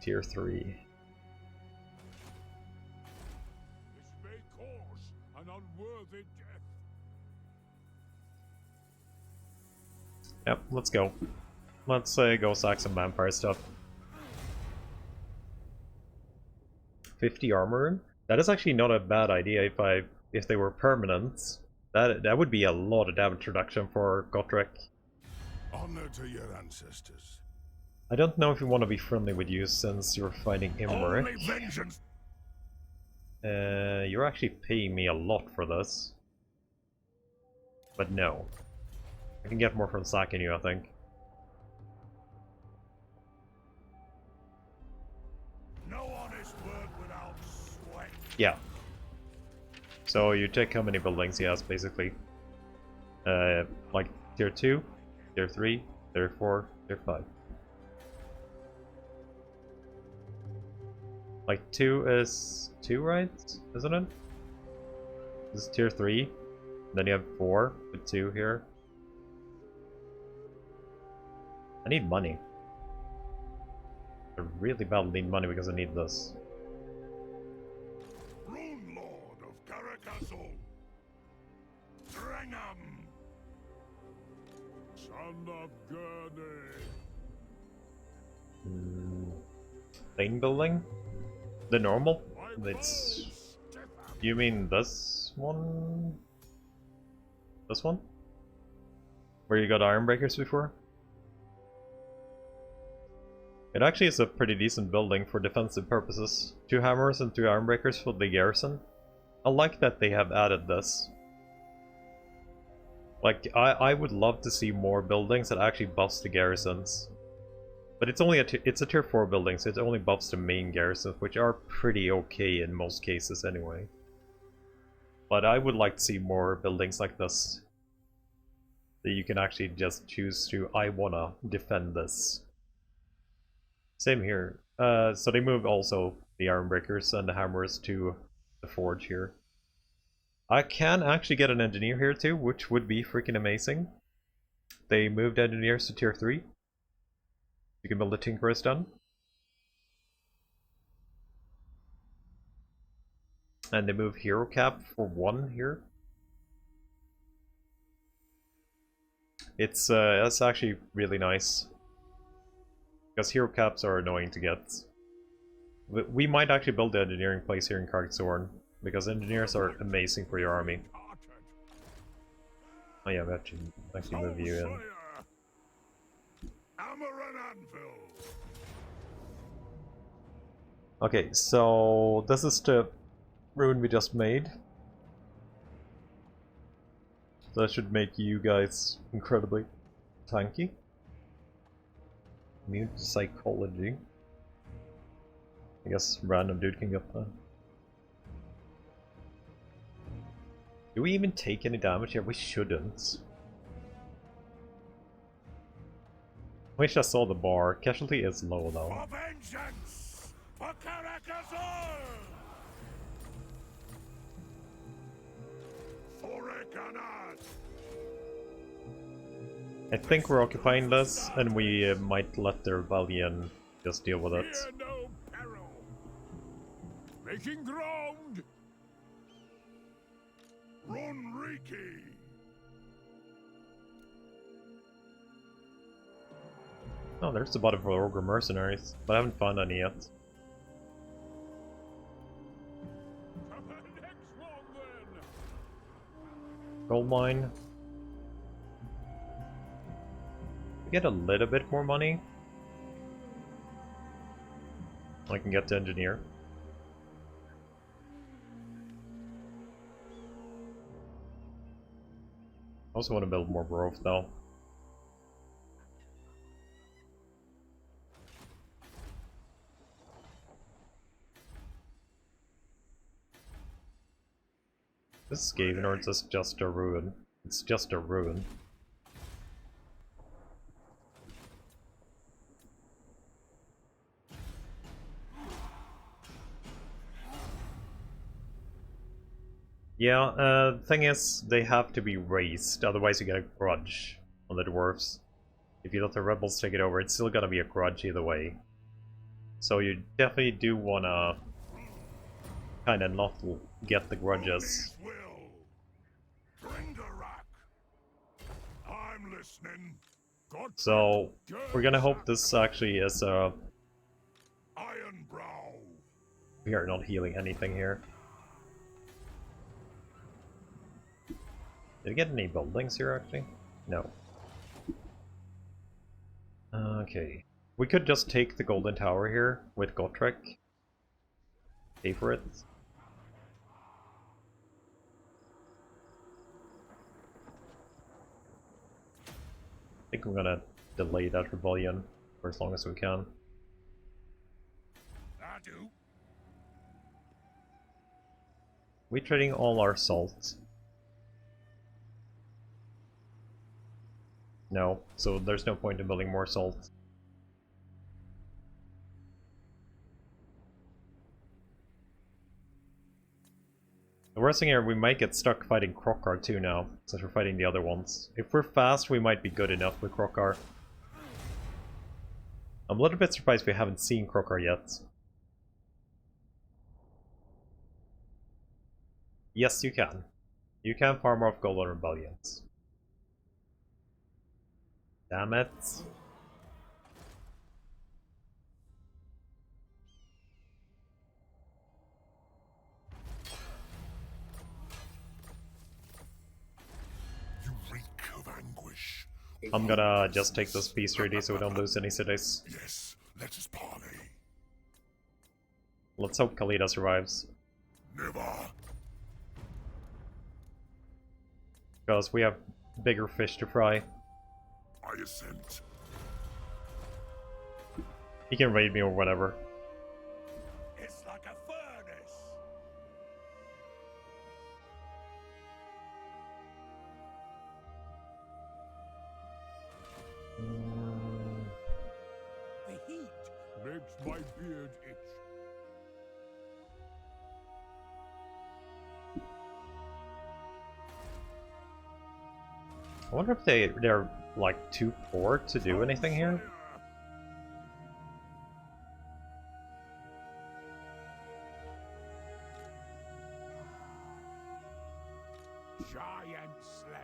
Tier 3. This may cause an unworthy death. Yep, let's go. Let's go sack some vampire stuff. 50 armor? That is actually not a bad idea if they were permanent. That would be a lot of damage reduction for Gotrek. Honor to your ancestors. I don't know if we want to be friendly with you since you're fighting Only Imric. vengeance. You're actually paying me a lot for this. But no. I can get more from sacking you, I think. No honest word without sweat. Yeah. So you take how many buildings he has, basically. Like tier 2, tier 3, tier 4, tier 5. Like 2 is 2, right? Isn't it? This is tier 3. Then you have 4 with 2 here. I need money. I really badly need money because I need this. Rune Lord of Caracazol. Drengham. Son of Gurney. Thing building? The normal? It's... You mean this one? This one? Where you got Ironbreakers before? It actually is a pretty decent building for defensive purposes. 2 hammers and 2 Ironbreakers for the garrison. I like that they have added this. Like, I would love to see more buildings that actually buffs the garrisons. But it's only it's a tier 4 building, so it only buffs the main garrisons, which are pretty okay in most cases anyway. But I would like to see more buildings like this. That you can actually just choose to, I wanna defend this. Same here. So they moved also the iron breakers and the hammers to the forge here. I can actually get an engineer here too, which would be freaking amazing. They moved engineers to tier 3. You can build a Tinkerer's done. And they move hero cap for 1 here. It's that's actually really nice. Because hero caps are annoying to get. We might actually build the engineering place here in Kargzorn, because engineers are amazing for your army. Oh yeah, we have to actually move you in. Okay, so this is the ruin we just made. That should make you guys incredibly tanky. Immune to psychology. I guess random dude can get that. Do we even take any damage here? We shouldn't. Wish I saw the bar. Casualty is low though. For vengeance! For Karakazor! Thorek Ironbrow! I think we're occupying this, and we might let the rebellion just deal with it. Fear no peril! Making ground! Runriki! Oh, there's the bottom for Ogre Mercenaries, but I haven't found any yet. Next one then! Gold mine. We get a little bit more money. I can get to engineer. I also want to build more growth though. This is Skaven, or is this just a ruin? It's just a ruin. Yeah, the thing is, they have to be raised, otherwise you get a grudge on the dwarves. If you let the rebels take it over, it's still gonna be a grudge either way. So you definitely do wanna kinda not get the grudges. I'm listening. So we're gonna hope this actually is Ironbrow. we are not healing anything here. Did we get any buildings here actually? No. Okay. We could just take the golden tower here with Gotrek. Pay for it. I think I'm gonna delay that rebellion for as long as we can. I do. We trading all our salt. No, so there's no point in building more salt. The worst thing here, we might get stuck fighting Krokar too now, since we're fighting the other ones. If we're fast, we might be good enough with Krokar. I'm a little bit surprised we haven't seen Krokar yet. Yes, you can. You can farm off Golden Rebellions. Damn it. You reek of anguish. I'm gonna just take this piece ready so we don't lose any cities. Yes, let us parley. Let's hope Khalida survives. Never. Because we have bigger fish to fry. I assent. He can raid me or whatever. It's like a furnace. my beard itch. I wonder if they're like too poor to do anything here. Giant Slayer.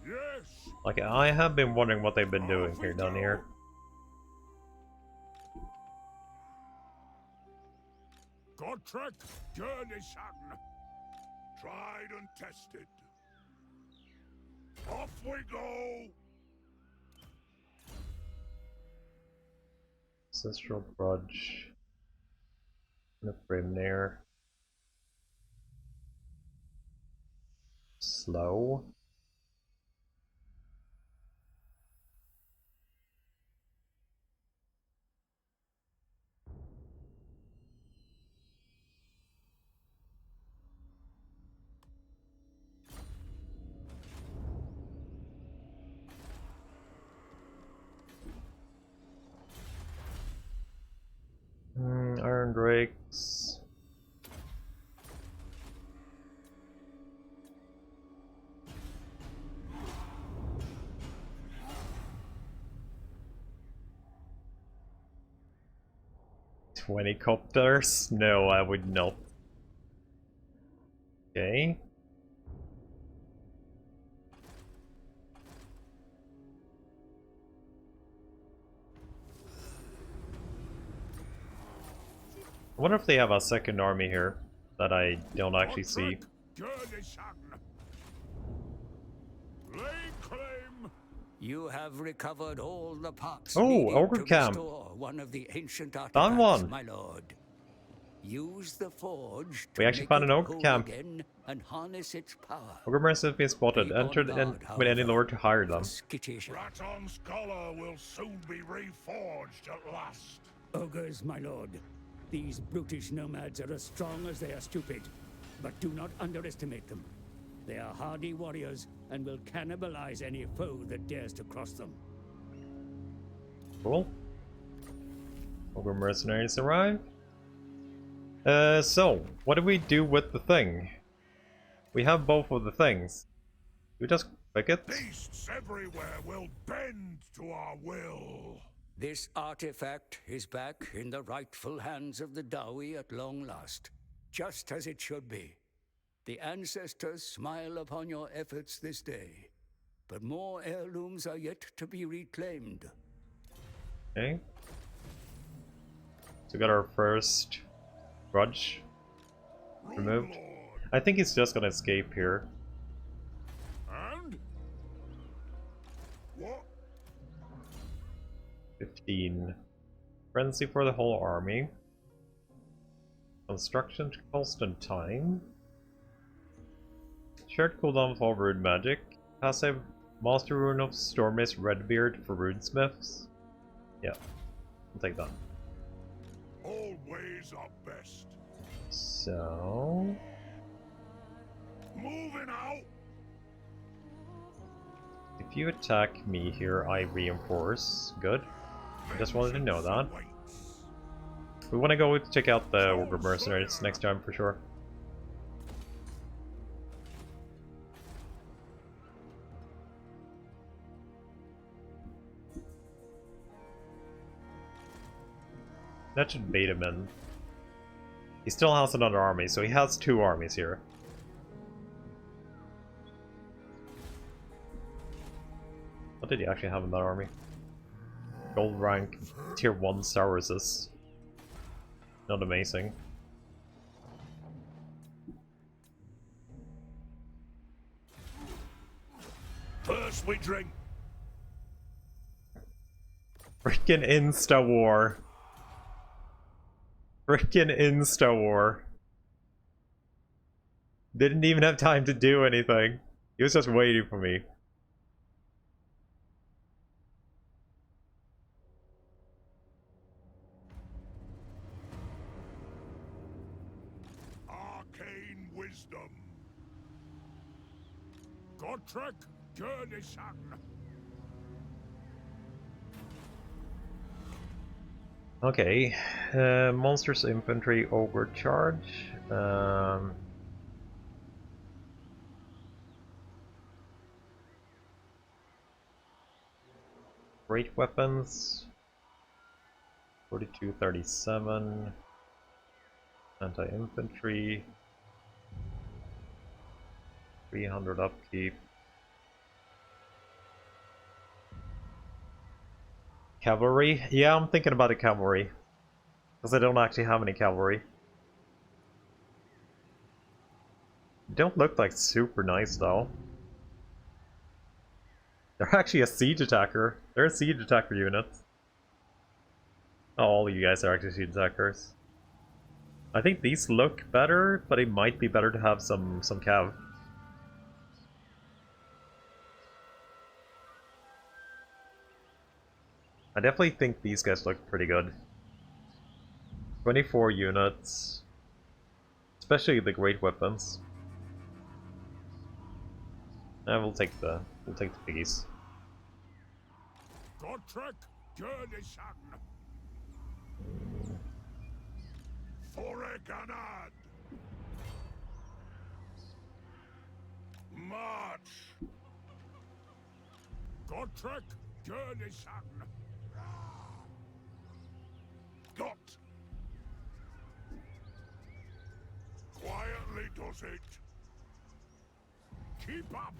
Yes. Like, I have been wondering what they've been doing here down here. Gotrek Journeysan. Tried and tested. Off we go. Ancestral Grudge. No frame there. Slow. Iron Drakes. $20 No, I would not. Okay. I wonder if they have a second army here that I don't actually see. Lay claim. You have recovered all the parts Oh, needed Ogre to Camp. restore one of the ancient Found artifacts, one. my lord. Use the forge to We actually make found it an Ogre whole Camp. again and harness its power. Ogre merchants have been spotted. Keep on Entered in guard, with any however. lord to hire them. Skittish Raton Scholar will soon be reforged at last. ogres, my lord. These brutish nomads are as strong as they are stupid, but do not underestimate them. They are hardy warriors and will cannibalize any foe that dares to cross them. Cool. Ogre mercenaries arrive. So, what do we do with the thing? We have both of the things. We just click it? Beasts everywhere will bend to our will. This artifact is back in the rightful hands of the Dawi at long last, just as it should be. The ancestors smile upon your efforts this day, but more heirlooms are yet to be reclaimed. Okay. So we got our first grudge removed. Lord. I think he's just gonna escape here. And? What? 15. Frenzy for the whole army. Construction to constant time. Shared cooldown for rune magic. Passive Master Rune of Stormist Redbeard for runesmiths. Yeah, I'll take that. All ways are best. So... Moving out. if you attack me here, I reinforce. Good. I just wanted to know that. Waits. We want to go check out the Ogre Mercenaries next time for sure. That should bait him in. He still has another army, so he has 2 armies here. What did he actually have in that army? Gold rank, tier 1 Sauruses. Not amazing. First we drink. Freaking insta-war. Freaking insta-war. Didn't even have time to do anything. He was just waiting for me. Arcane wisdom. Gotrek Journeysan. Okay, monsters infantry ogre charge. Great weapons. 4237. Anti-infantry. 300 upkeep. Cavalry? Yeah, I'm thinking about a cavalry. Because I don't actually have any cavalry. They don't look like super nice though. They're actually a siege attacker. They're a siege attacker unit. Oh, all of you guys are actually siege attackers. I think these look better, but it might be better to have some cav. I definitely think these guys look pretty good. 24 units. Especially the great weapons. We'll take the piggies. Thorek Ironbrow. Thorek Ironbrow. March. Thorek Ironbrow. Got. Quietly does it. Keep up.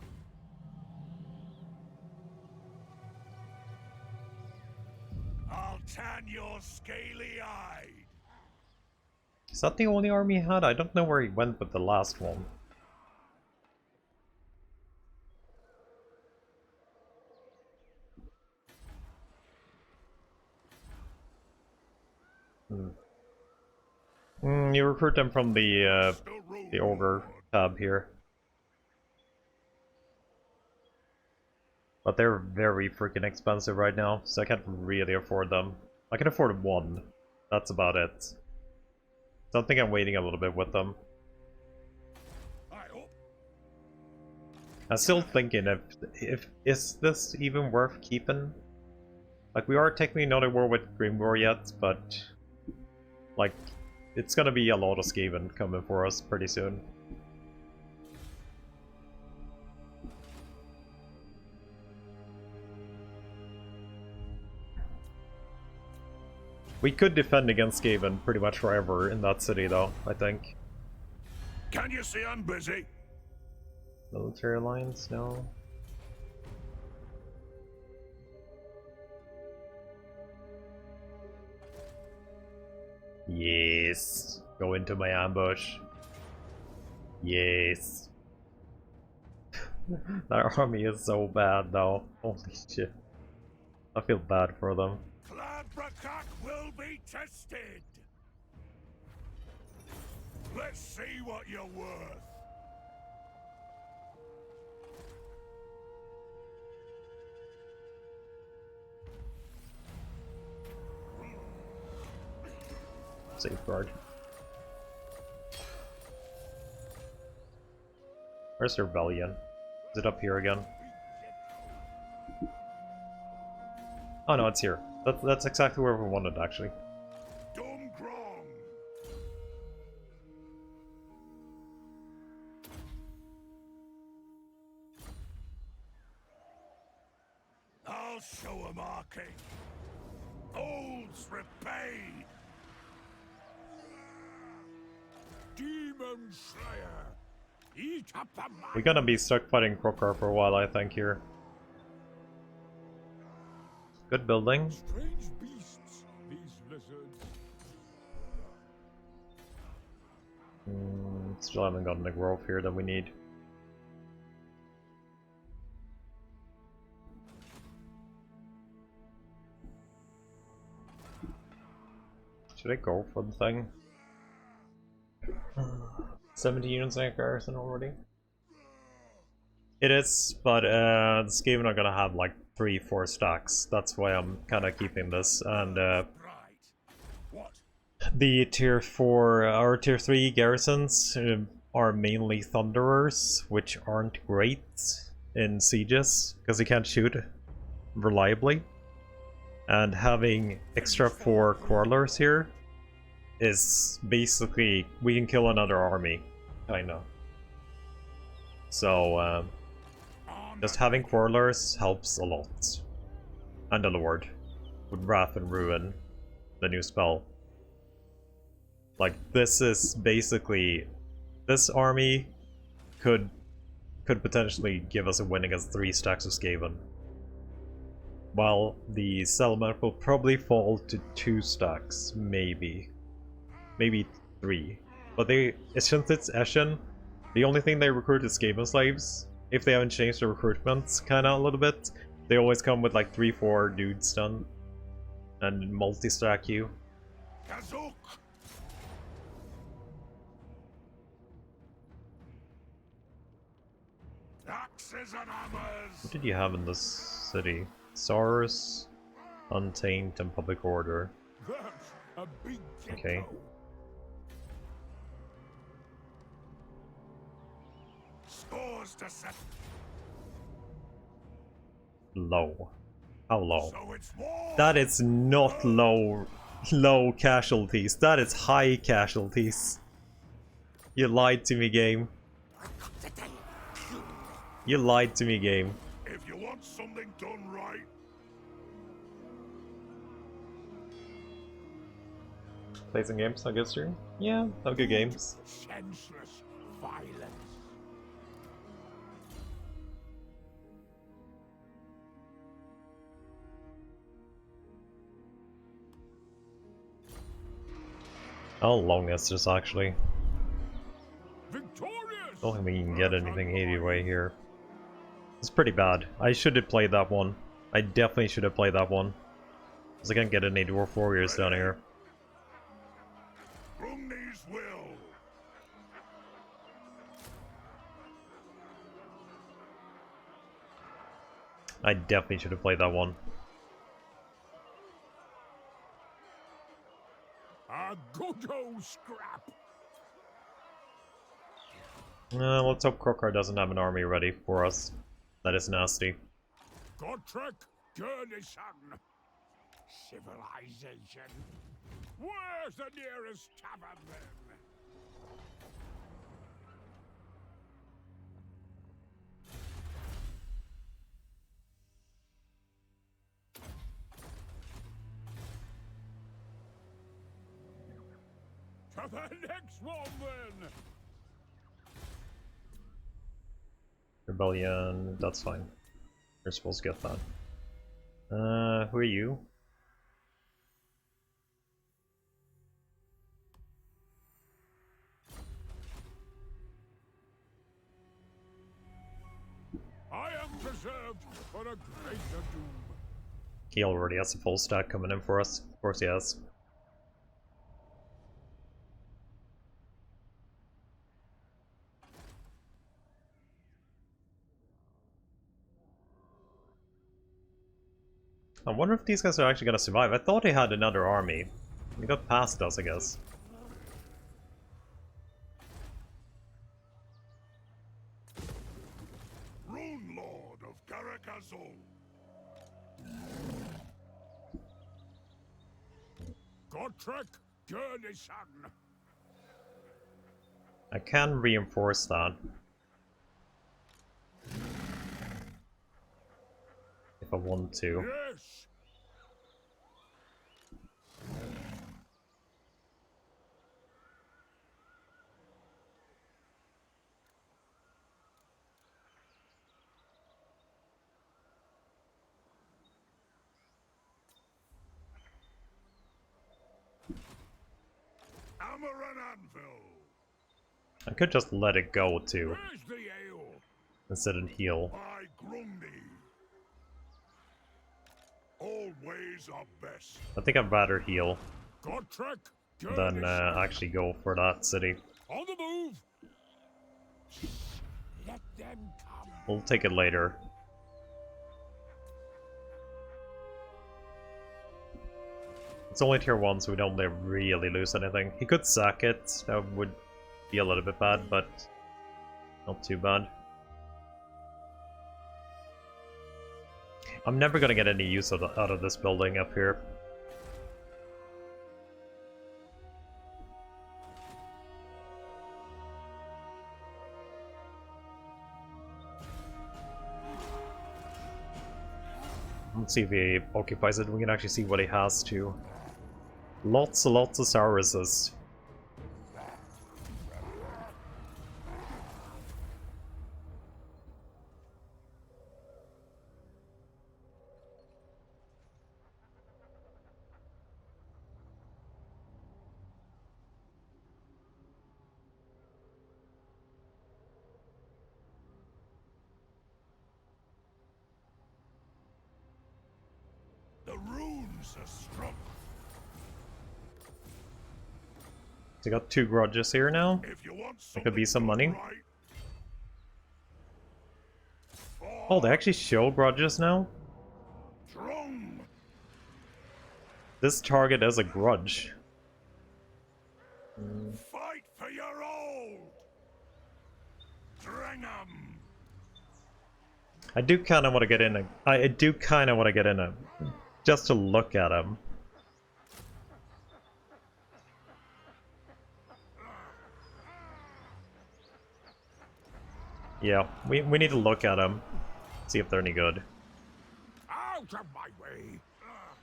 I'll tan your scaly-eyed. Is that the only army he had? I don't know where he went with the last one. You recruit them from the ogre tab here. But they're very freaking expensive right now, so I can't really afford them. I can afford one. That's about it. So I think I'm waiting a little bit with them. I'm still thinking if is this even worth keeping? Like, we are technically not at war with Grimgor yet, but like, it's gonna be a lot of Skaven coming for us pretty soon. We could defend against Skaven pretty much forever in that city though, I think. Can you see I'm busy? Military alliance, no. Yes. Go into my ambush. Yes. That army is so bad though. Holy shit. I feel bad for them. Clanbrakak will be tested. Let's see what you're worth. Safeguard. Where's the rebellion? Is it up here again? Oh no, it's here. That's exactly where we wanted actually. Dumgrong. I'll show 'em our king. Old's repaid. Demon Slayer. Eat up a We're gonna be stuck fighting Krokar for a while, I think, here. Good building. strange beasts, these lizards. Still haven't gotten the growth here that we need. Should I go for the thing? 70 units in garrison already? It is, but the Skaven are gonna have like 3-4 stacks. That's why I'm kind of keeping this. And Right. What? the tier 4 or tier 3 garrisons are mainly Thunderers, which aren't great in sieges because you can't shoot reliably. And having extra 4 Quarrelers here is basically, we can kill another army, kinda. So, just having Quarrelers helps a lot. And a Lord with Wrath and Ruin, the new spell. Like, this is basically, this army could potentially give us a win against 3 stacks of Skaven. While the settlement will probably fall to 2 stacks, maybe. Maybe 3. But since it's Eshin, the only thing they recruit is Skaven slaves. If they haven't changed the recruitment kinda a little bit, they always come with like 3-4 dudes done. And multi-stack you. Kazuk! Axes and hammers! What did you have in this city? SARS, Untamed, and Public Order. That's a big Okay. gecko. Scores to set. Low. How low? So it's war. That is not low casualties. That is high casualties. You lied to me, game. You lied to me, game. If you want something done right, Play some games, I guess you. Yeah, have good games. senseless violence. How long is this actually? Victorious! Don't think we can get anything anyway here. It's pretty bad. I should have played that one. I definitely should have played that one. Because I can't get any Dwarf Warriors down here. Brumney's will. I definitely should have played that one. A good old scrap. Let's hope Krokar doesn't have an army ready for us. That is nasty. Gotrek Gurnison. Civilization. Where's the nearest tavern then? To the next one then! Rebellion, that's fine. We're supposed to get that. Who are you? I am preserved for a greater doom. He already has a full stack coming in for us. Of course he has. I wonder if these guys are actually gonna survive. I thought they had another army. They got past us, I guess. Rune Lord of Karakazul. Gotrek Gurnison. I can reinforce that. If I want to. Yes. Hammer and anvil. I could just let it go too, Where's the ale? instead of heal. By Grundy. All ways are best. I think I'd rather heal Gotrek than Gurnison. actually go for that city. On the move. Let them come. We'll take it later. It's only tier 1, so we don't really lose anything. He could sack it, that would be a little bit bad, but not too bad. I'm never gonna get any use out of this building up here. Let's see if he occupies it. We can actually see what he has too. Lots and lots of Sauruses. The runes are strong. So got 2 grudges here now. If you want There could be some money. right, Oh, they actually show grudges now? strong. This target is a grudge. Fight for your old. Drangham. I do kind of want to get in a... just to look at him. Yeah, we need to look at them. See if they're any good. Out of my way.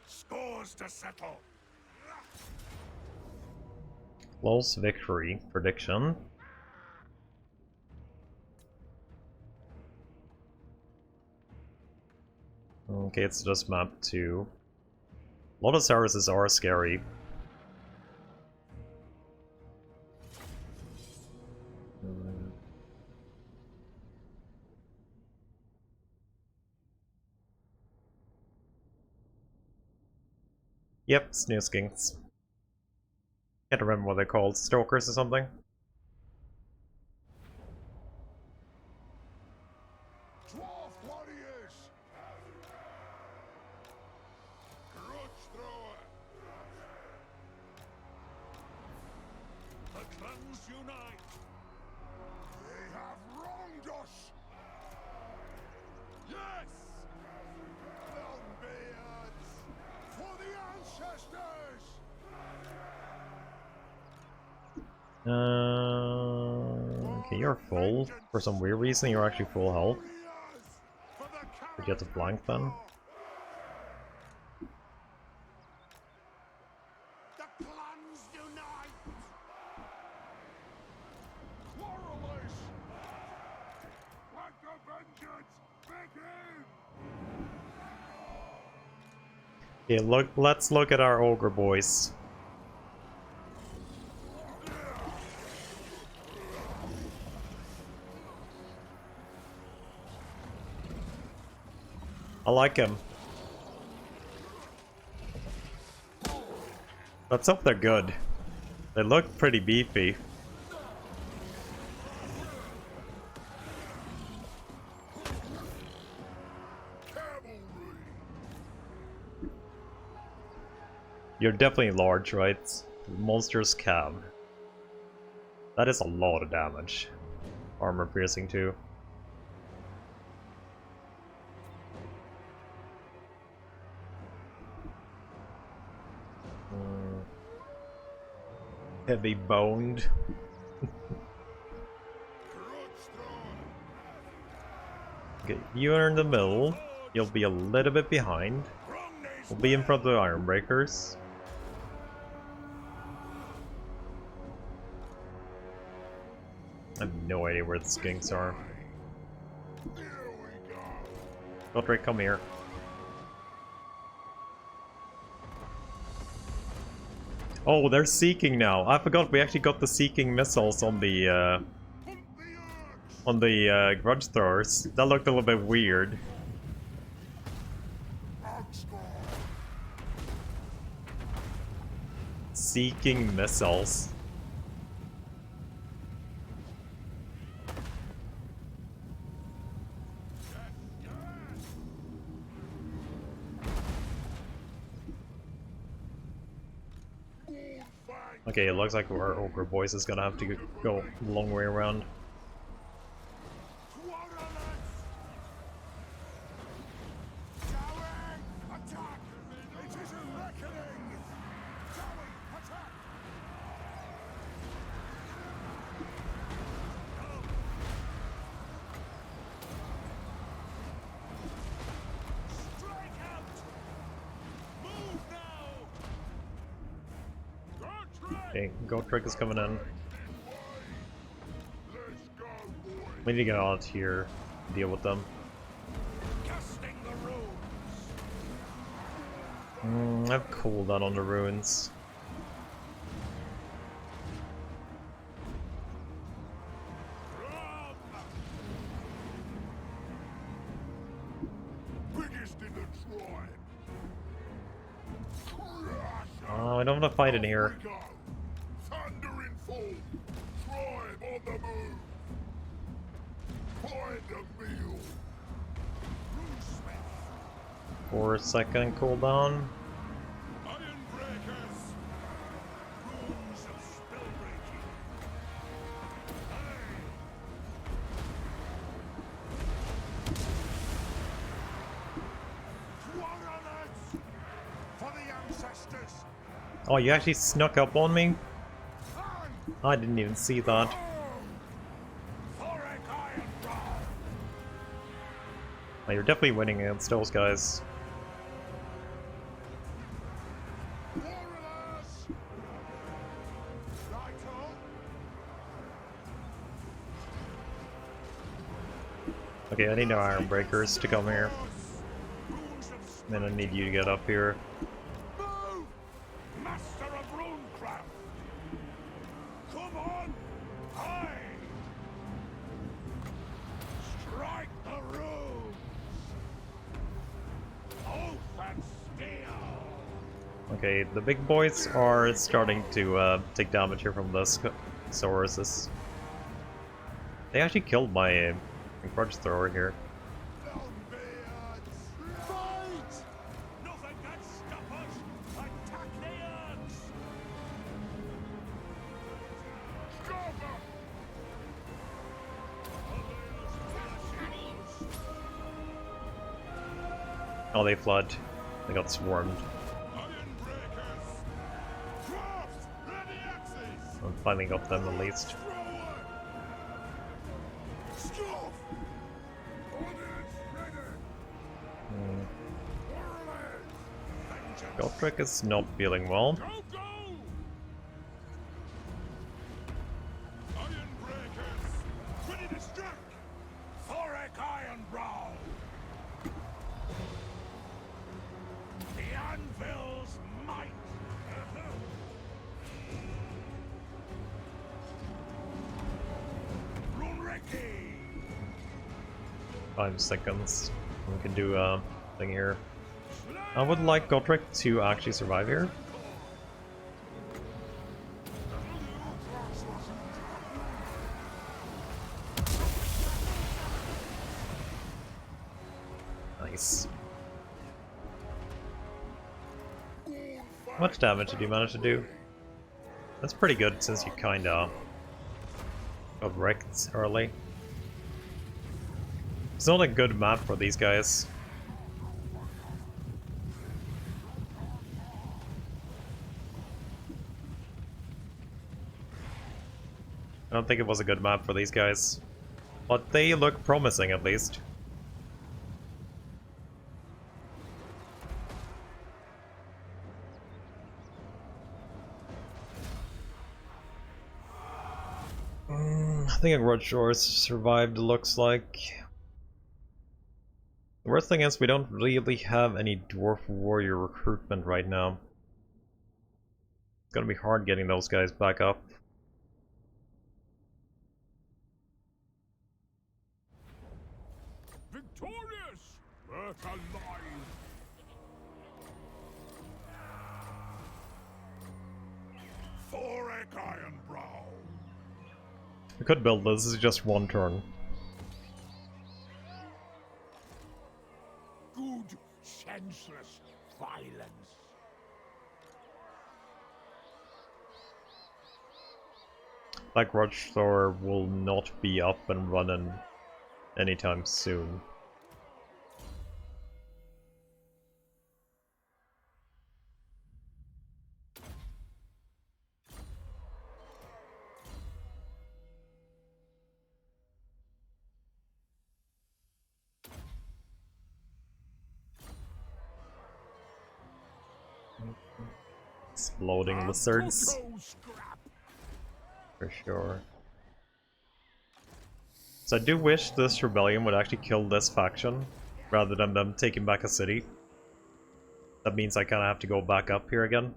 Scores to settle. Close victory prediction. Okay, it's just map 2. A lot of Sauruses are scary. Yep, Snow Skinks. Can't remember what they're called. Stalkers or something? Dwarf warriors! Grudge thrower! The clans unite. They have wronged us! Yes! Longbeards! For the ancestors! Okay, you're full. For some weird reason, you're actually full health. For the Did you have to flank then? The clans unite. Quarrelers. Let the vengeance begin. Okay, let's look at our ogre boys. I like him. Let's hope they're good. They look pretty beefy. You're definitely large, right? Monster's cab. That is a lot of damage. Armor piercing too. Heavy boned. Okay, you are in the middle. You'll be a little bit behind. We'll be in front of the Ironbreakers. I have no idea where the skinks are. Thorek, come here. Oh, they're seeking now. I forgot we actually got the seeking missiles on the grudge throwers. That looked a little bit weird. Seeking missiles. Okay, it looks like our ogre boys is gonna have to go a long way around. Okay, Gotrek is coming in. We need to get out here, deal with them. Casting the runes. I have cooldown on the runes. Biggest in the tribe. Oh, I don't want to fight in here. We go. Thunder in full. Tribe on the move. Find a meal. Runesmith. 4-second cooldown. Ironbreakers. Runes of spellbreaking. Warriors for the ancestors. Oh, you actually snuck up on me? I didn't even see that. Thorek Ironbrow. Oh, you're definitely winning against those guys. Warriors. Right on. Okay, I need no iron breakers to come here. Runes of Then I need you to get up here. move. Master of runecraft. Come on. Aye. Strike the runes. Oath and steel. Okay, the big boys are starting to take damage here from the Sauruses. They actually killed my grudge thrower here. Longbeards. Fight. Nothing can stop us. Attack the Urks. Cover. Oh, they flood. They got swarmed. Ironbreakers. Crafts. Ready axes. I finally got them at least. Stop. Orders ready. Warriors. Gotrek is not feeling well. Go, go! Ironbreakers! Ready to strike! Thorek Ironbrow! The anvil's might! Runreki! 5 seconds. We can do a thing here. I would like Gotrek to actually survive here. Nice. How much damage did you manage to do? That's pretty good since you kinda got wrecked early. It's not a good map for these guys. I don't think it was a good map for these guys. But they look promising at least. I think a Grudge Shores survived, looks like. The worst thing is we don't really have any Dwarf Warrior recruitment right now. It's gonna be hard getting those guys back up. Victorious! Earth alive! Thorek Ironbrow! We could build this, this is just one turn. Good, senseless violence. Like Grudge Thor will not be up and running anytime soon. Exploding lizards. Toto scrap. For sure. So I do wish this rebellion would actually kill this faction, rather than them taking back a city. That means I kind of have to go back up here again.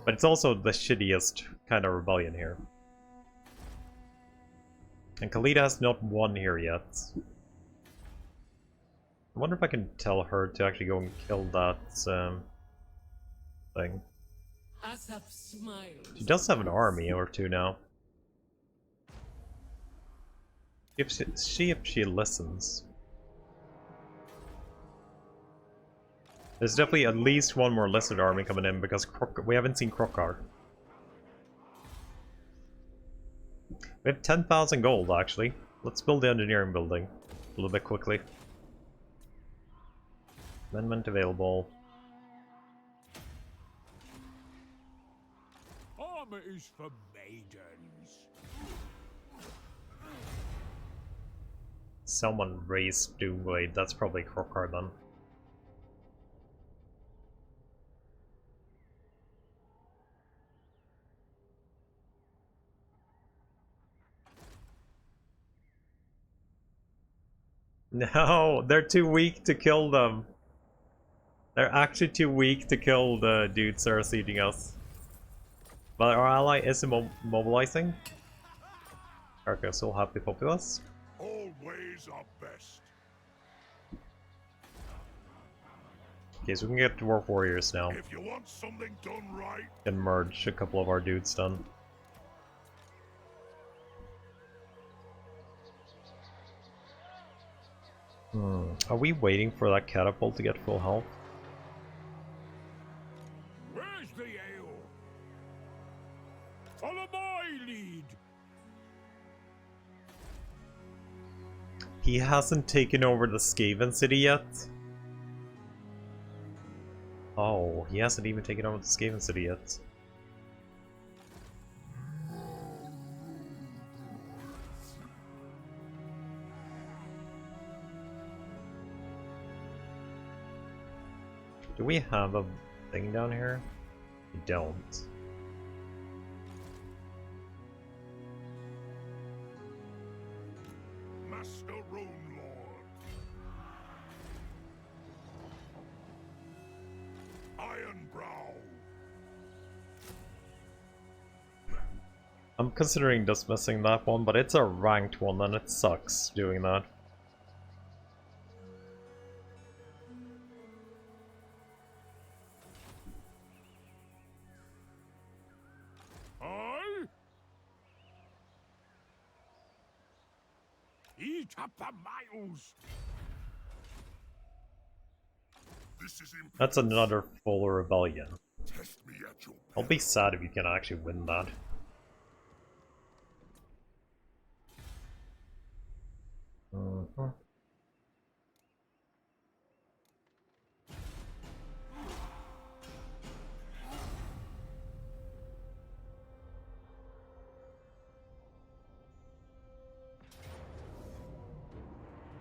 But it's also the shittiest kind of rebellion here. And Khalida has not won here yet. I wonder if I can tell her to actually go and kill that thing. Asap smiles. She does have an army or two now. If she listens. There's definitely at least one more lizard army coming in because we haven't seen Krokar. We have 10,000 gold actually. Let's build the engineering building a little bit quickly. Amendment available. Armor is for maidens. Someone raised Doomblade, that's probably Krokar then. No, they're too weak to kill them. They're actually too weak to kill the dudes that are sieging us. But our ally is mobilizing. Okay, so happy populace. All ways are best. Okay, so we can get dwarf warriors now. If you want something done right, And merge a couple of our dudes done. Are we waiting for that catapult to get full health? where's the ale? Follow my lead. He hasn't taken over the Skaven city yet. Oh, he hasn't even taken over the Skaven city yet. Do we have a thing down here? We don't. Master Rune Lord. Ironbrow. I'm considering dismissing that one, but it's a ranked one and it sucks doing that. I? Eat up the miles. This is impressive. That's another full rebellion. Test me at your I'll be sad if you can actually win that.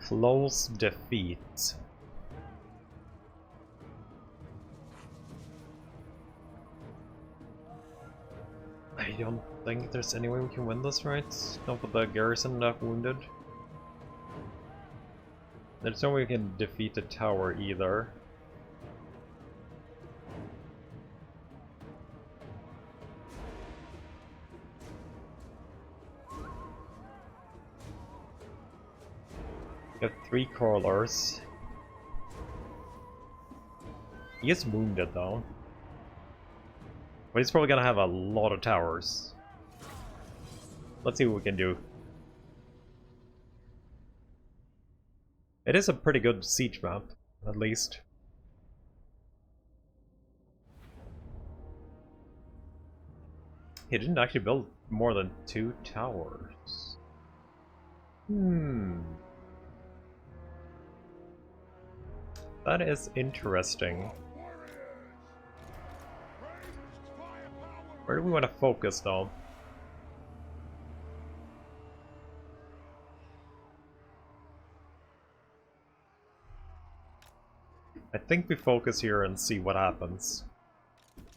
Close defeat. I don't think there's any way we can win this, right? Not with the garrison not wounded. There's no way we can defeat the tower either. We have 3 crawlers. He is wounded though. But he's probably gonna have a lot of towers. Let's see what we can do. It is a pretty good siege map, at least. He didn't actually build more than 2 towers. That is interesting. Where do we want to focus though? I think we focus here and see what happens.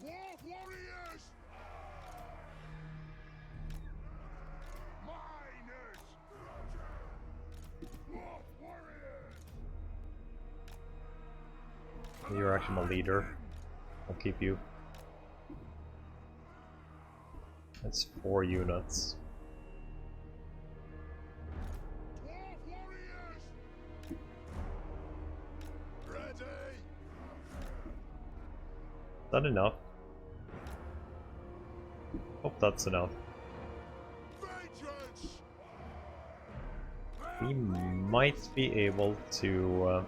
Dwarf warriors. You're actually my leader. I'll keep you. That's 4 units. Is that enough? Hope that's enough. We might be able to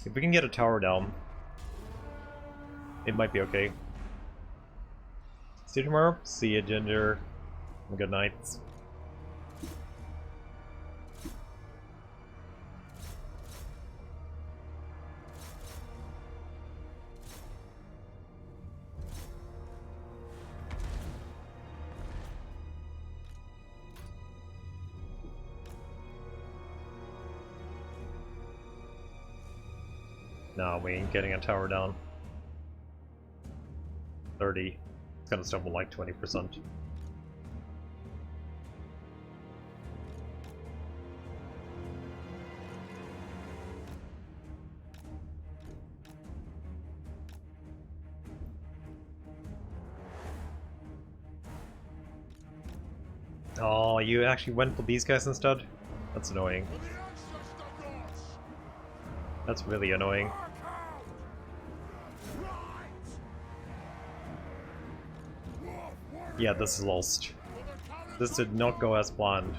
if we can get a tower down, it might be okay. See you tomorrow. See you, Ginger. Good night. No, we ain't getting a tower down. 30. It's gonna stumble like 20%. Oh, you actually went for these guys instead? That's annoying. That's really annoying. Yeah, this is lost. This did not go as planned.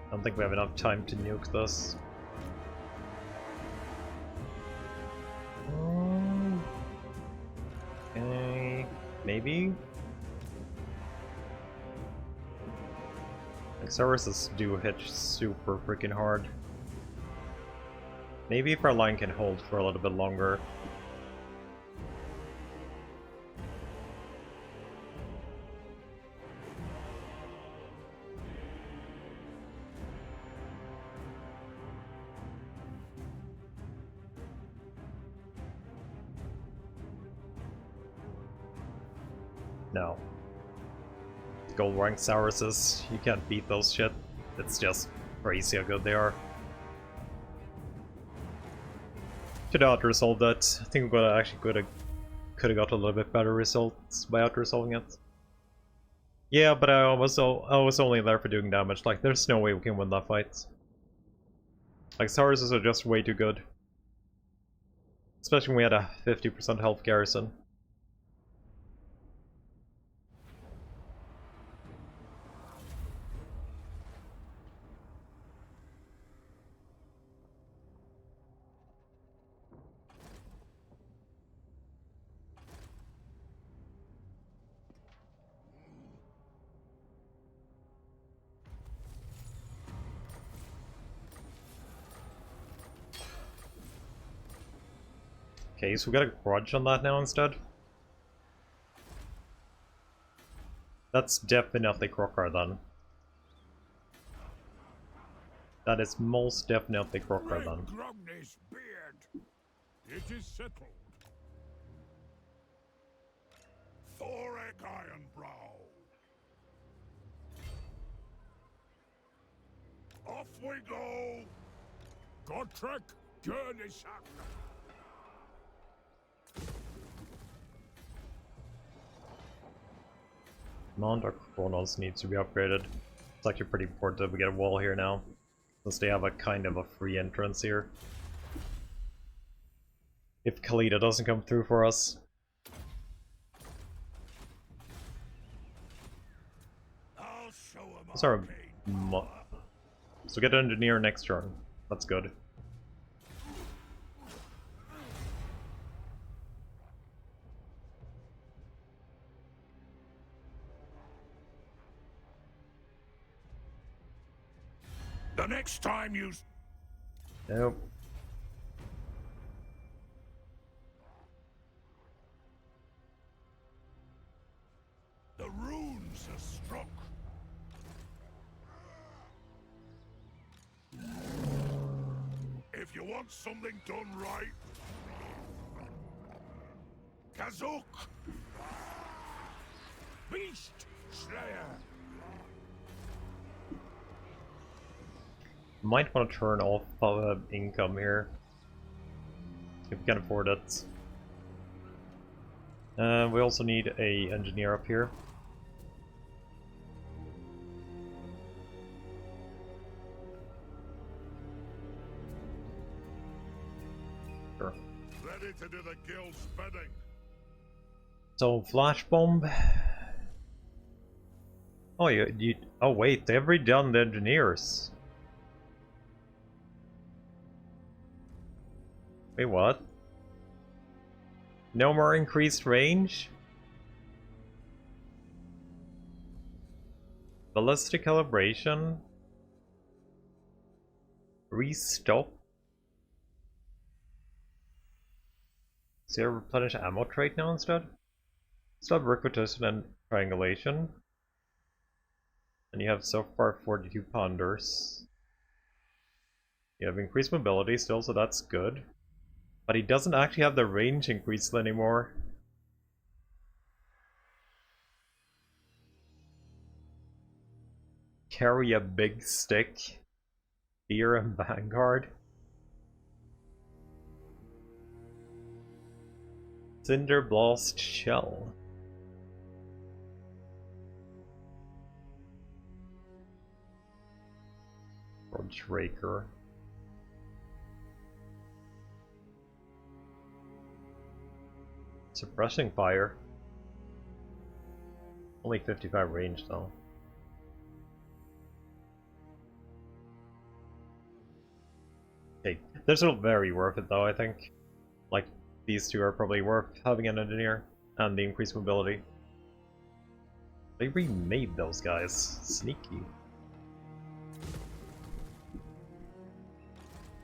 I don't think we have enough time to nuke this. Okay, maybe? Like, services do hit super freaking hard. Maybe if our line can hold for a little bit longer. No. Gold rank Sauruses, you can't beat those shit. It's just crazy how good they are. Could have out-resolved that. I think we could have got a little bit better results by out-resolving it. Yeah, but I was only there for doing damage. Like, there's no way we can win that fight. Like, Sauruses are just way too good. Especially when we had a 50% health garrison. Okay, so we got a grudge on that now instead. That's definitely Krokar then. That is most definitely Krokar then. Grogny's beard. It is settled. Thorek Ironbrow. Off we go. Gotrek Gurnisak. Mount or Chronos needs to be upgraded. It's actually pretty important that we get a wall here now, since they have a kind of a free entrance here. If Khalida doesn't come through for us. Sorry. So get an engineer next turn. That's good. The next time you... Nope. want something done right? Kazuk! Beast Slayer! Might want to turn off income here. If we can afford it. We also need a engineer up here. Sure. Ready to do the guild's bidding. So flash bomb. Oh, oh wait, they've redone the engineers. Wait, what? No more increased range? Ballistic calibration? Restop? Is there a replenish ammo trait now instead? Stop requisition and triangulation. And you have so far 42 ponders. You have increased mobility still, so that's good. But he doesn't actually have the range increased anymore. Carry a big stick. Fear and Vanguard. Cinder Blast Shell. Grudge Raker. Suppressing fire. Only 55 range though. Okay, they're still very worth it though, I think. Like, these two are probably worth having an engineer, and the increased mobility. They remade those guys. Sneaky.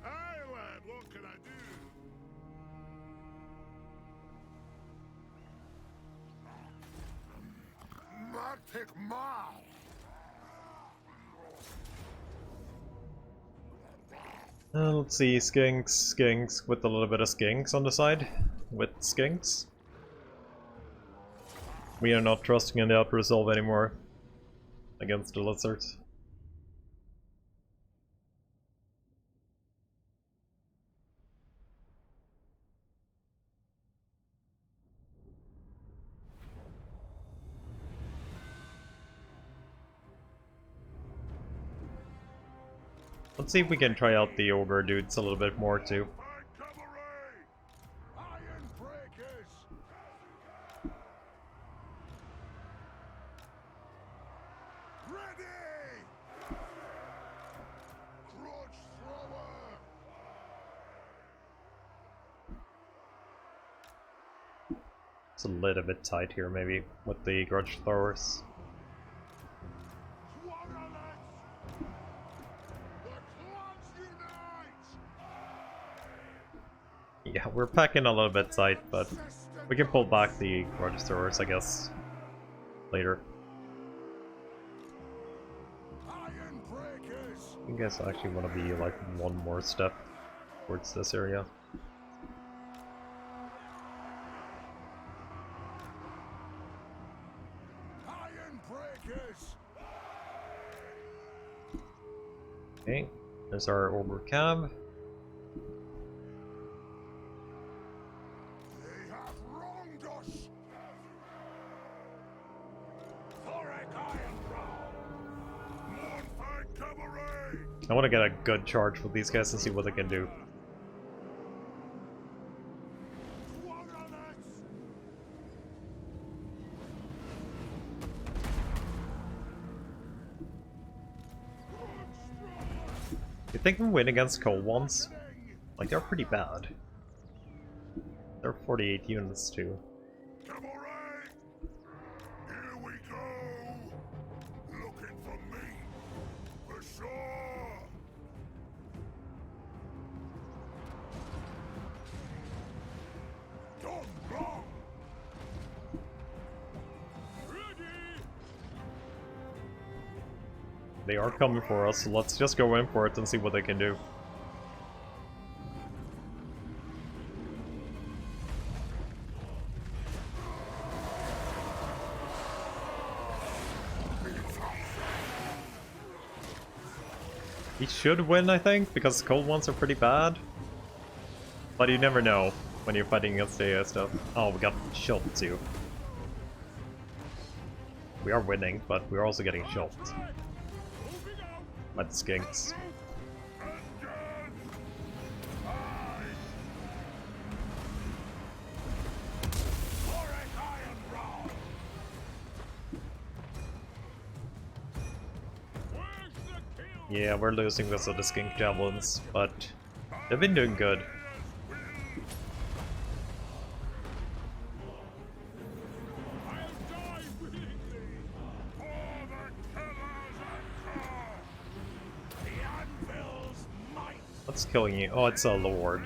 Aye, lad, what can I do? Matic Mal! Let's see, skinks with a little bit of skinks on the side. With skinks. We are not trusting in the upper resolve anymore against the lizards. Let's see if we can try out the ogre dudes a little bit more too. Iron breakers! Ready! Grudge thrower! It's a little bit tight here maybe with the grudge throwers. Yeah, we're packing a little bit tight, but we can pull back the grudge throwers, I guess, later. I guess I actually want to be like one more step towards this area. Okay, there's our ogre cab. They have wronged us! Thorek Ironbrow! Mournfang Cabaret! I want to get a good charge with these guys and see what they can do. You think we win against cold ones? Like, they're pretty bad. They're 48 units too. Cabaret! Here we go! Looking for me! For sure! Done wrong! Ready! They are coming for us, so let's just go in for it and see what they can do. He should win, I think, because cold ones are pretty bad. But you never know when you're fighting against the stuff. Oh, we got shot too. We are winning, but we're also getting shot by the skinks. Thorek Ironbrow! Yeah, we're losing because of the skink javelins, but they've been doing good. What's killing you? Oh, it's a lord.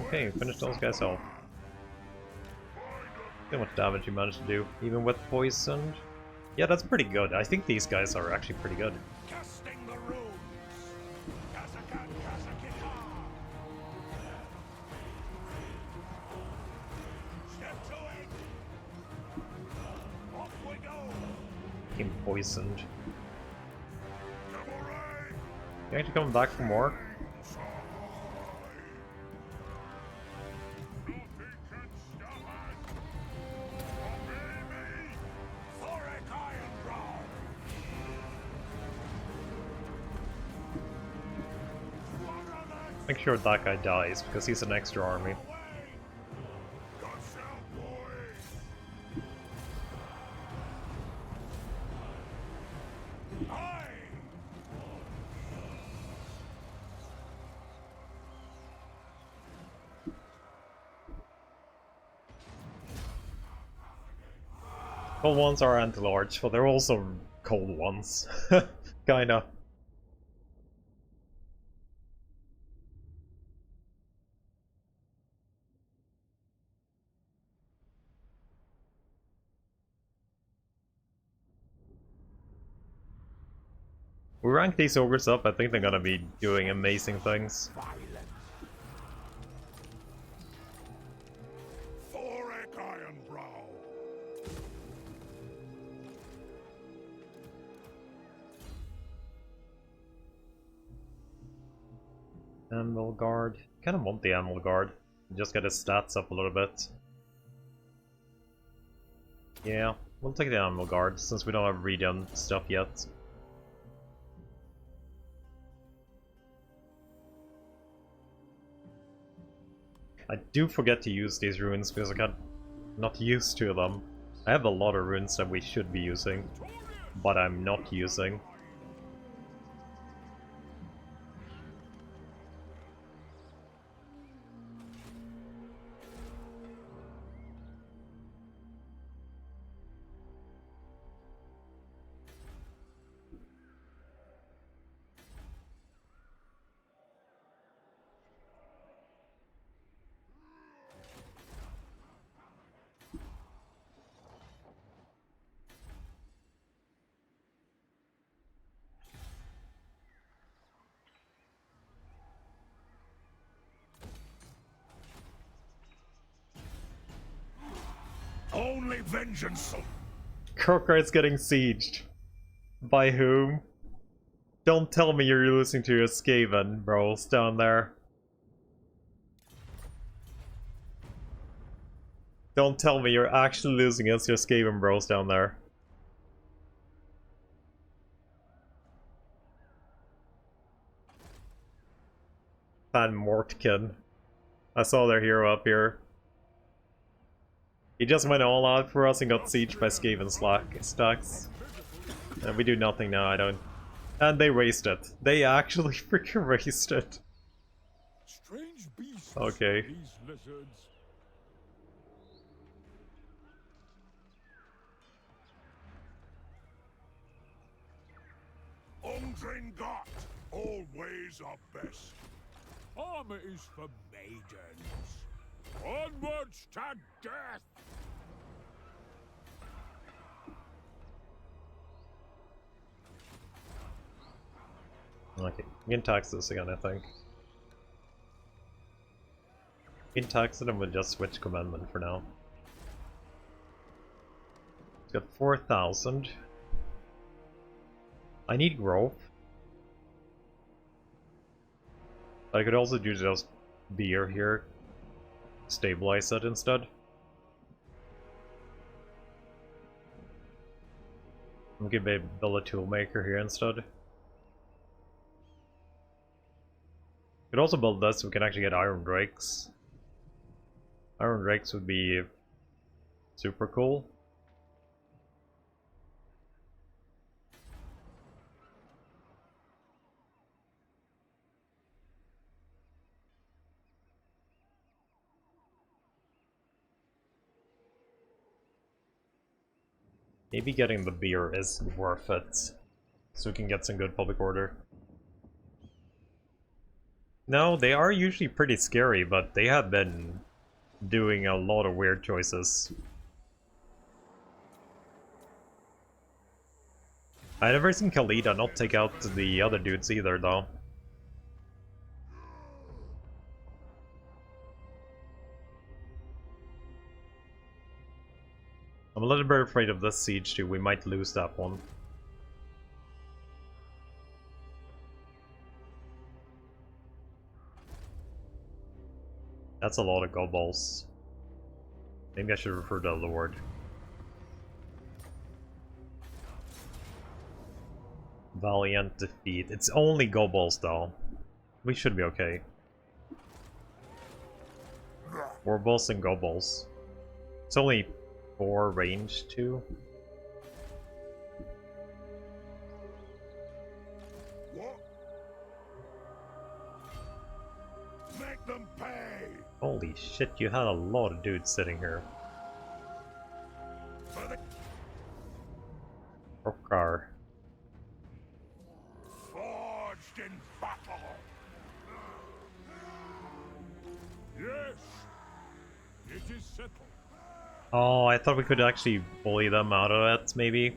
Okay, finish those guys off. See how much damage you managed to do, even with poisoned. Yeah, that's pretty good. I think these guys are actually pretty good. Casting the runes! Kazakan Kazakita! Step to it! Off we go! Team poisoned. Samurai! You actually coming back for more? Nothing can stop us! Obey me! Thorek Ironbrow! Make sure that guy dies, because he's an extra army. Cold ones are anti-large, but they're also cold ones. Kinda. We rank these ogres up, I think they're gonna be doing amazing things. Thorek Ironbrow! Anvil Guard. Kinda want the Anvil Guard. Just get his stats up a little bit. Yeah, we'll take the Anvil Guard, since we don't have regen stuff yet. I do forget to use these runes because I got not used to them. I have a lot of runes that we should be using, but I'm not using. Only vengeance! Crocker is getting sieged. By whom? Don't tell me you're losing to your Skaven bros down there. Don't tell me you're actually losing against your Skaven bros down there. Van Mortkin. I saw their hero up here. He just went all out for us and got sieged by Skaven stacks. And we do nothing now, I don't. And they raced it. They actually freaking raced it. Strange beasts, Okay. these lizards. Ungringot, all ways are best. Armor is for maidens. Onwards to death! Okay, we can tax this again, I think. In tax and we'll just switch commandment for now. It's got 4,000. I need growth. I could also do just beer here. Stabilize it instead. I'm gonna build a toolmaker here instead. Could also build this so we can actually get iron drakes. Iron drakes would be super cool. Maybe getting the beer is worth it, so we can get some good public order. No, they are usually pretty scary, but they have been doing a lot of weird choices. I never seen Khalida not take out the other dudes either, though. I'm a little bit afraid of this siege too, we might lose that one. That's a lot of goballs. Maybe I should refer to the Lord. Valiant defeat. It's only goballs though. We should be okay. Warballs and goballs. It's only 4 range too. What? Make them pay. Holy shit, you had a lot of dudes sitting here. For the Rokar. forged in battle. Yes, it is settled. Oh, I thought we could actually bully them out of it, maybe.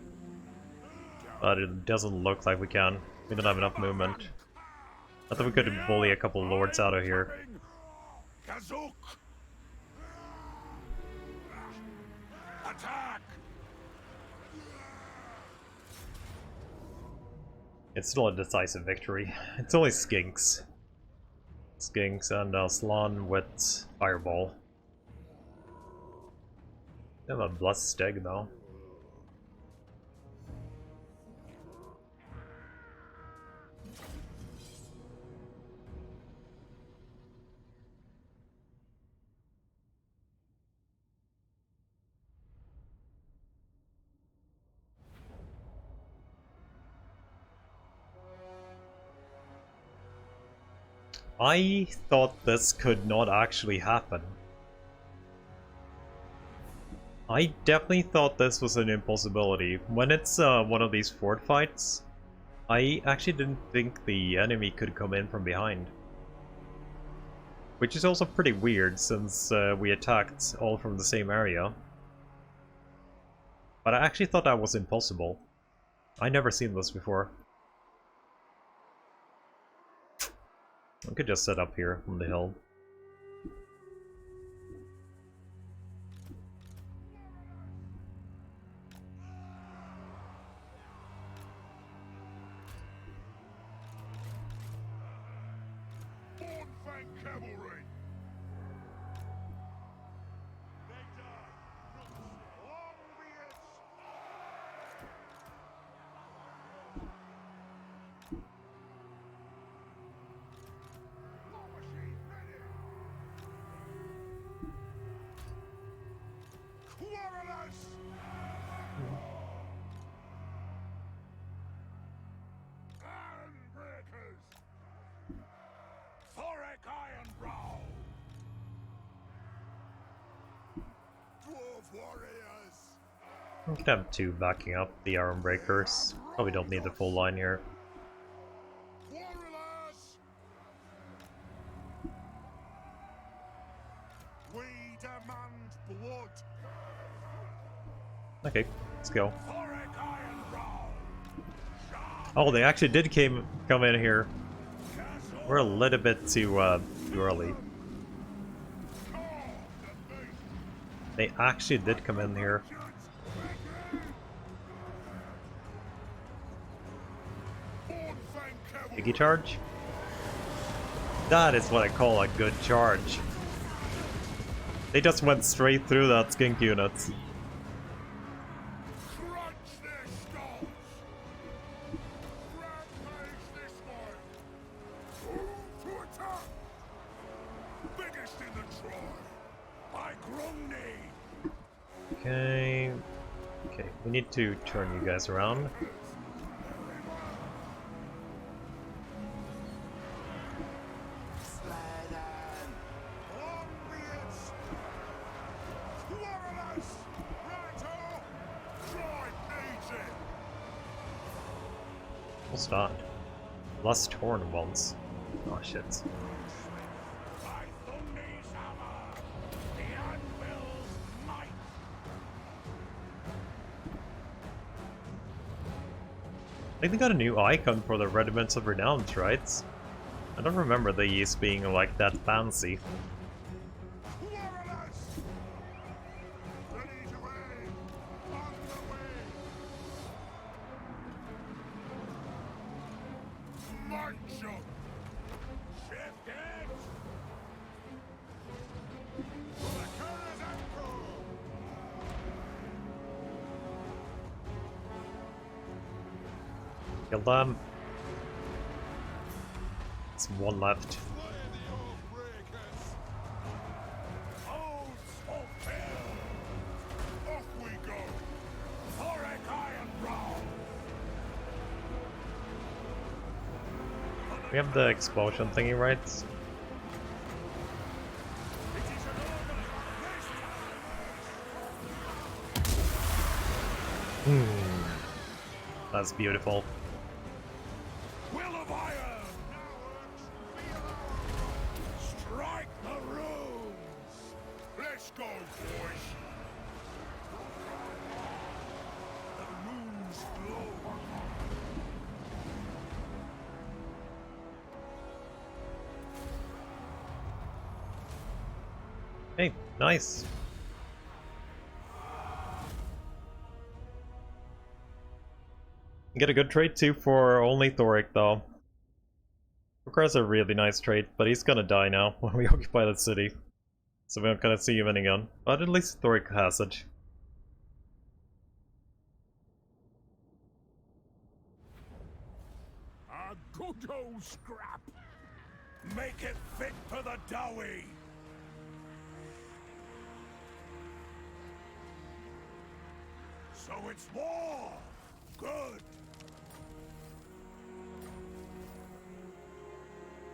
But it doesn't look like we can. We don't have enough movement. I thought we could bully a couple lords out of here. Kazook! Attack! It's still a decisive victory. It's only Skinks. Skinks and Slan with Fireball. They have a Blessed Steg though. I thought this could not actually happen. I definitely thought this was an impossibility. When it's one of these fort fights, I actually didn't think the enemy could come in from behind. Which is also pretty weird since we attacked all from the same area. But I actually thought that was impossible. I never seen this before. We could just set up here on the hill. Born-fang cavalry! Long be it! War machine ready! Quarrelers! Ironbreakers! Thorek Ironbrow! Dwarf warriors! We could have 2 backing up the Ironbreakers. Probably don't need the full line here. Quarrelers! We demand blood! Okay, let's go. Thorek Ironbrow! Oh, they actually did come in here. We're a little bit too early. They actually did come in here. Biggie charge? That is what I call a good charge. They just went straight through that skink unit. Crunch their skulls! Rampage this way! To attack! Biggest in the Troy! By Grumney! Okay. Okay, we need to turn you guys around. What's that? Less torn once. Oh shit. I think they got a new icon for the Regiments of Renowns, right? I don't remember these being like that fancy. Kill them. There's one left. Off we go! Thorek Ironbrow! We have the explosion thingy, right? It is an order this time! That's beautiful. Will of Iron! Strike the runes! Let's go, boys! The runes glow! Hey, nice. Get a good trait too for only Thorek though. Requires a really nice trait, but he's gonna die now when we occupy the city. So we're not gonna see him again. But at least Thorek has it. A good old scrap! Make it fit for the doughy! So it's war! Good!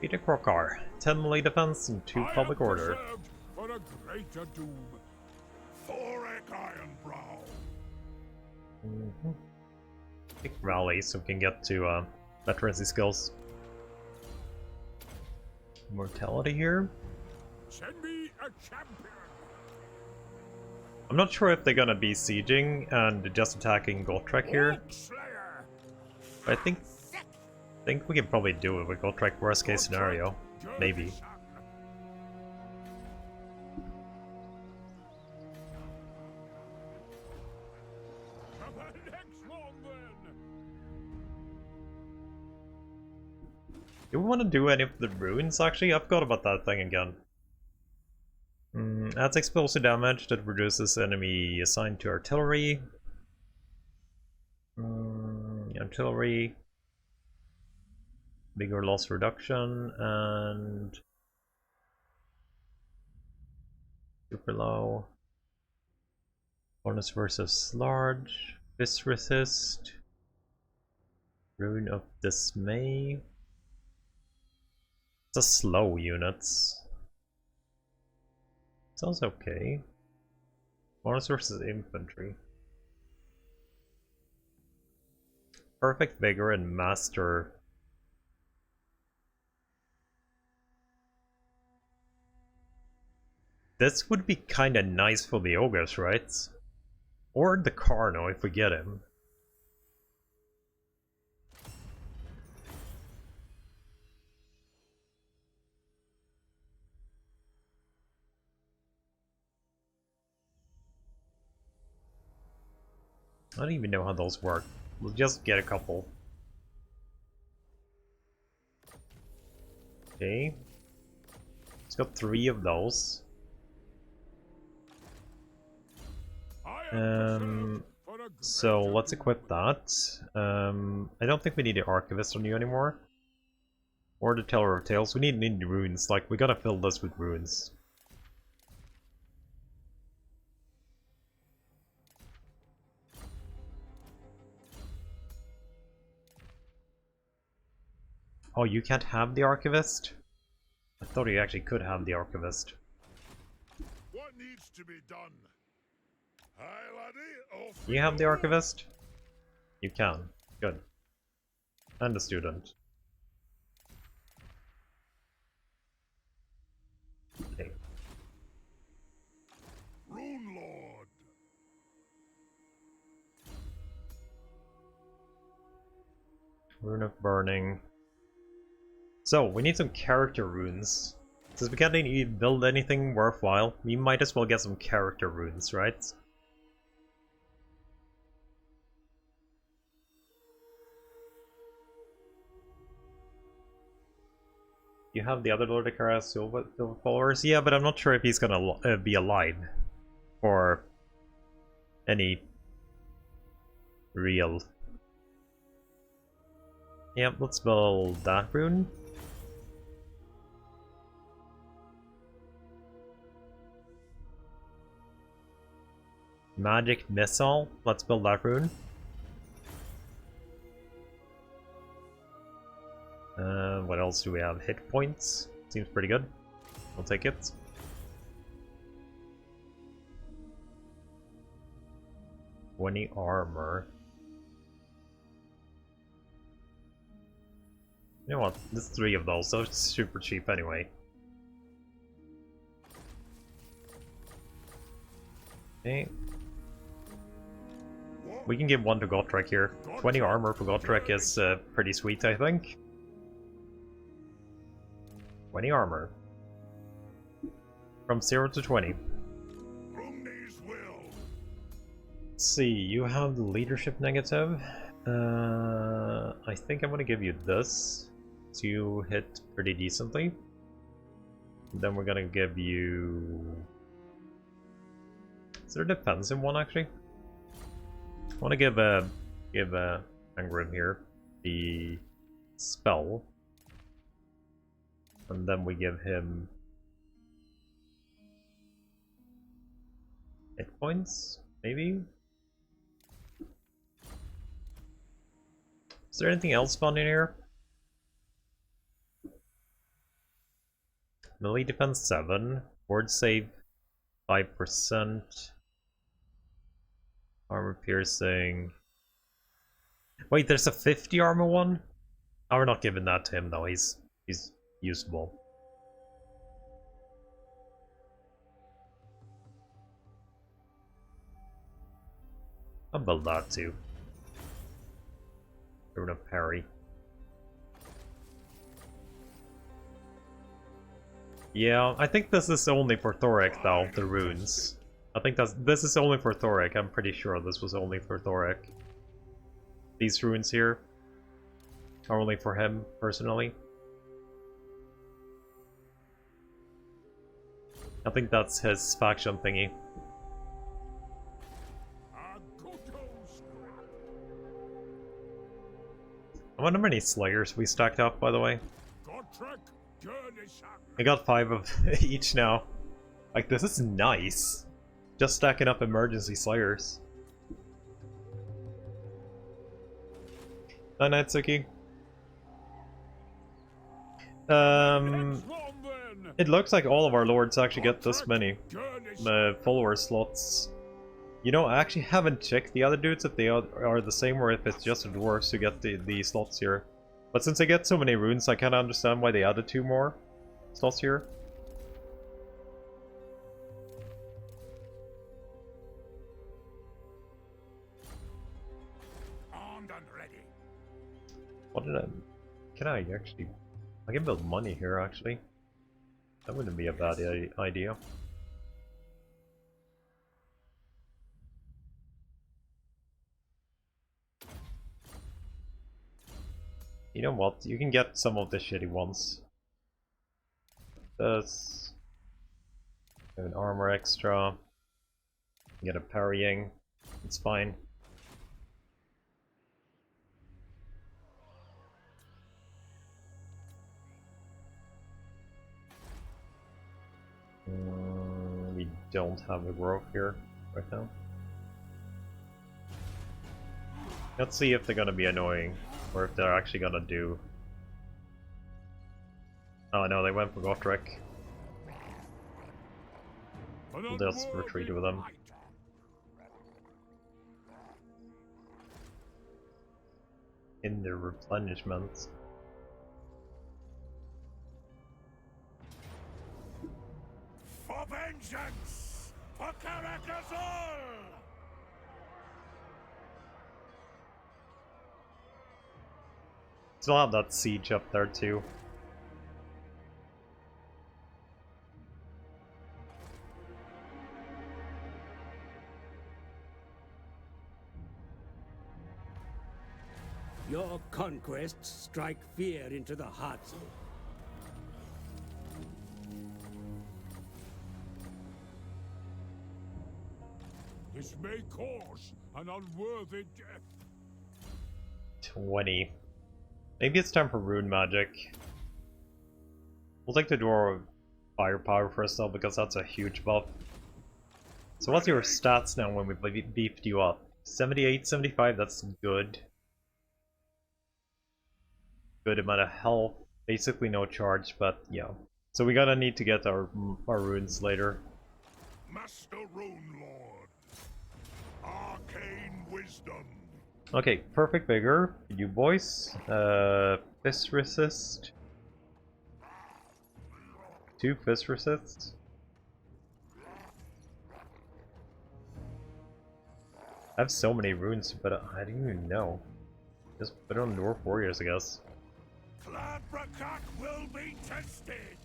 Peter Krokar, 10 melee defense and 2 public order. For a greater doom. Thorek Ironbrow. Big rally so we can get to veterancy skills. Mortality here. Send me a champion. I'm not sure if they're gonna be sieging and just attacking Gotrek here. Slayer. But I think we can probably do it with Gotrek, worst case scenario. Maybe. Do we want to do any of the runes actually? I forgot about that thing again. Adds explosive damage that reduces enemy assigned to artillery. Artillery. Bigger loss reduction and super low. Bonus versus large. Fist resist. Rune of Dismay. It's a slow units. Sounds okay. Bonus versus infantry. Perfect vigor and master. This would be kinda nice for the ogres, right? Or the Carno if we get him. I don't even know how those work. We'll just get a couple. Okay. It's got 3 of those. So let's equip that. I don't think we need the Archivist on you anymore. Or the Teller of Tales. We need runes. Like, we gotta fill this with runes. Oh, you can't have the Archivist? I thought you actually could have the Archivist. What needs to be done? Aye, laddie, off You have the Archivist? You can. Good. And the student. Okay. Rune Lord. Rune of Burning. So, we need some character runes. Since we can't even build anything worthwhile, we might as well get some character runes, right? You have the other Lord of Kara Silva followers? Yeah, but I'm not sure if he's gonna be alive. Or any real. Yep, let's build that rune. Magic Missile, let's build that rune. What else do we have? Hit points. Seems pretty good. I'll take it. $20 armor. You know what? There's 3 of those, so it's super cheap anyway. Okay. We can give 1 to Gotrek here. 20 armor for Gotrek is pretty sweet, I think. 20 armor. From 0 to 20. Let's see, you have the leadership negative. I think I'm gonna give you this. So you hit pretty decently. Then we're gonna give you... Is there a defensive one actually? I wanna give Angrim here the spell. And then we give him 8 points, maybe? Is there anything else fun in here? Melee defense 7, ward save 5%, armor piercing. Wait, there's a 50 armor one? Oh, we're not giving that to him though, he's usable. I'll build that too. Rune of Parry. Yeah, I think this is only for Thorek though, the runes. I think this is only for Thorek, I'm pretty sure this was only for Thorek. These runes here are only for him, personally. I think that's his faction thingy. I wonder how many Slayers we stacked up, by the way. I got 5 of each now. Like, this is nice. Just stacking up emergency Slayers. Night, Suki. It looks like all of our lords actually get this many follower slots. You know, I actually haven't checked the other dudes if they are the same or if it's just the dwarves who get the slots here. But since I get so many runes, I kind of understand why they added 2 more slots here. Armed and ready. What did I... Can I actually... I can build money here, actually. That wouldn't be a bad idea. You know what? You can get some of the shitty ones. This. Get an armor extra. Get a parrying. It's fine. We don't have the growth here right now. Let's see if they're gonna be annoying, or if they're actually gonna do... Oh no, they went for Gotrek. We'll just retreat with them. In the replenishments. For vengeance! For Karakazul! Still have that siege up there too. Your conquests strike fear into the hearts. This may cause an unworthy death. 20. Maybe it's time for rune magic. We'll take the door of firepower first though, because that's a huge buff. So what's your stats now when we beefed you up? 78, 75, that's good. Good amount of health. Basically no charge, but yeah. So we gotta need to get our runes later. Master Rune Lord. Arcane wisdom. Okay, perfect vigor, you boys. Fist resist. 2 fist resists. I have so many runes, but I don't even know. Just put it on Dwarf Warriors, I guess. Clan Brakak will be tested.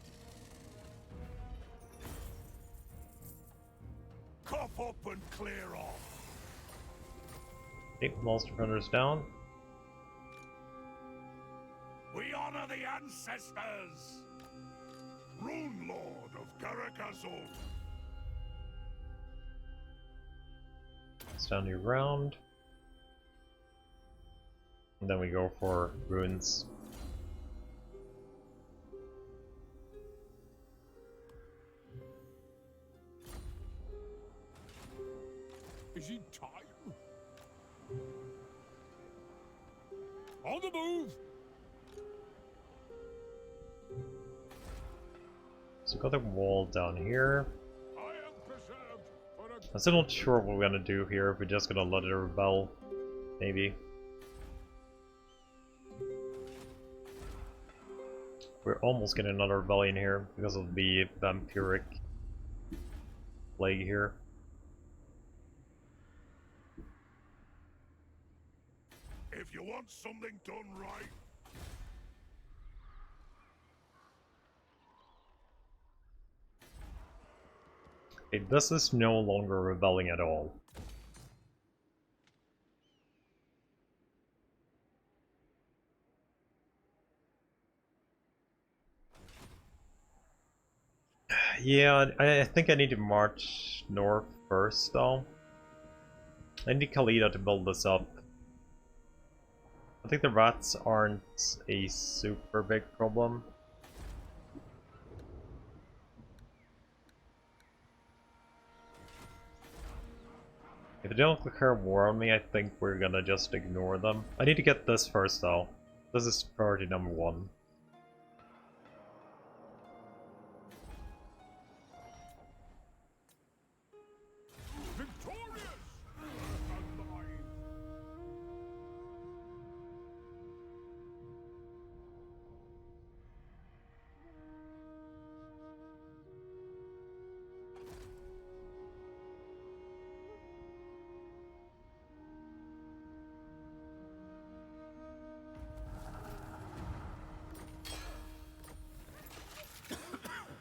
Cough up and clear off. 8 monster hunters down. We honor the ancestors. Rune Lord of Karakazul. Stand your ground. And then we go for runes. Is he tired? On the move! So got the wall down here. I am preserved for a... I'm still not sure what we're gonna do here. If we're just gonna let it rebel, maybe. We're almost getting another rebellion here because of the vampiric plague here. If you want something done right, Okay, this is no longer rebelling at all. Yeah, I think I need to march north first, though. I need Khalida to build this up. I think the rats aren't a super big problem. If they don't declare war on me, I think we're gonna just ignore them. I need to get this first, though. This is priority number 1. victorious! Alive!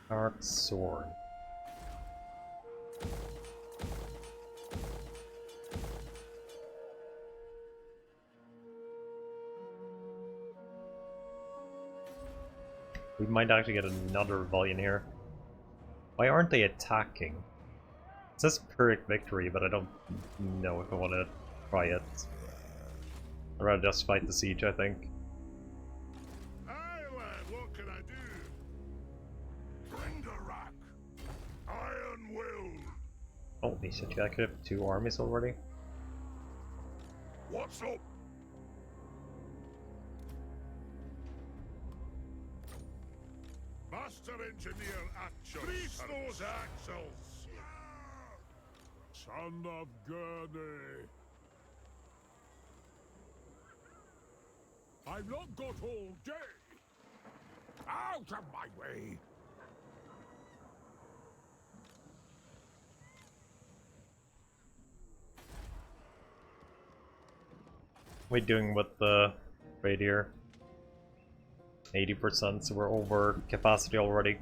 Dark Sword. We might actually get another rebellion here. Why aren't they attacking? It says Pyrrhic victory, but I don't know if I want to try it. I'd rather just fight the siege, I think. Aye, lad, what can I do? Bring the rack. Iron will. Holy shit, I could have 2 armies already. What's up? Master engineer Axel. Grease those axles. Son of Gurney. I've not got all day. Out of my way. What are we doing with the trade here? 80%, so we're over capacity already.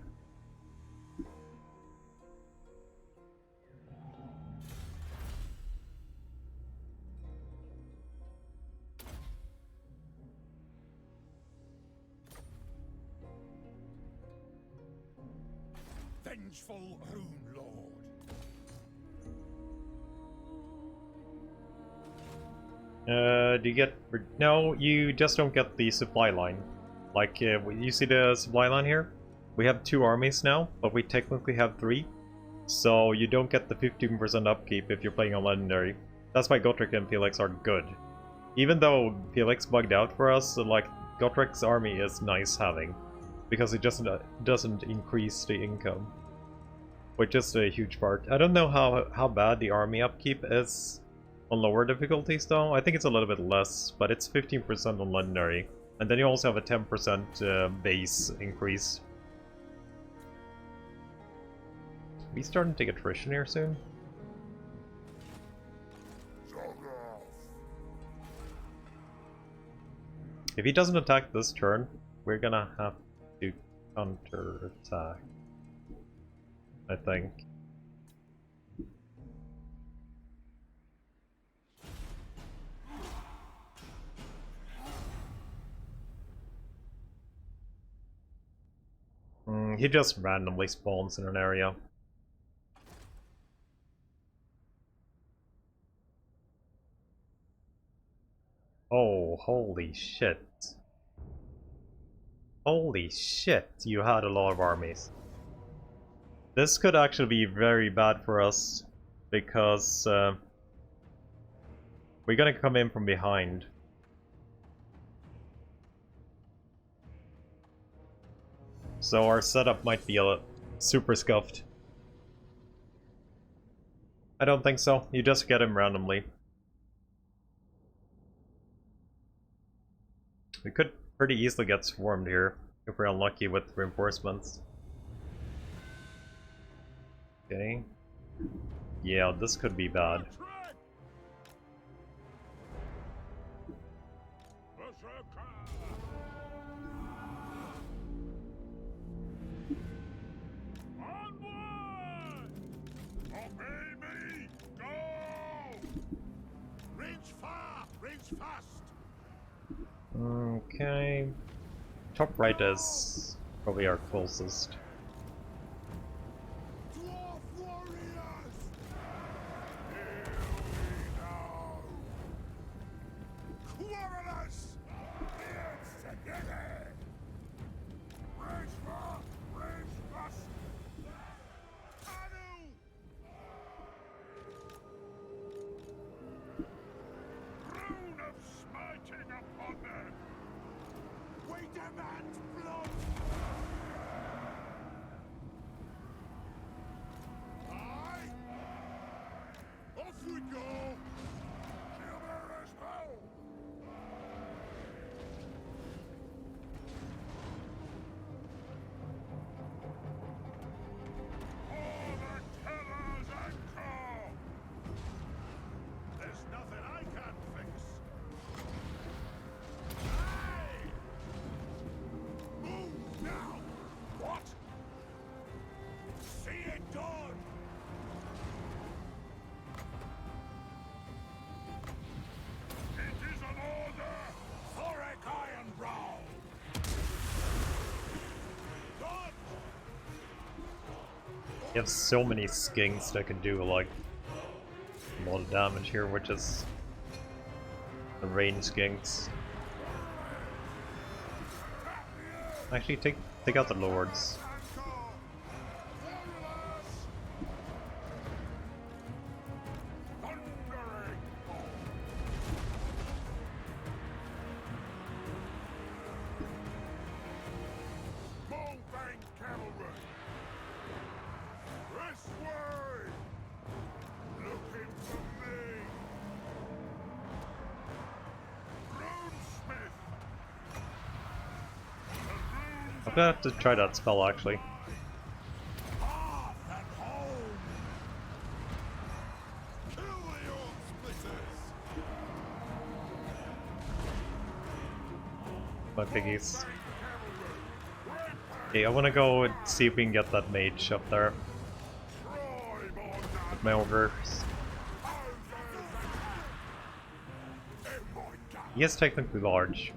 Vengeful Rune Lord. Do you get... No, you just don't get the supply line. Like, you see the supply line here? We have 2 armies now, but we technically have 3. So you don't get the 15% upkeep if you're playing on Legendary. That's why Gotrek and Felix are good. Even though Felix bugged out for us, like, Gotrek's army is nice having. Because it just doesn't increase the income. Which is a huge part. I don't know how bad the army upkeep is on lower difficulties though. I think it's a little bit less, but it's 15% on Legendary. And then you also have a 10% base increase. Are we starting to take attrition here soon? If he doesn't attack this turn, we're gonna have to counter-attack. I think. He just randomly spawns in an area. Oh, holy shit. Holy shit, you had a lot of armies. This could actually be very bad for us, because we're gonna come in from behind. So our setup might be super scuffed. I don't think so. You just get him randomly. We could pretty easily get swarmed here, if we're unlucky with reinforcements. Okay. Yeah, this could be bad. Okay. Top right is probably our closest. Dwarf warriors! Here we go! Quarrelers! Hands together! Rage for! Rage fast! Anu! Rune of smiting upon them! We demand blood! You have so many skinks that can do like a lot of damage here, which is the range skinks. Actually, take out the lords. I'm gonna have to try that spell actually. My piggies. Okay, I wanna go and see if we can get that mage up there. With my ogres. He is technically large.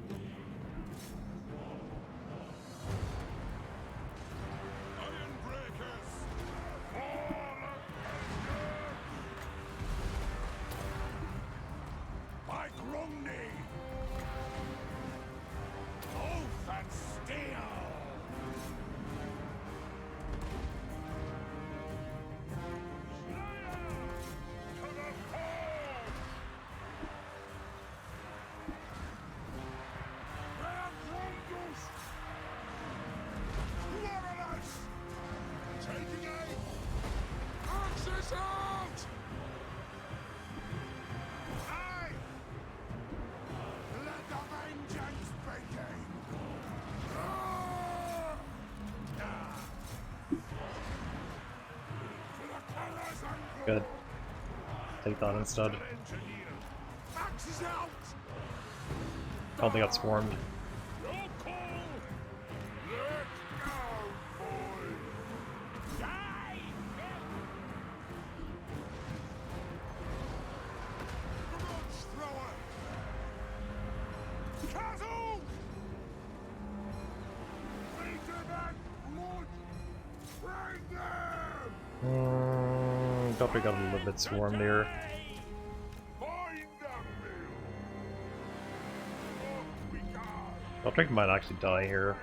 Good. Take that instead. Oh, they got swarmed. Thought we got a little bit swarmed here. Godric might actually die here.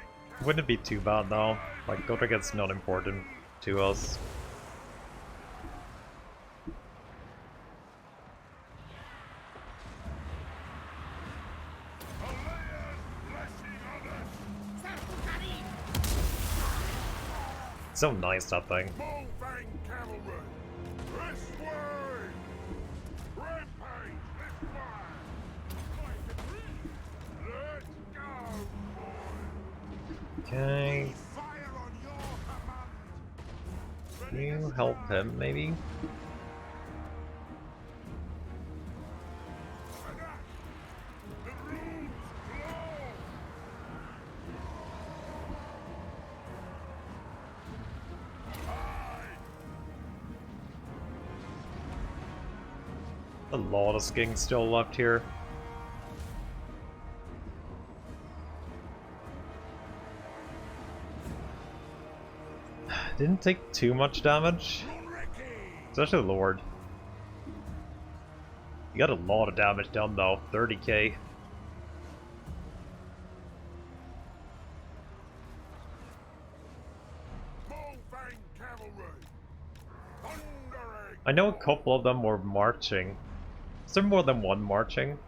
Wouldn't be too bad though. Like, Godric is not important to us. So nice, that thing. Okay. Can you help him, maybe? A lot of skinks still left here. Didn't take too much damage. Especially Lord. You got a lot of damage done though, 30k. I know a couple of them were marching. Is there more than one marching?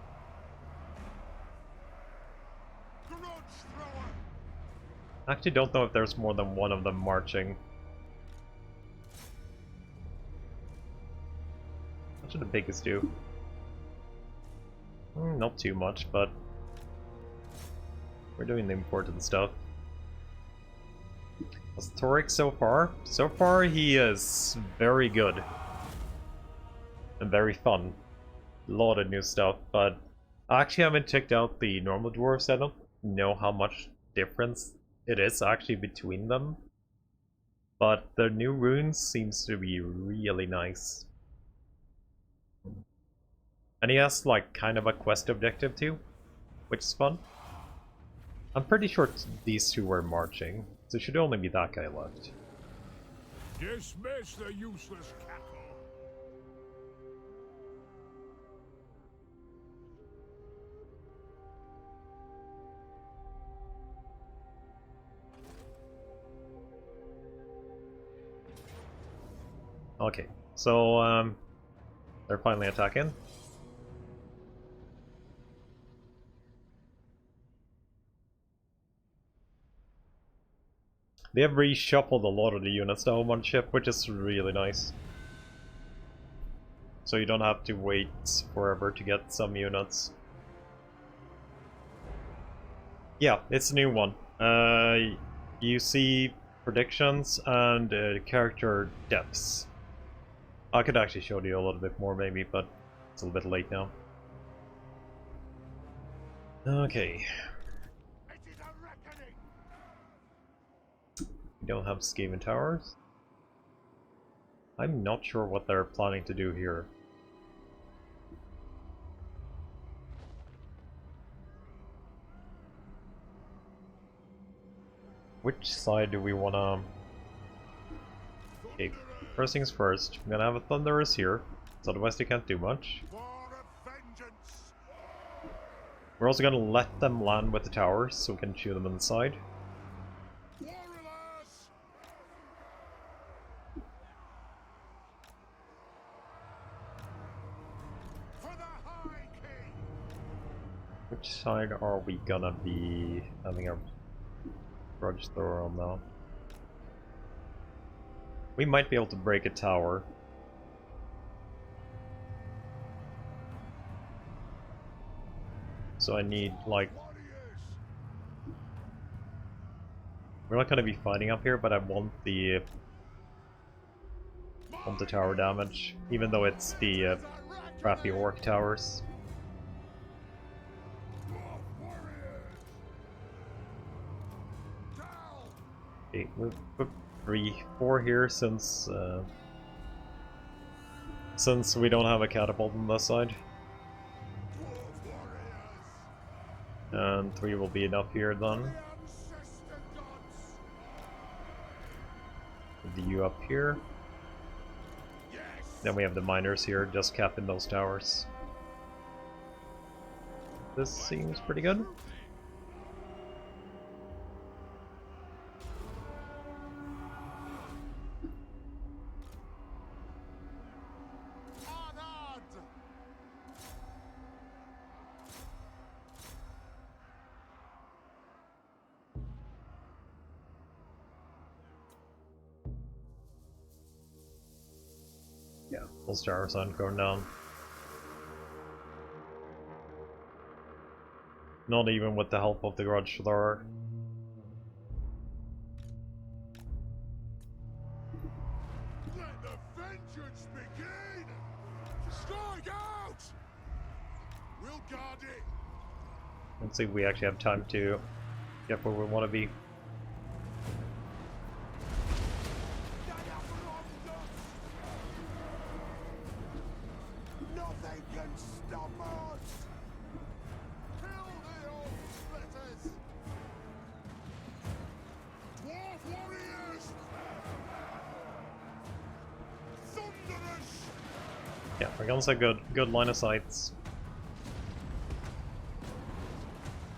I actually don't know if there's more than one of them marching. What should the biggest do? Not too much, but we're doing the important stuff. How's Thorek so far? So far he is very good. And very fun. A lot of new stuff, but I actually haven't checked out the normal dwarves. I don't know how much difference it is actually between them. But the new runes seems to be really nice. And he has like kind of a quest objective too, which is fun. I'm pretty sure these two were marching, so it should only be that guy left. Dismiss the useless cackle. Okay, so they're finally attacking. They have reshuffled a lot of the units now on one ship, which is really nice. So you don't have to wait forever to get some units. Yeah, it's a new one. You see predictions and character depths. I could actually show you a little bit more maybe, but it's a little bit late now. Okay. It is a reckoning. We don't have Skaven Towers. I'm not sure what they're planning to do here. Which side do we wanna... Okay, first things first, I'm gonna have a Thunderous here, so otherwise they can't do much. For a vengeance. We're also gonna let them land with the towers, so we can shoot them inside. Warriors. For the High King. Which side are we gonna be having our grudge thrower on now? We might be able to break a tower. So I need, like... We're not gonna be fighting up here, but I want the tower damage, even though it's the crappy orc towers. Okay, we'll put 4 here since we don't have a catapult on this side. And 3 will be enough here then. Put the U up here. Then we have the miners here, just capping those towers. This seems pretty good. Yeah, full star sun going down. Not even with the help of the grudge thrower. Let the vengeance begin. Strike out. We'll guard it. Let's see if we actually have time to get where we want to be. Nothing can stop us! Kill the old splitters! Dwarf warriors! Thunderous! Yeah, our guns have good line of sights.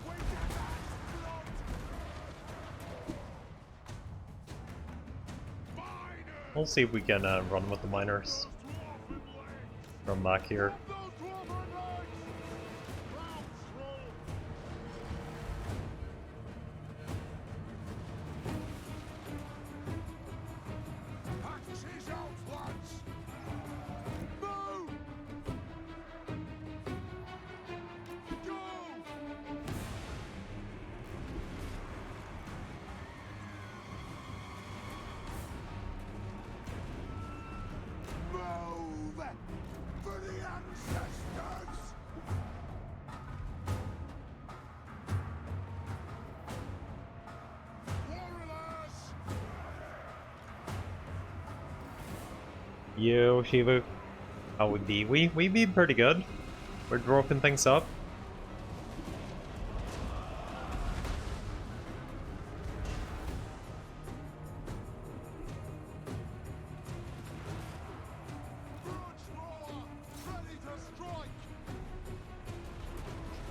We get that blood! Miners! We'll see if we can run with the miners from back here. For the ancestors! Warriors! Yo, Shivu. How would be? We be pretty good. We're dropping things up.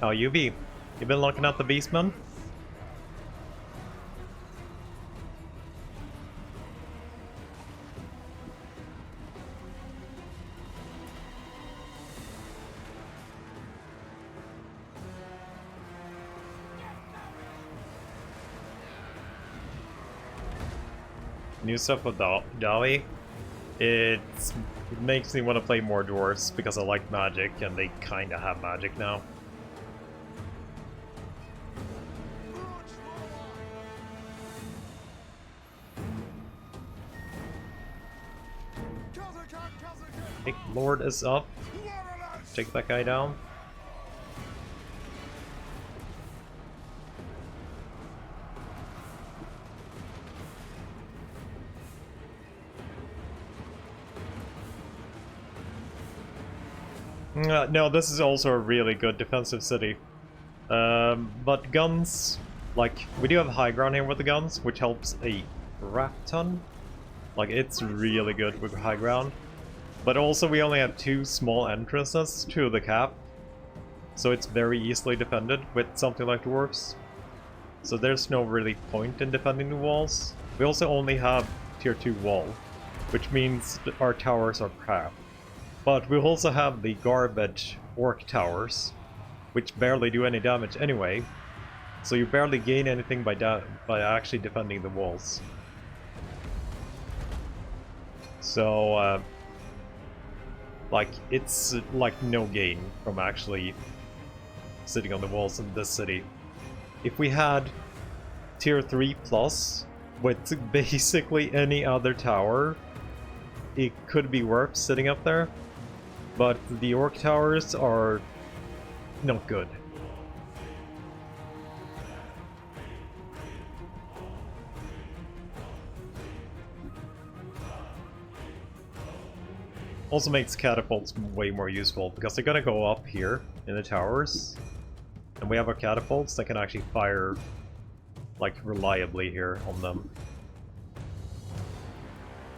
Oh, you been looking at the Beastman? New stuff with Dolly. It makes me want to play more dwarves because I like magic, and they kind of have magic now. Hey, Lord is up. Take that guy down. No, this is also a really good defensive city. But guns, like, we do have high ground here with the guns, which helps a crap ton. Like, it's really good with high ground. But also we only have 2 small entrances to the cap, so it's very easily defended with something like dwarves. So there's no really point in defending the walls. We also only have tier 2 wall, which means that our towers are crap. But we also have the garbage orc towers, which barely do any damage anyway, so you barely gain anything by actually defending the walls. So, like, it's like no gain from actually sitting on the walls in this city. If we had tier 3 plus with basically any other tower, it could be worth sitting up there. But the orc towers are not good. Also makes catapults way more useful, because they're gonna go up here in the towers, and we have our catapults that can actually fire, like, reliably here on them.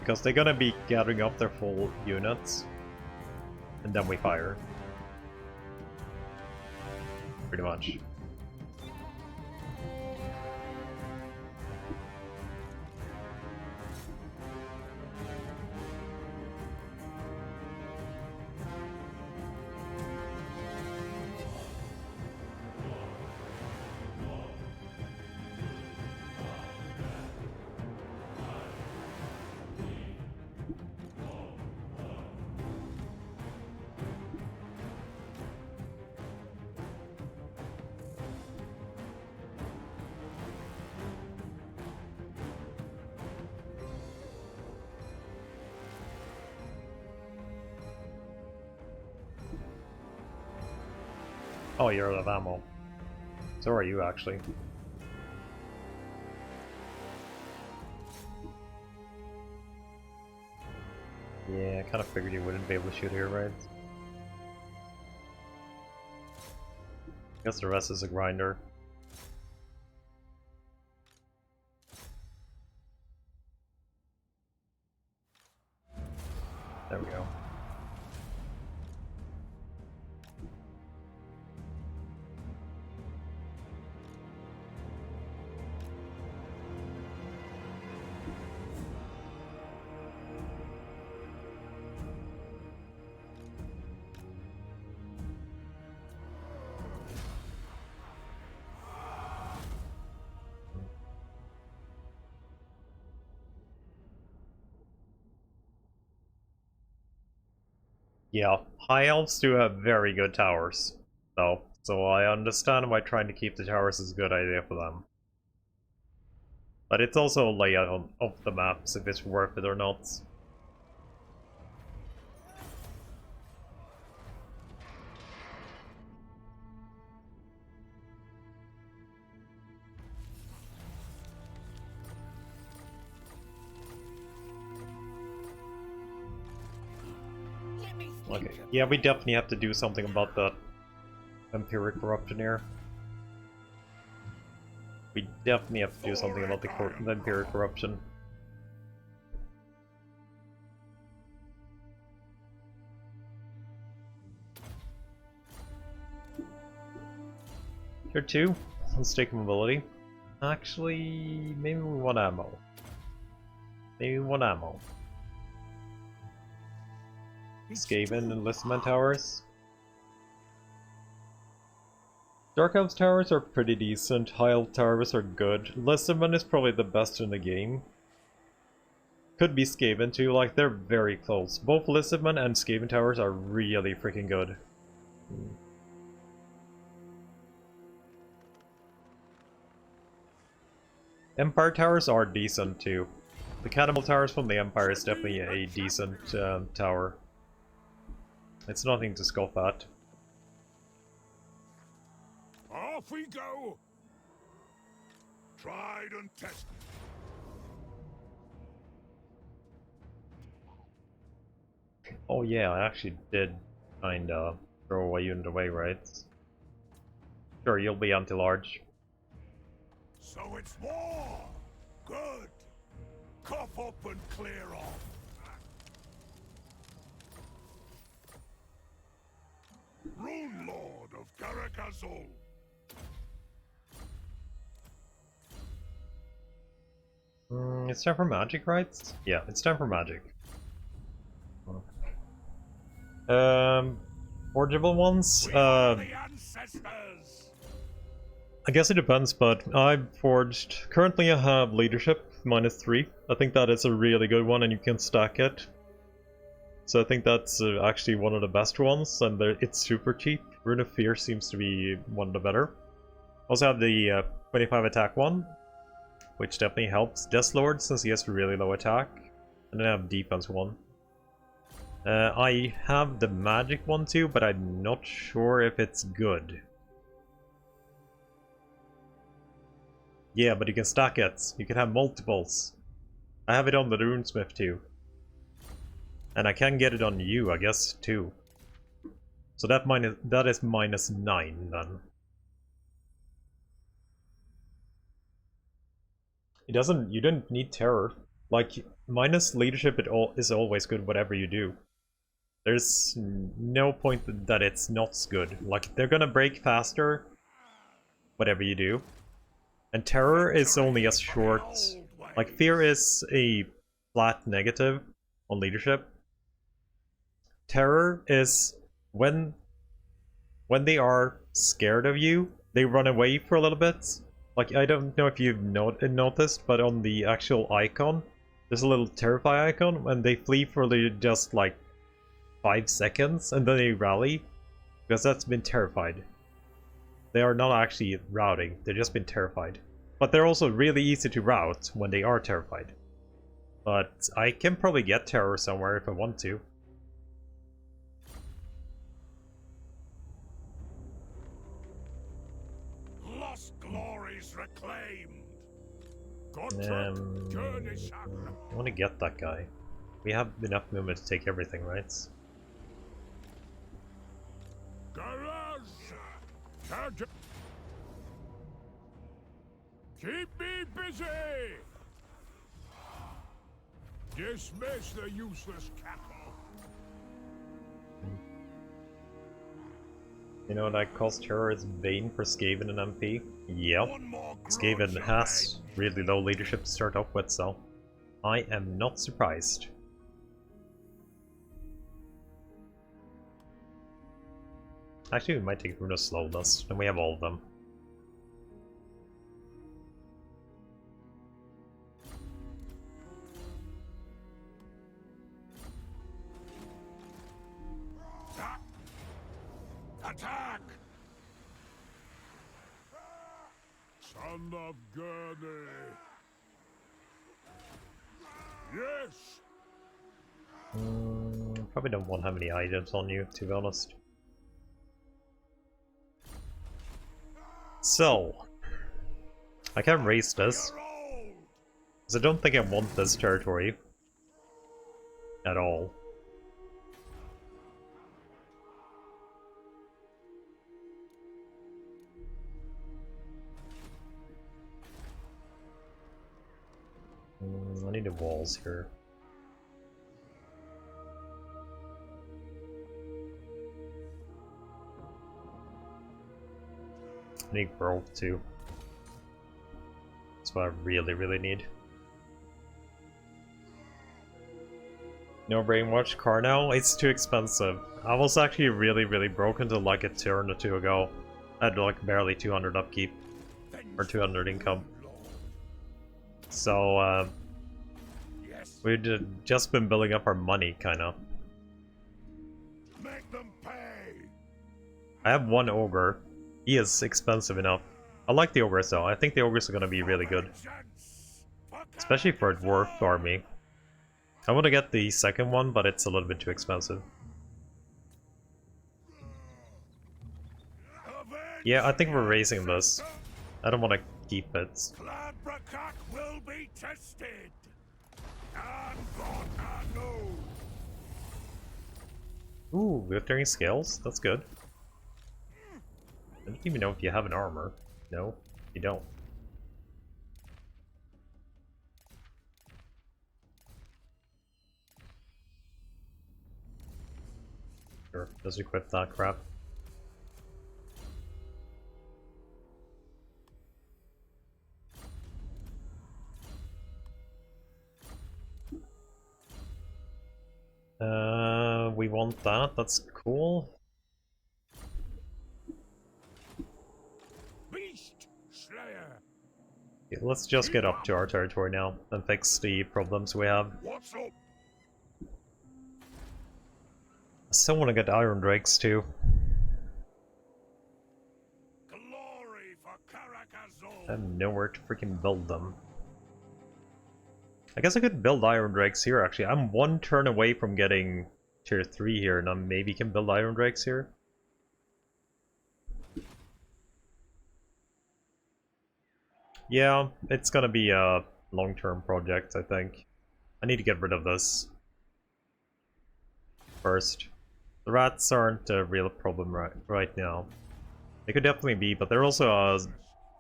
Because they're gonna be gathering up their full units, and then we fire. Pretty much. Oh, you're out of ammo. So are you, actually. Yeah, I kind of figured you wouldn't be able to shoot here, right? Guess the rest is a grinder. There we go. Yeah, high elves do have very good towers, though, so I understand why trying to keep the towers is a good idea for them. But it's also a layout of the maps, if it's worth it or not. Okay, yeah, we definitely have to do something about that empiric corruption here. We definitely have to do something about the empiric corruption. Tier 2, unstake mobility. Actually, maybe we want ammo. Maybe we want ammo. Skaven and Listman towers. Dark Elves towers are pretty decent, High Elf towers are good. Listman is probably the best in the game. Could be Skaven too, like they're very close. Both Listman and Skaven towers are really freaking good. Empire towers are decent too. The Cannibal towers from the Empire is definitely a decent tower. It's nothing to scoff at. Off we go! Tried and tested. Oh yeah, I actually did kinda throw away unit away, right? Sure, you'll be anti-large. So it's war! Good! Cough up and clear off! Rune Lord of Thorek Ironbrow. It's time for magic, right? Yeah, it's time for magic. Forgeable ones? The ancestors! I guess it depends, but I've forged... Currently I have leadership, -3. I think that is a really good one and you can stack it. So I think that's actually one of the best ones, and it's super cheap. Rune of Fear seems to be one of the better. Also have the 25 attack one, which definitely helps. Deathlord, since he has really low attack. And then I have defense one. I have the magic one too, but I'm not sure if it's good. Yeah, but you can stack it. You can have multiples. I have it on the Runesmith too. And I can get it on you, I guess, too. So that is -9 then. You don't need terror. Like, minus leadership is always good whatever you do. There's no point that it's not good. Like, they're gonna break faster whatever you do. And terror is only as short. Like, fear is a flat negative on leadership. Terror is when they are scared of you, they run away for a little bit. Like, I don't know if you've noticed, but on the actual icon, there's a little terrify icon, and they flee for just like 5 seconds, and then they rally, because that's been terrified. They are not actually routing, they've just been terrified. But they're also really easy to rout when they are terrified. But I can probably get terror somewhere if I want to. Glories reclaimed. I want to get that guy. We have enough movement to take everything, right? Keep me busy. Dismiss the useless cattle. You know that calls terror is Bane for Skaven and MP? Yep. Skaven has really low leadership to start off with, so I am not surprised. Actually, we might take Rune of Slowness, and we have all of them. Attack! Son of Gurney. Yes. Probably don't want to have any items on you, to be honest. So, I can raise this, because I don't think I want this territory at all. I need the walls here. I need growth too. That's what I really, really need. No brainwash car now? It's too expensive. I was actually really, really broke until like a turn or two ago. I had like barely 200 upkeep. Or 200 income. So, we've just been building up our money, kinda. Make them pay. I have one ogre. He is expensive enough. I like the ogres though. I think the ogres are gonna be really good. Especially for a dwarf army. I want to get the second one, but it's a little bit too expensive. Yeah, I think we're raising this. I don't want to keep it. Will be tested. Ooh, glittering scales? That's good. I don't even know if you have an armor. No, you don't. Sure, just equip that crap. We want that, that's cool. Beast Slayer. Okay, let's just get up to our territory now and fix the problems we have. What's up? I still want to get iron drakes too. Glory for I have nowhere to freaking build them. I guess I could build iron drakes here actually. I'm one turn away from getting tier 3 here, and I maybe can build iron drakes here. Yeah, it's gonna be a long-term project, I think. I need to get rid of this first. The rats aren't a real problem right now. They could definitely be, but they're also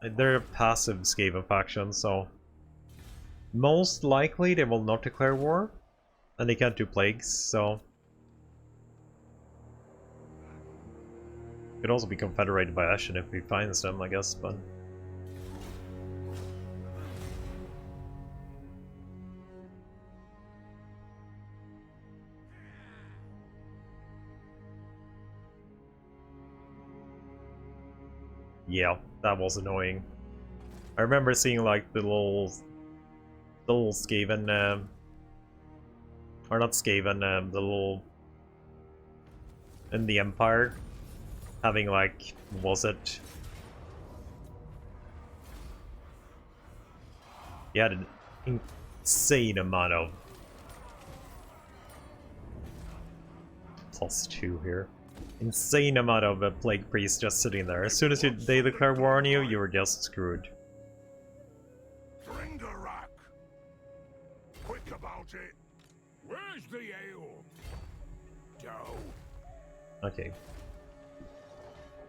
they're a passive Skaven faction, so most likely they will not declare war, and they can't do plagues, so could also be confederated by Ashen if he finds them, I guess, but yeah, that was annoying. I remember seeing like the little Skaven, or not Skaven, the little in the Empire having like, was it? You had an insane amount of +2 here. Insane amount of plague priests just sitting there. As soon as they declare war on you, you were just screwed. Dringarak. Quick about it. Where's the ale? Dough. Okay.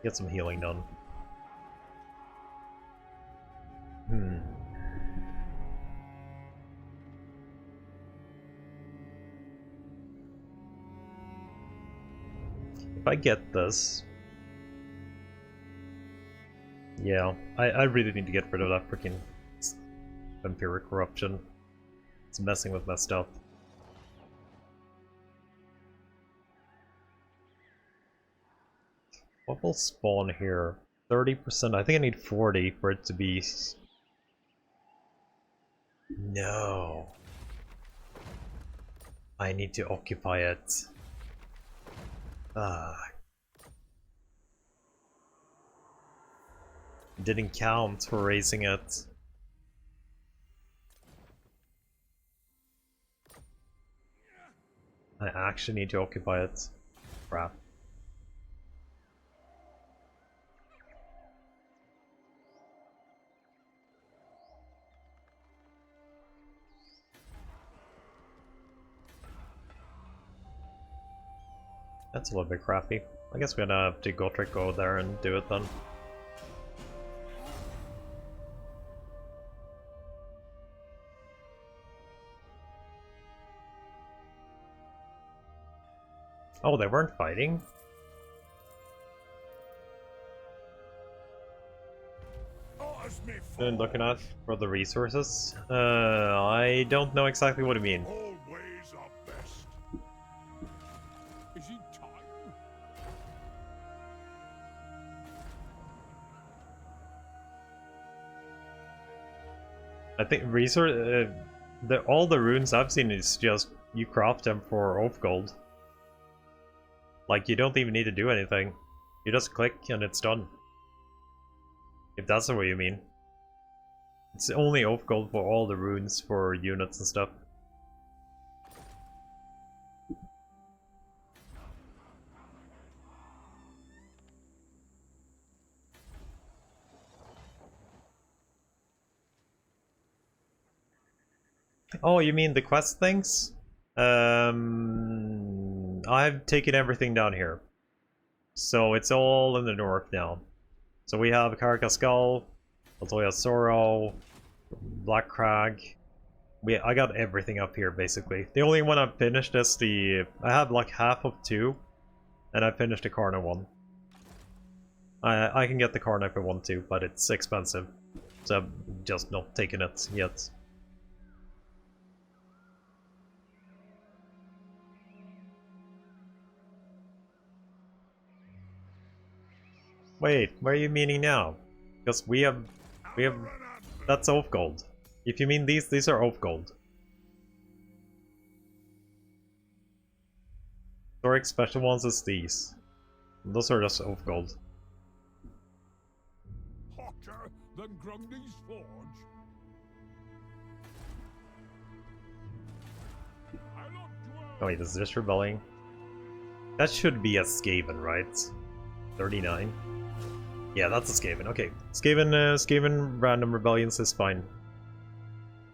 Get some healing done. If I get this... Yeah, I really need to get rid of that freaking vampiric corruption. It's messing with my stuff. What will spawn here? 30%? I think I need 40 for it to be... No. I need to occupy it. Didn't count for raising it. I actually need to occupy it. Crap. That's a little bit crappy. I guess we're gonna have to go there and do it then. Oh, they weren't fighting? me been fall. looking at for the resources. I don't know exactly what you mean. All ways are best. Is it time? I think all the runes I've seen is just you craft them for oath gold. Like you don't even need to do anything. You just click and it's done. If that's the way you mean. It's only oath gold for all the runes for units and stuff. Oh, you mean the quest things? I've taken everything down here. So it's all in the north now. So we have Carcasskull, Altoya Sorrow, Black Crag. I got everything up here basically. The only one I've finished is I have like half of 2, and I finished the Karna one. I can get the Karna if I want to, but it's expensive. So I've just not taken it yet. Wait, what are you meaning now? Because we have that's oath gold. If you mean these are oath gold. Thorek special ones is these. Those are just oath gold. Hotter than Grundy's Forge? I'll not dwell. Oh wait, is this rebelling? That should be a Skaven, right? 39? Yeah, that's a Skaven. Okay, Skaven random rebellions is fine.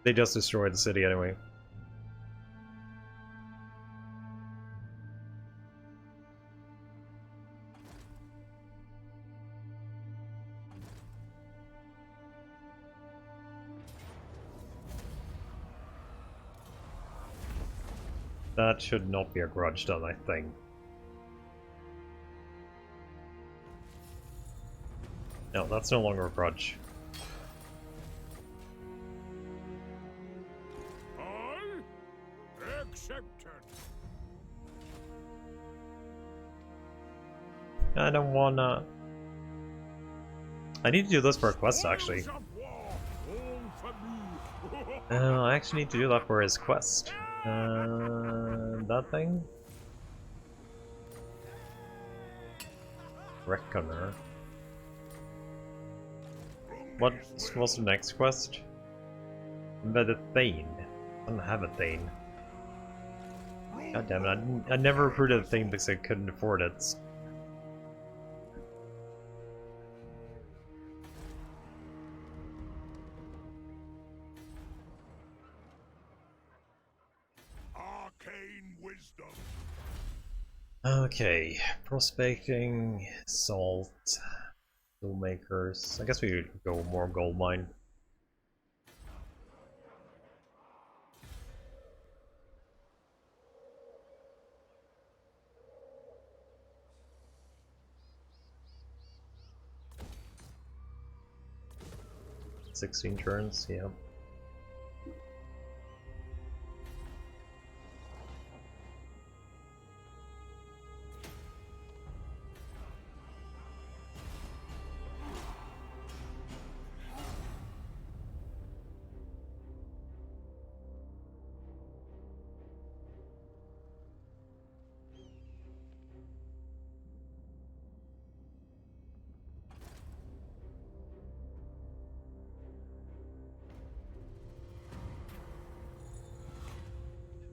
They just destroyed the city anyway. That should not be a grudge done, I think. No, that's no longer a grudge. I accepted. I don't wanna... I need to do this for a quest, actually. Spoils of war, all for me. I actually need to do that for his quest. That thing? Reckoner. What was the next quest? The Thane. I don't have a Thane. God damn it, I never recruited a Thane because I couldn't afford it. Arcane wisdom. Okay, prospecting, salt, toolmakers. I guess we could go more gold mine. $16 turns, yeah.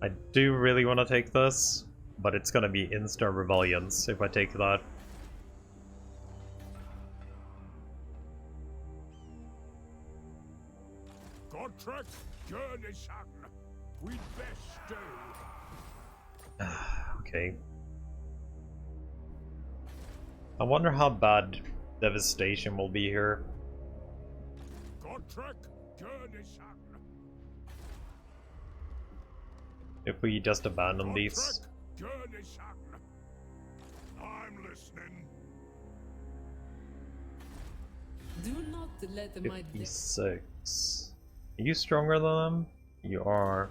I do really want to take this, but it's gonna be insta rebellions if I take that. Godtrek, journey son. We'd best stay. Okay. I wonder how bad devastation will be here. Godtrek, journey son. If we just abandon these. Godtrek, journey son. I'm listening. Do not let my 56. Are you stronger than them? You are.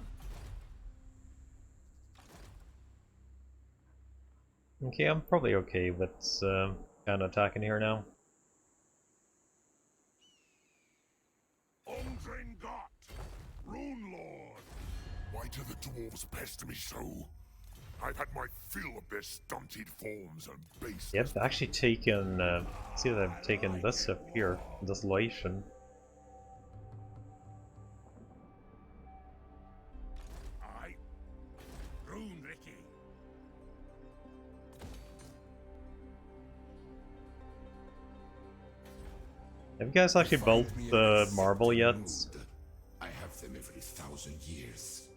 Okay, I'm probably okay with kind of attacking here now. Got Rune Lord. Why do the dwarves pester me so? I've had my fill of their stunted forms and base. Yep, they've actually taken. See, they've taken this up here, Desolation. Rune Ricky. Have you guys actually built the marble yet? I have them every 1,000 years.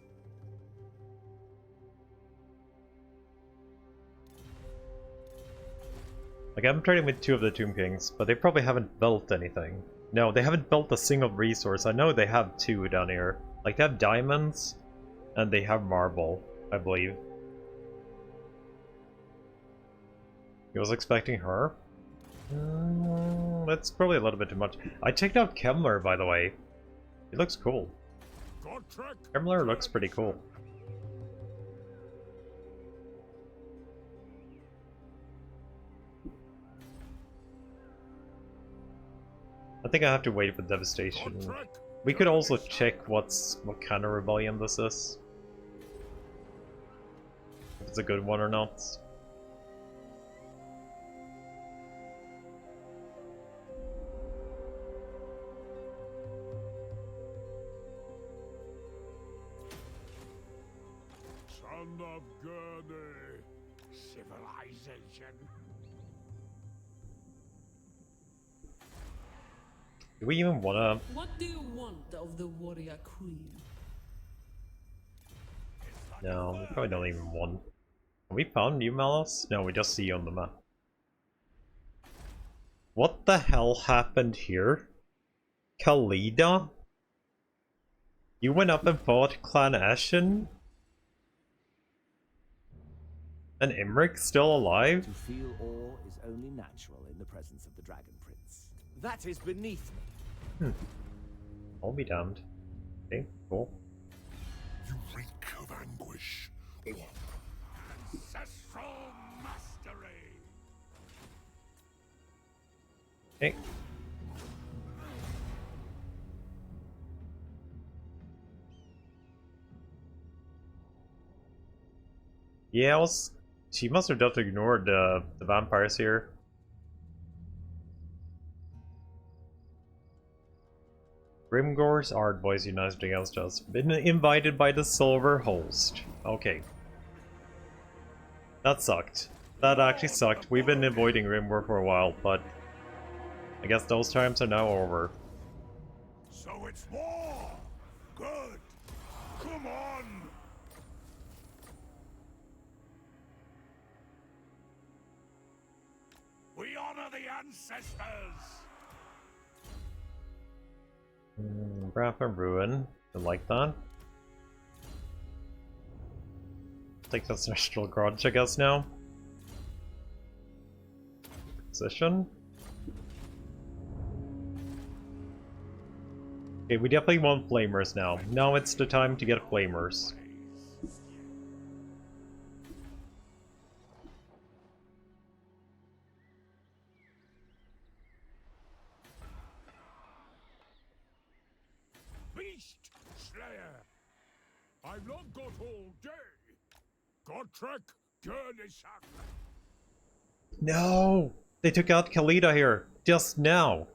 Like, I'm trading with 2 of the Tomb Kings, but they probably haven't built anything. No, they haven't built a single resource. I know they have 2 down here. Like, they have diamonds, and they have marble, I believe. I was expecting her. That's probably a little bit too much. I checked out Kemler, by the way. He looks cool. Kemler looks pretty cool. I think I have to wait for Devastation. We could also check what kind of rebellion this is. If it's a good one or not. Son of Gurney. Civilization. Do we even wanna... What do you want of the warrior queen? No, we probably don't even want... Have we found New Malos? No, we just see on the map. What the hell happened here? Khalida? You went up and fought Clan Ashen? And Imric still alive? To feel awe is only natural in the presence of the Dragon Prince. That is beneath me. I'll be damned. Okay, cool. You reek of anguish. Ancestral mastery. Okay. Yeah, she must have just ignored the vampires here. Grimgore's Art Boys united against us. Been invited by the Silver Host. Okay. That sucked. That actually sucked. We've been avoiding Grimgore for a while, but I guess those times are now over. So it's war. Good. Come on. We honor the ancestors. Wrath and Ruin. I like that. Take that Celestial Grudge, I guess, now. Position. Okay, we definitely want Flamers now. Now it's the time to get Flamers. Beast Slayer. I've not got all day. Gotrek Gurnisak. No! They took out Khalida here, just now.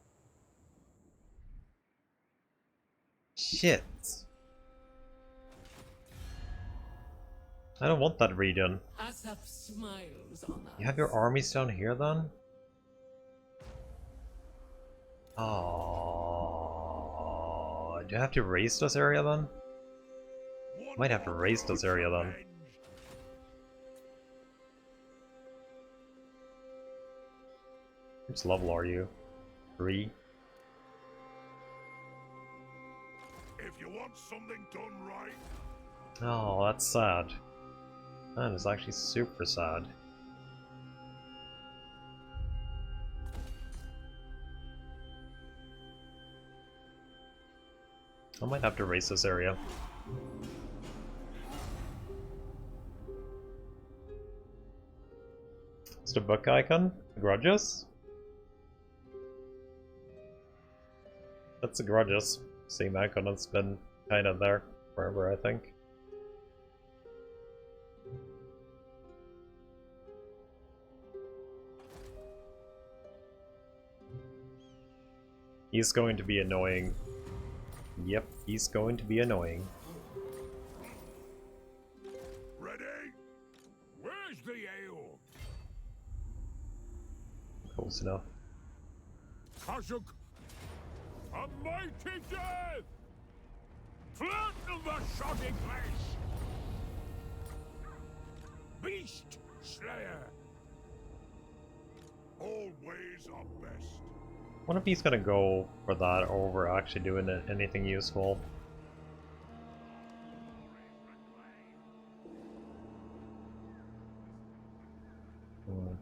Shit. I don't want that region. Asap smiles on us. You have your armies down here then? Oh, do you have to raise this area then? Might have to raise this area then. Which level are you? 3? If you want something done right, Oh, that's sad. That is actually super sad. I might have to race this area. It's the book icon? Grudges? That's the Grudges. Same icon that's been kind of there forever, I think. He's going to be annoying. Yep, he's going to be annoying. Ready? Where's the ale? Close enough. Kazuk, a mighty death! Flatten the shoddy place! Beast Slayer! All ways are best. What if he's gonna go for that over actually doing anything useful? Hmm.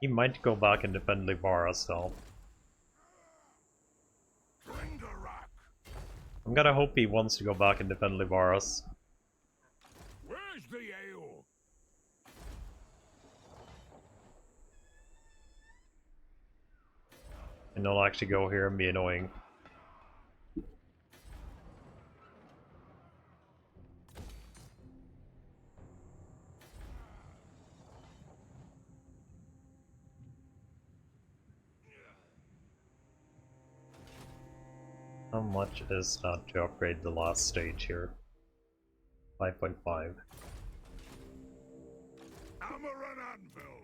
He might go back and defend Livara still. I'm gonna hope he wants to go back and defend Livaras. Where's the ale? And he'll actually go here and be annoying. How much is that to upgrade the last stage here? 5.5. Hammer and anvil.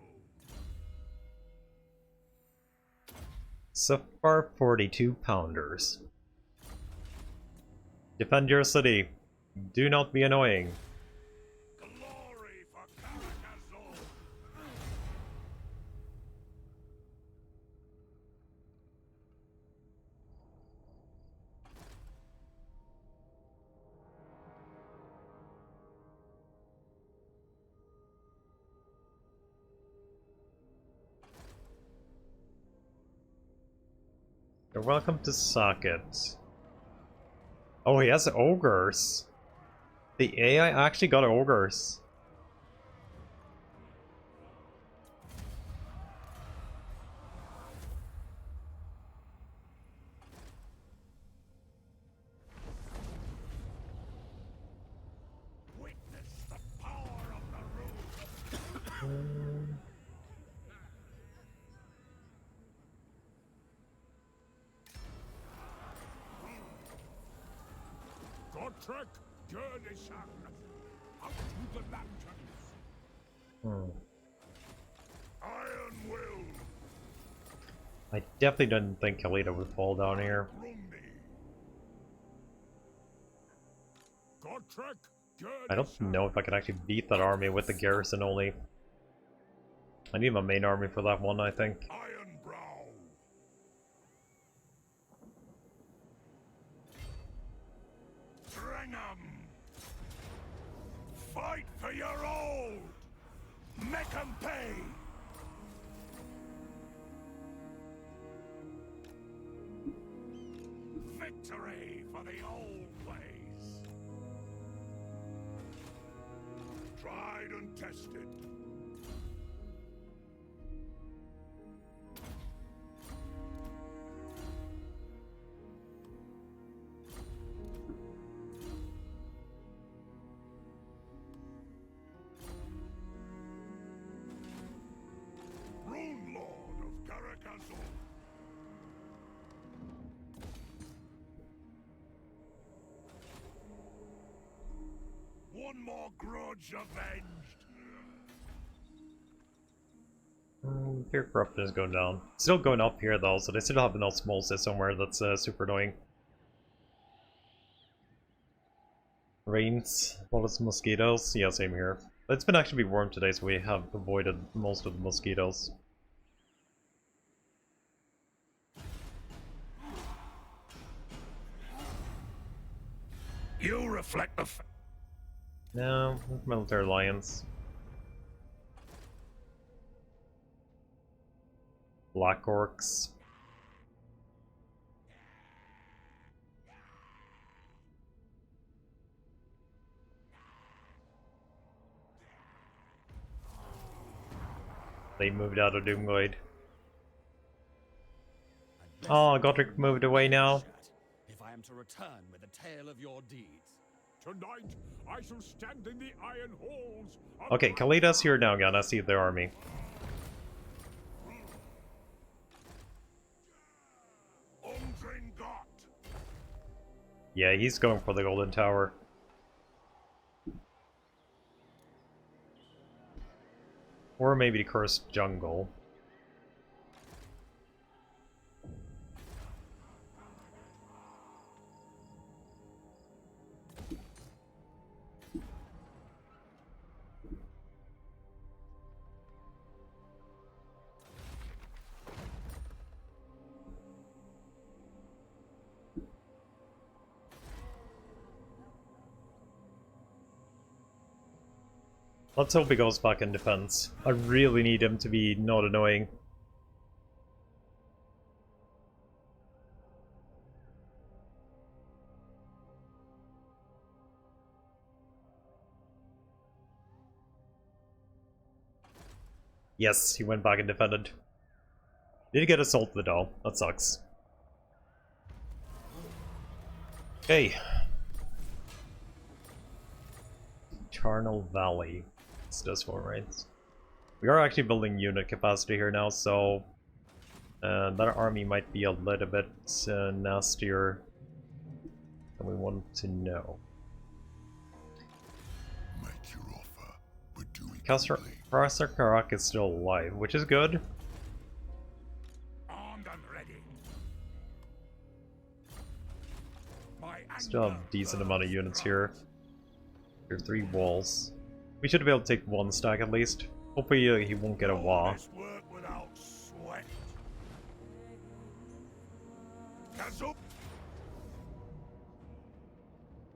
So far, 42 pounders. Defend your city. Do not be annoying. Glory for Karakazul. You're welcome to Socket. Oh, he has ogres. The AI actually got ogres. Witness the power of the rune. Gotrek, Gurnisan, up to the lanterns. Iron will. I definitely didn't think Kalita would fall down here. Gotrek, I don't know if I can actually beat that army with the garrison only. I need my main army for that one, I think. Ironbrow. String 'em. Fight for your old. Make 'em pay. Victory for the old ways. Tried and tested. Rune Lord of Karakazul. One more grudge avenged. Fear corruption is going down. Still going up here though, so they still have an osmosis somewhere that's super annoying. Rains, all its mosquitoes. Yeah, same here. But it's been actually warm today, so we have avoided most of the mosquitoes. You reflect the No, military alliance. Black orcs. They moved out of Doomglade. Oh, Godric moved away now. If I am to return with a tale of your deeds. Tonight, I shall stand in the iron halls of Okay, Kalida's here now, gonna see their army. Yeah, he's going for the Golden Tower. Or maybe the Cursed Jungle. Let's hope he goes back in defense. I really need him to be not annoying. Yes, he went back and defended. Did get assaulted though. That sucks. Okay. Charnel Valley. It's this one, right? We are actually building unit capacity here now, so that army might be a little bit nastier than we want to know. Make your offer, but do it Professor Karak is still alive, which is good. armed and ready. My Still have a decent amount of units here. There are 3 walls. We should be able to take 1 stack at least. Hopefully he won't get a wah. work without sweat.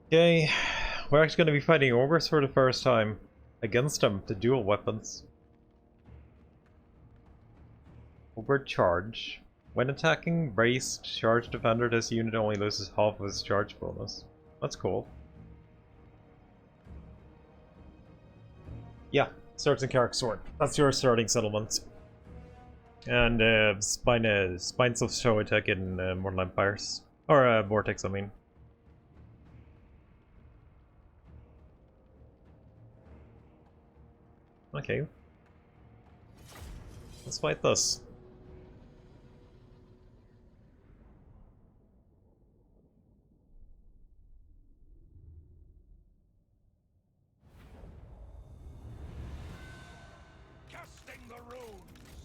Okay, we're actually going to be fighting ogres for the first time against them, the dual weapons. Ogre charge. When attacking braced charge defender, this unit only loses half of its charge bonus. That's cool. Yeah, Swords and Karak Sword. That's your starting settlement. And Spines of Shoatek in Mortal Empires. Or Vortex, I mean. Okay. Let's fight this. Casting the runes.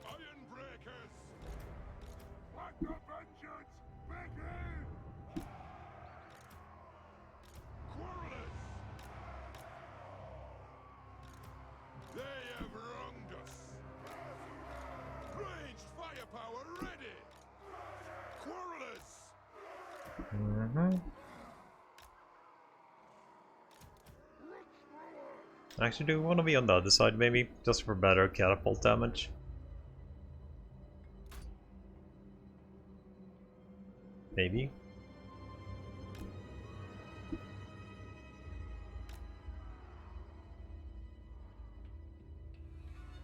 Iron breakers. Let the vengeance begin. Quarrelers. They have wronged us. Raged firepower ready. Quarrelers. Actually, do we want to be on the other side, maybe? Just for better catapult damage? Maybe?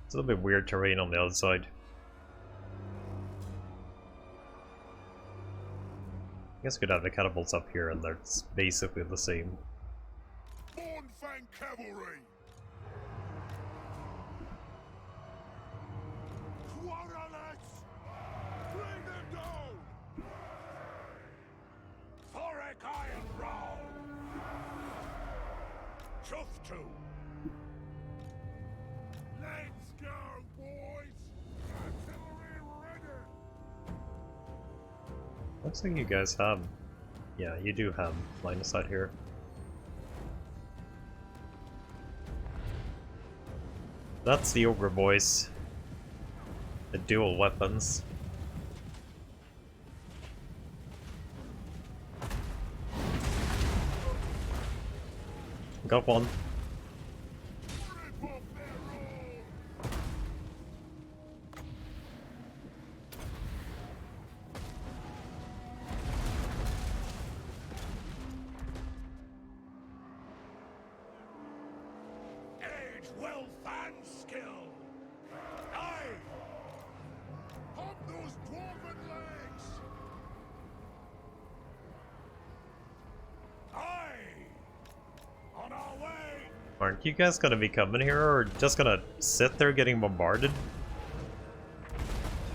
It's a little bit weird terrain on the other side. I guess we could have the catapults up here and they're basically the same. Mournfang cavalry. Quarrelers. Bring them down. Thorek Ironbrow. Chuff to. Let's go, boys. Artillery ready. Looks like you guys have... Yeah, you do have line of sight here. That's the ogre boys. The dual weapons. Got one. wealth and skill. Aye! Hop those dwarven legs! Aye! On our way! Aren't you guys gonna be coming here, or just gonna sit there getting bombarded?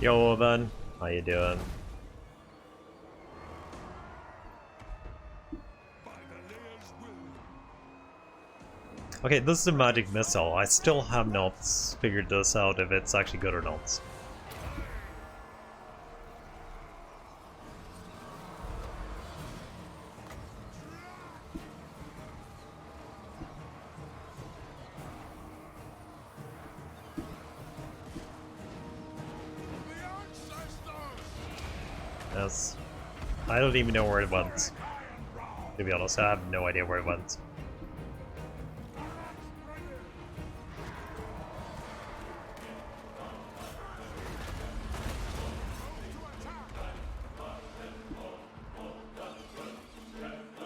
Yo, then. How you doing? By the Layer's will. Okay, this is a magic missile. I still have not figured this out if it's actually good or not. Yes. I don't even know where it went. To be honest, I have no idea where it went.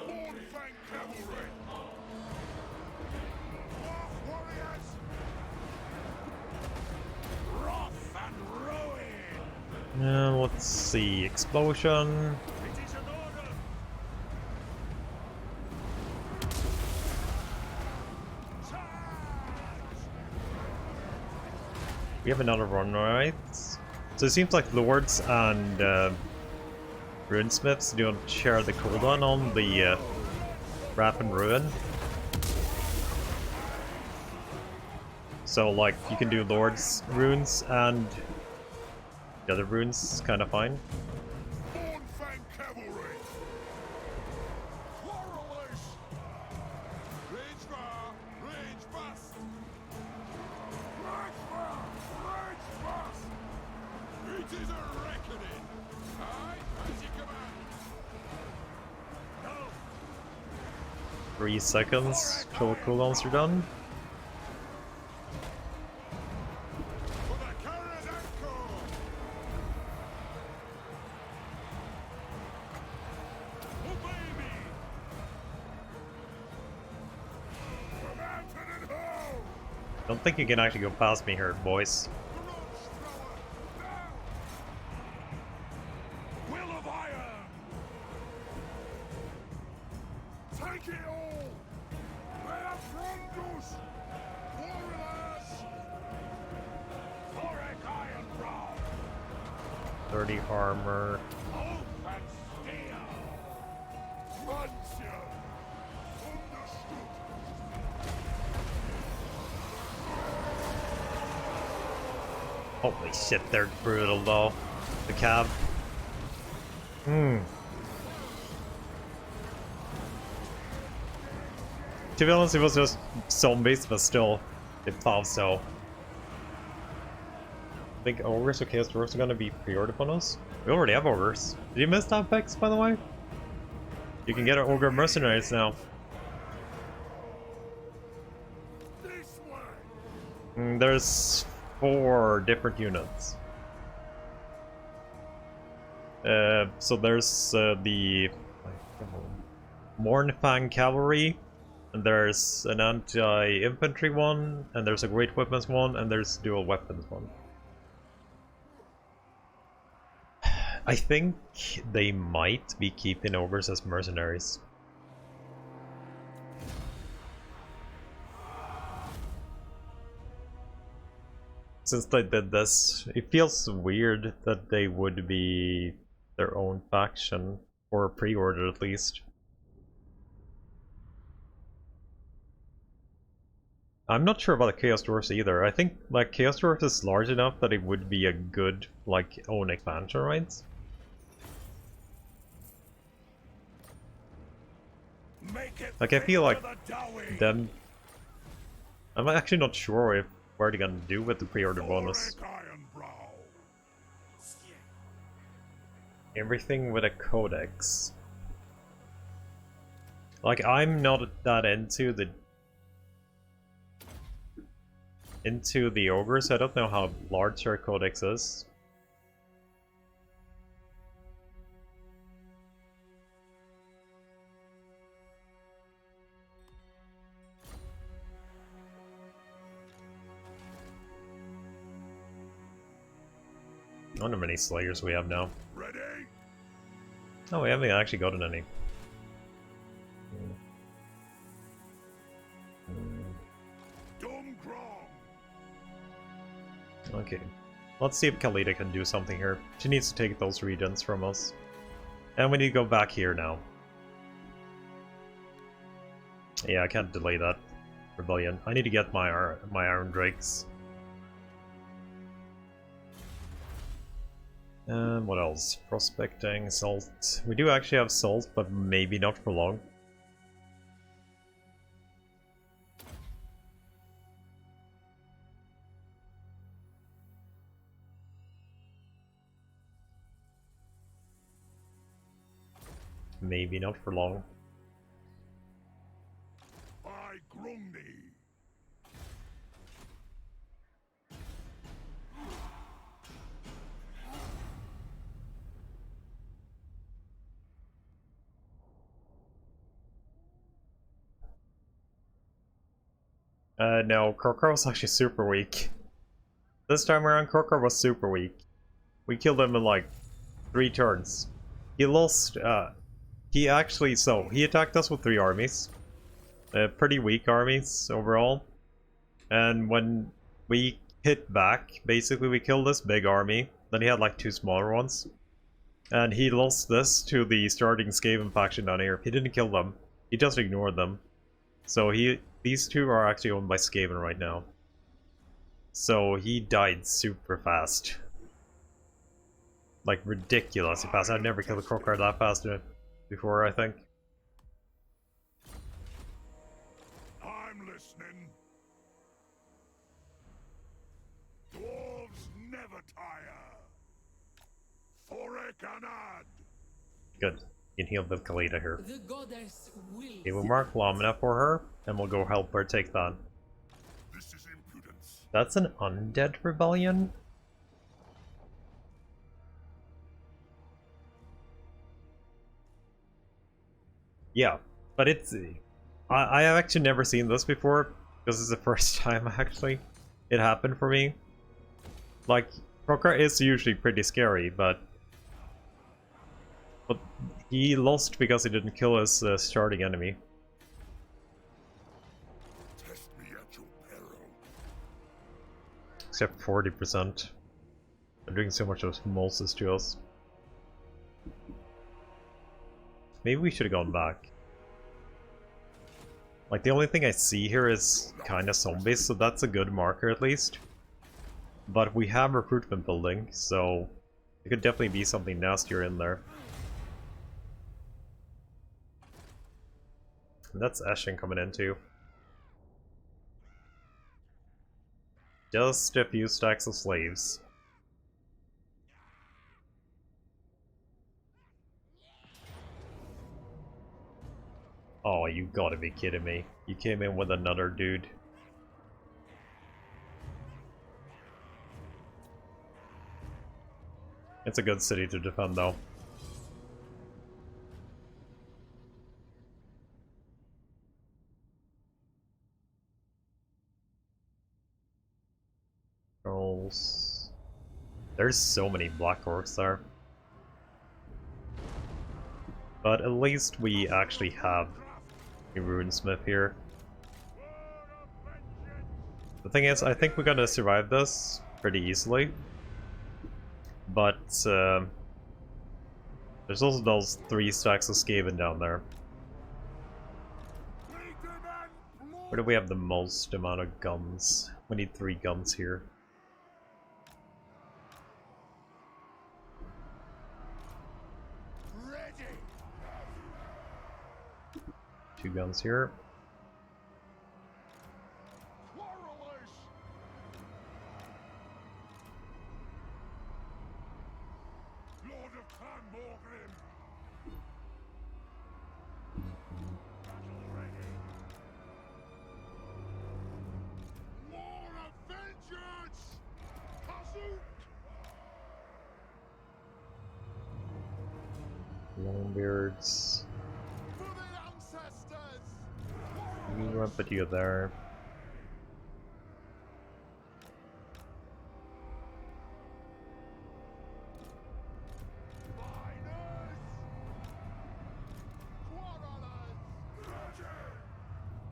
Hornfang cavalry! Dwarf warriors! Wrath and ruin! Let's see. Explosion. It is an order! We have another run, right? So it seems like Lords and Runesmiths don't share the cooldown on the Wrath and Ruin. So like you can do Lord's runes and the other runes kind of fine. Hornfang cavalry! Quarrelers! Rage fire! Rage bust! Rage fire! Rage bust! It is a reckoning! Aye, as you command! No! 3 seconds till the cooldowns are done. For the Carrot Anchor! Obey me! For mountain and home! Don't think you can actually go past me here, boys. Will of iron! Take it all! Leafrondus! Warriors! Thorek Ironbrow! 30 armor. Oath and steel! Frontier! Understood! Holy shit, they're brutal though. The cab. To be honest, it was just zombies, but still, it thought so. I think ogres or chaos dwarfs are gonna be pre-ordered on us. We already have ogres. Did you miss that, Vex, by the way? You can get our ogre mercenaries now. This way! There's 4 different units. So there's the Mornfang Cavalry, and there's an anti-infantry one, and there's a great weapons one, and there's dual weapons one. I think they might be keeping ogres as mercenaries. Since they did this, it feels weird that they would be their own faction, or pre-order at least. I'm not sure about the Chaos Dwarfs either. I think like Chaos Dwarfs is large enough that it would be a good like own expansion, right? Make it Like I feel fit like to the doughy. them. I'm actually not sure if what they're gonna do with the pre-order bonus. Thorek Ironbrow. Everything with a codex. Like I'm not that into the ogres. I don't know how large their codex is. wonder how many Slayers we have now. Ready? Oh, we haven't actually gotten any. Okay. Let's see if Khalida can do something here. She needs to take those regions from us. And we need to go back here now. Yeah, I can't delay that rebellion. I need to get my Iron Drakes. And what else? Prospecting, salt. We do actually have salt, but maybe not for long. Maybe not for long. I Grundy. No, Krokar was actually super weak. This time around, Krokar was super weak. We killed him in like 3 turns. He lost, he attacked us with 3 armies. Pretty weak armies overall. And when we hit back, basically we killed this big army. Then he had like 2 smaller ones. And he lost this to the starting Skaven faction down here. He didn't kill them. He just ignored them. So these 2 are actually owned by Skaven right now. So he died super fast. Like ridiculously fast. I've never killed a Krokar that fast before, I think. I'm listening. Dwarves never tire. Thorek Ironbrow. Good. You can heal the Khalida here. The goddess will. Okay, we'll mark Lamina for her, and we'll go help her take that. This is impudence. That's an undead rebellion? Yeah, but it's... I have actually never seen this before. This is the first time, actually, it happened for me. Like, Krokar is usually pretty scary, but he lost because he didn't kill his starting enemy. Test me at your peril. Except 40%. They're doing so much osmosis to us. Maybe we should have gone back. Like, the only thing I see here is kind of zombies, so that's a good marker at least. But we have recruitment building, so there could definitely be something nastier in there. And that's Eshin coming in too. Just a few stacks of slaves. Oh, you gotta be kidding me. You came in with another dude. It's a good city to defend though. Trolls. There's so many black orcs there. But at least we actually have a runesmith here. The thing is, I think we're gonna survive this pretty easily. But there's also those 3 stacks of Skaven down there. Where do we have the most amount of guns? We need 3 guns here. Ready. 2 guns here. Warriors. Lord of Clan Morgrim. Battle ready. More of vengeance. Kazook. Longbeards. For the ancestors. You want to put you there.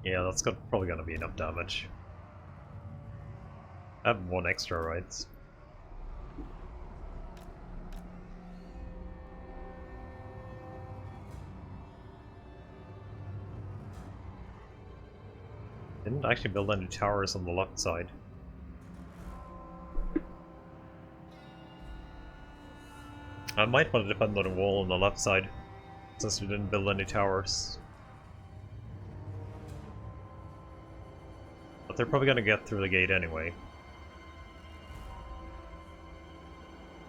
Yeah, that's probably gonna be enough damage. I have one extra, right? Didn't actually build any towers on the left side. I might want to defend on the wall on the left side, since we didn't build any towers. But they're probably gonna get through the gate anyway.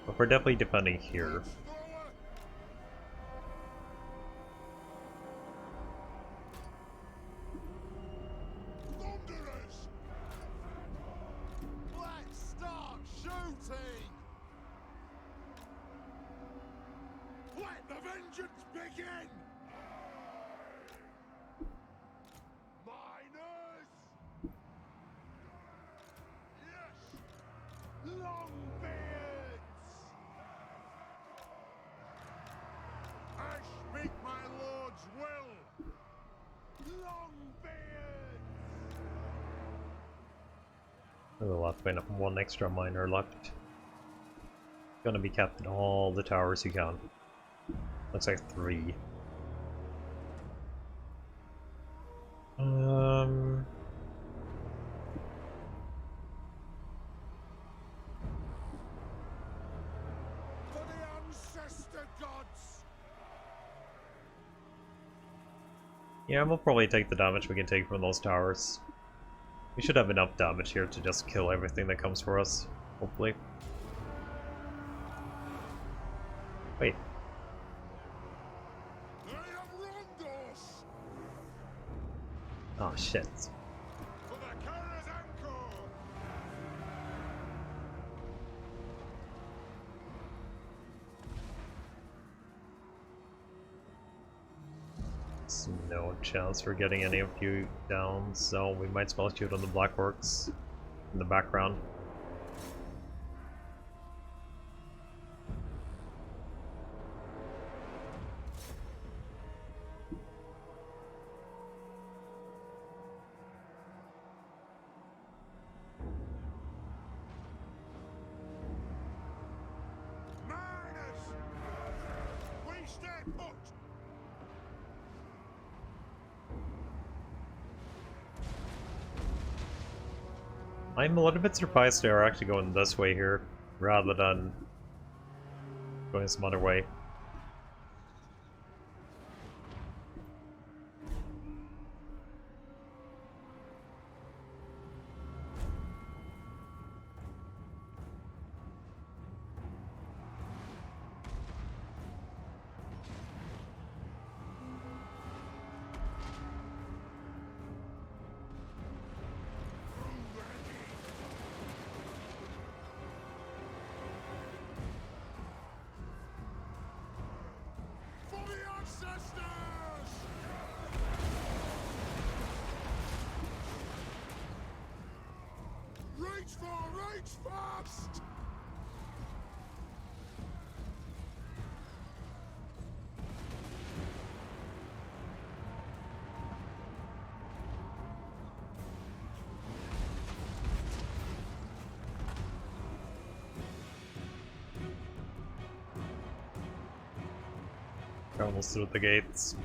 But we're definitely defending here. Thunderers! Let's start shooting! Let the vengeance begin! Miners! Yes! Longbeards! I speak my lord's will! Longbeards! There's a lot of one extra miner left. Gonna be capping all the towers you can. Looks like 3. For the ancestor gods! Yeah, we'll probably take the damage we can take from those towers. We should have enough damage here to just kill everything that comes for us, hopefully. Wait. They have wronged us! Oh shit. For the Kara's anchor! There's no chance for getting any of you down, so we might as well shoot on the Blackworks in the background. Miners! We stay put! I'm a little bit surprised they are actually going this way here, rather than going some other way. For the ancestors! Rage fast! We're almost through the gates.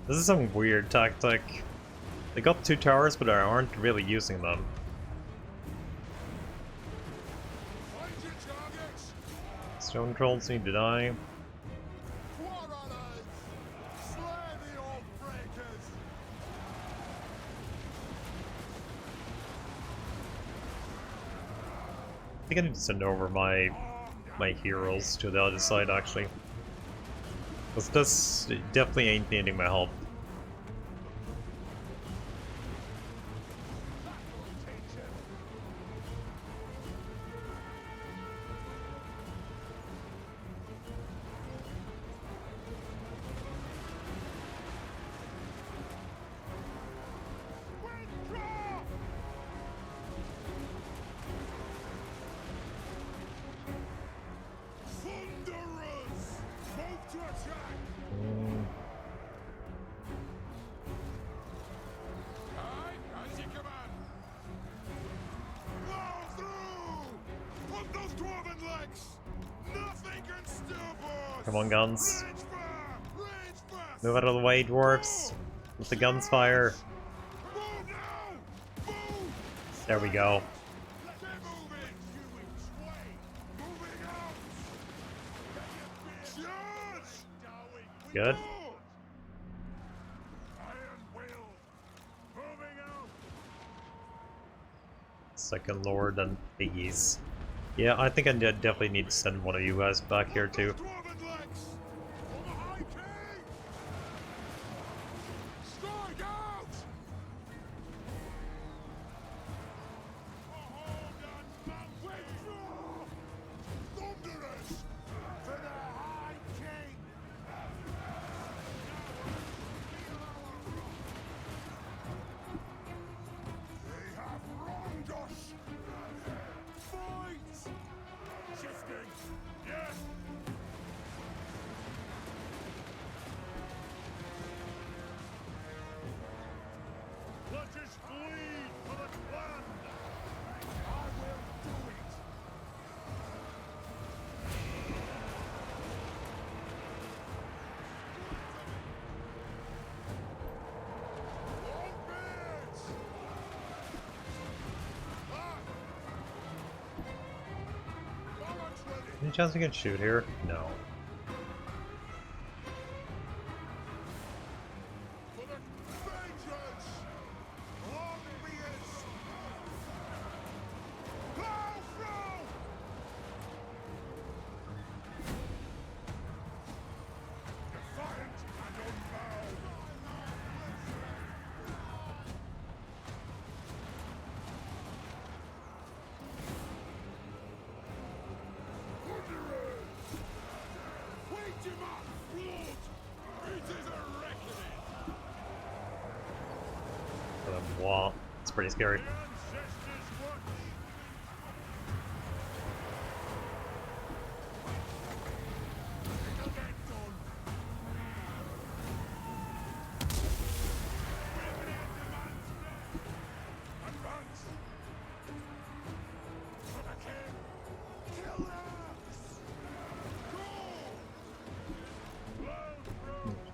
This is some weird tactic. They got 2 towers, but they aren't really using them. Find your targets! Stone trolls need to die. War runners! Slay the old breakers! think I need to send over my heroes to the other side, actually. Because this definitely ain't needing my help. Come on, guns. Move out of the way, dwarves. Let the guns fire. There we go. Good. Second Lord and Piggies. Yeah, I think I definitely need to send one of you guys back here too. Any chance we can shoot here? No. Wow, it's pretty scary.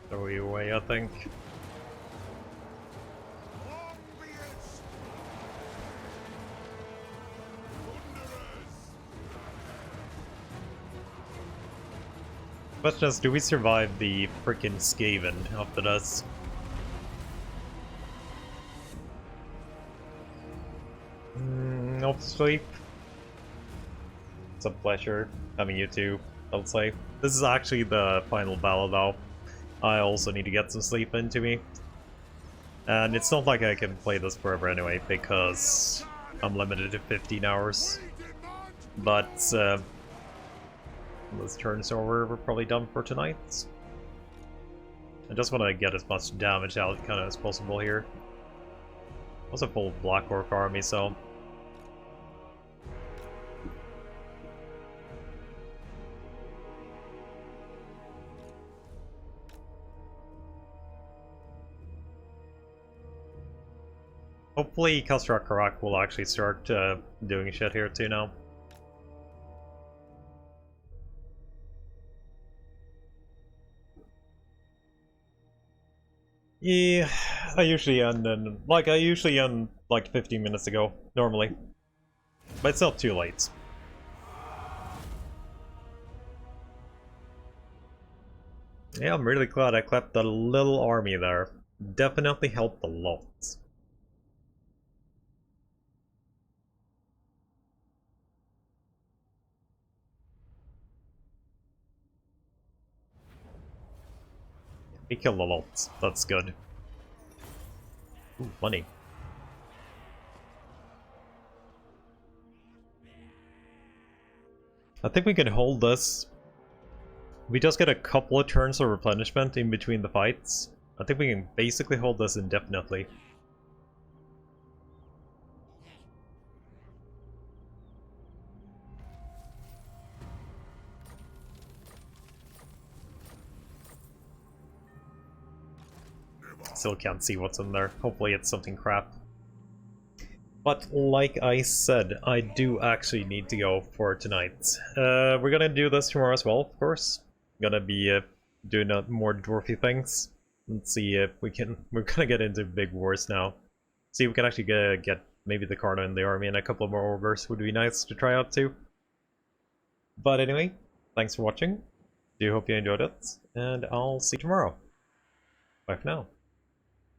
Throw you away, I think. Question is, do we survive the frickin' Skaven after this? No sleep. It's a pleasure having you two, I'll say. This is actually the final battle though. I also need to get some sleep into me. And it's not like I can play this forever anyway, because I'm limited to 15 hours. But, this turn's over, we're probably done for tonight. I just want to get as much damage out kind of as possible here. Also full Black Orc army, so... Hopefully Khazra Karak will actually start doing shit here too now. Yeah, I usually end in, like, I usually end like 15 minutes ago, normally. But it's not too late. Yeah, I'm really glad I clapped that little army there. Definitely helped a lot. He killed a lot. That's good. Ooh, money. I think we can hold this. We just get a couple of turns of replenishment in between the fights. I think we can basically hold this indefinitely. Still can't see what's in there. Hopefully it's something crap. But like I said, I do actually need to go for tonight. We're gonna do this tomorrow as well, of course. Gonna be doing more dwarfy things. Let's see if we can... We're gonna get into big wars now. See if we can actually get maybe the Carno in the army and a couple of more ogres would be nice to try out too. But anyway, thanks for watching. Do hope you enjoyed it, and I'll see you tomorrow. Bye for now.